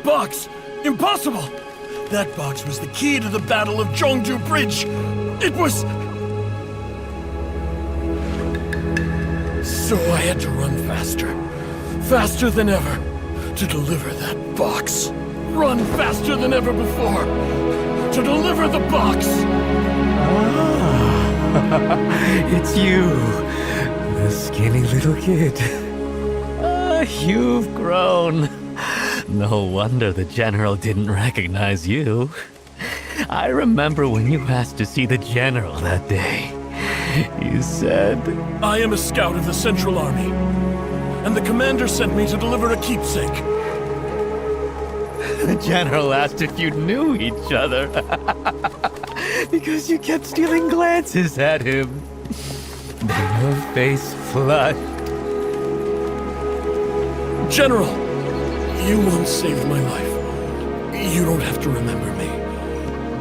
Box! Impossible! That box was the key to the Battle of Zhongdu Bridge. It was... So I had to run faster. Faster than ever. To deliver that box. Run faster than ever before. To deliver the box. It's you, the skinny little kid. You've grown. No wonder the general didn't recognize you. I remember when you asked to see the general that day. You said... I am a scout of the Central Army, and the commander sent me to deliver a keepsake. The general asked if you knew each other. Because you kept stealing glances at him. Then your face flushed. General, you once saved my life. You don't have to remember me,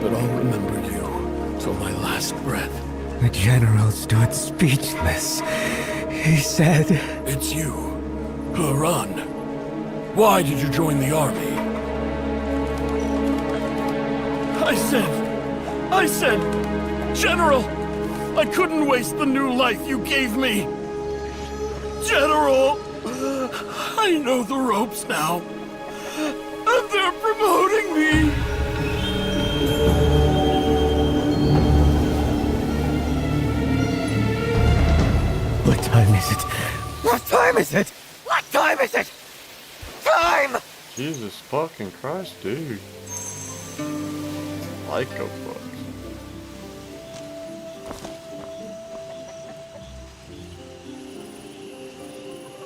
but I'll remember you till my last breath. The general stood speechless. He said... It's you, Harun. Why did you join the army? I said, General, I couldn't waste the new life you gave me. General, I know the ropes now, and they're promoting me. What time is it? What time is it? What time is it? Time! Jesus fucking Christ, dude. Psycho fuck.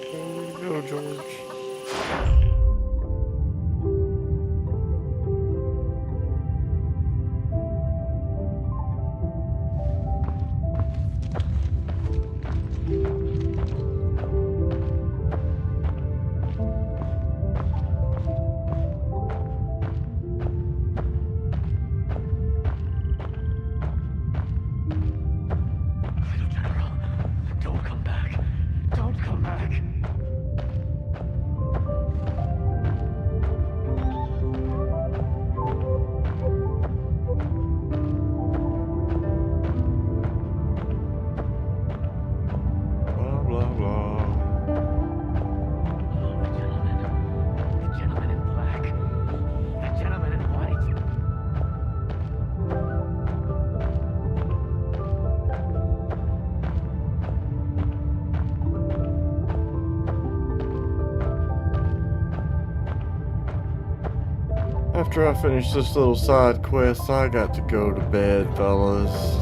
Here we go, George. After I finish this little side quest, I got to go to bed, fellas.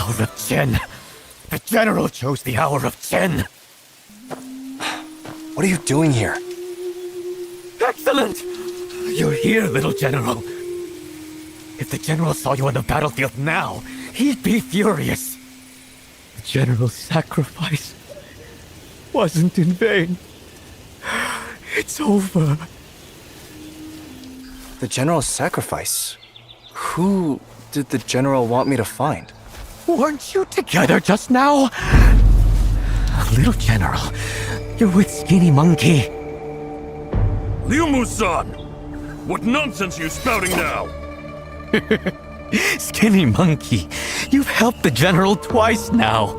hour of Chen. The general chose the hour of Chen. What are you doing here? Excellent! You're here, little general. If the general saw you on the battlefield now, he'd be furious. The general's sacrifice wasn't in vain. It's over. The general's sacrifice? Who did the general want me to find? Weren't you together just now? Little general, you're with Skinny Monkey. Liu Musan! What nonsense are you spouting now? Skinny Monkey, you've helped the general twice now.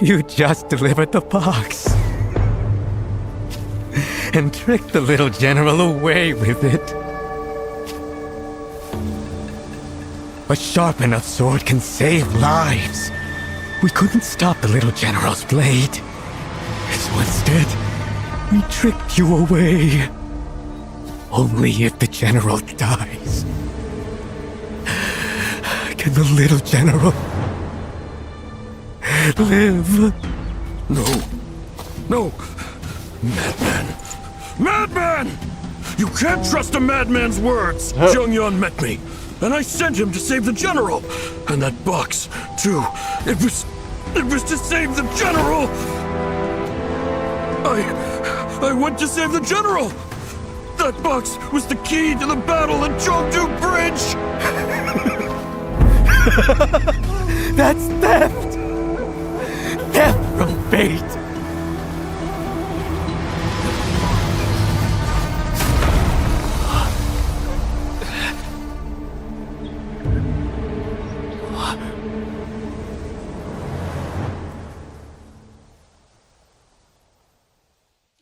You just delivered the box. And tricked the little general away with it. A sharp enough sword can save lives. We couldn't stop the little general's blade. So instead, we tricked you away. Only if the general dies can the little general live. No. No. Madman. Madman! You can't trust a madman's words! Zhongyuan met me, and I sent him to save the general! And that box, too. It was to save the general! I went to save the general! That box was the key to the battle at Chengdu Bridge! That's theft! Theft from fate!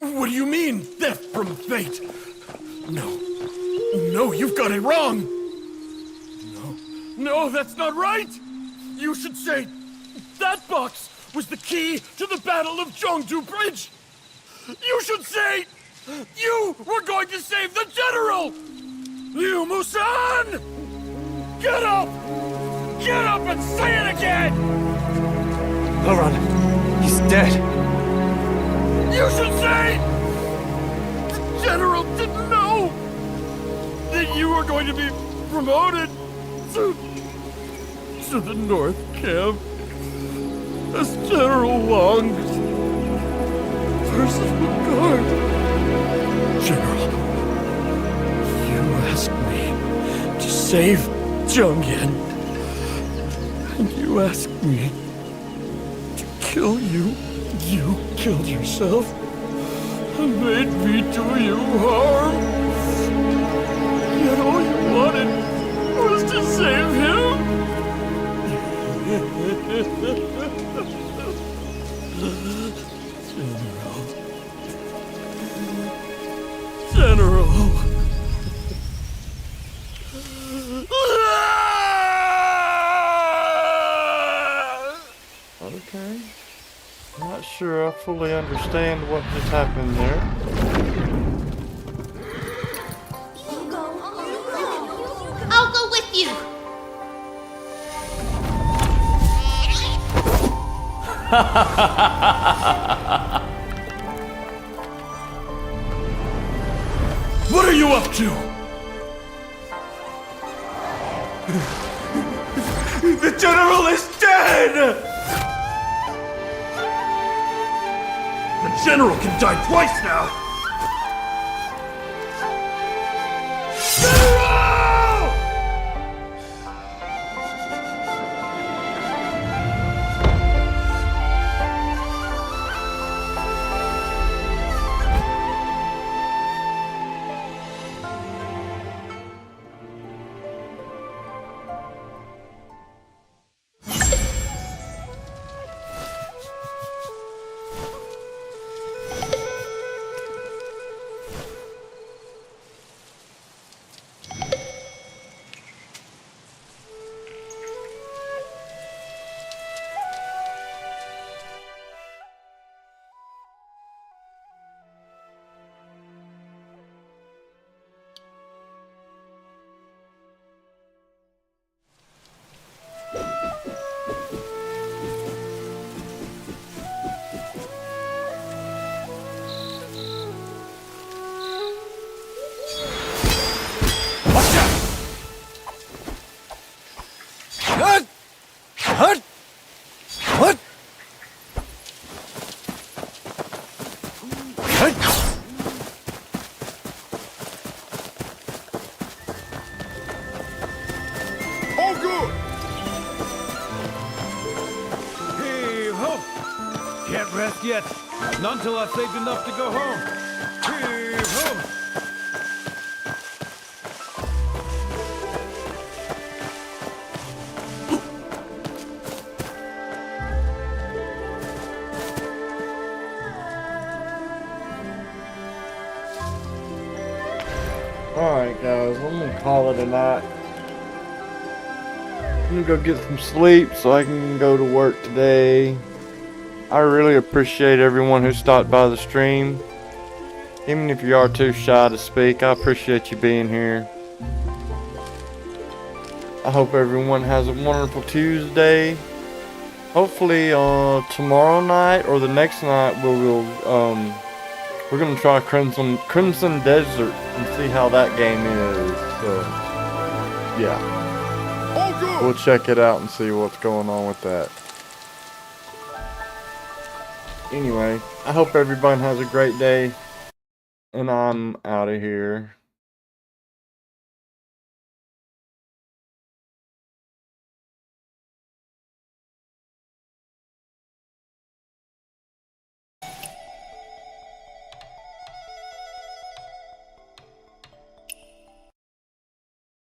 What do you mean, theft from fate? No, you've got it wrong! No, that's not right! You should say, that box was the key to the Battle of Chengdu Bridge! You should say, you were going to save the general! Liu Musan! Get up! Get up and say it again! Laurent, he's dead. You should say, the general didn't know that you were going to be promoted to the North Camp as General Wang's personal guard. General, you asked me to save Zheng Yan, and you asked me to kill you. You killed yourself and made me do you harm. Yet all you wanted was to save him. General. Okay. Not sure I fully understand what just happened there. I'll go with you. What are you up to? The general is dead! The general can die twice now! General! All good. Hey, ho! Can't rest yet. Not until I saved enough to go home. Hey, ho! Alright guys, I'm gonna call it a night. I'm gonna go get some sleep so I can go to work today. I really appreciate everyone who stopped by the stream. Even if you are too shy to speak, I appreciate you being here. I hope everyone has a wonderful Tuesday. Hopefully tomorrow night or the next night we're gonna try Crimson Desert and see how that game is. So yeah. We'll check it out and see what's going on with that. Anyway, I hope everybody has a great day. And I'm out of here.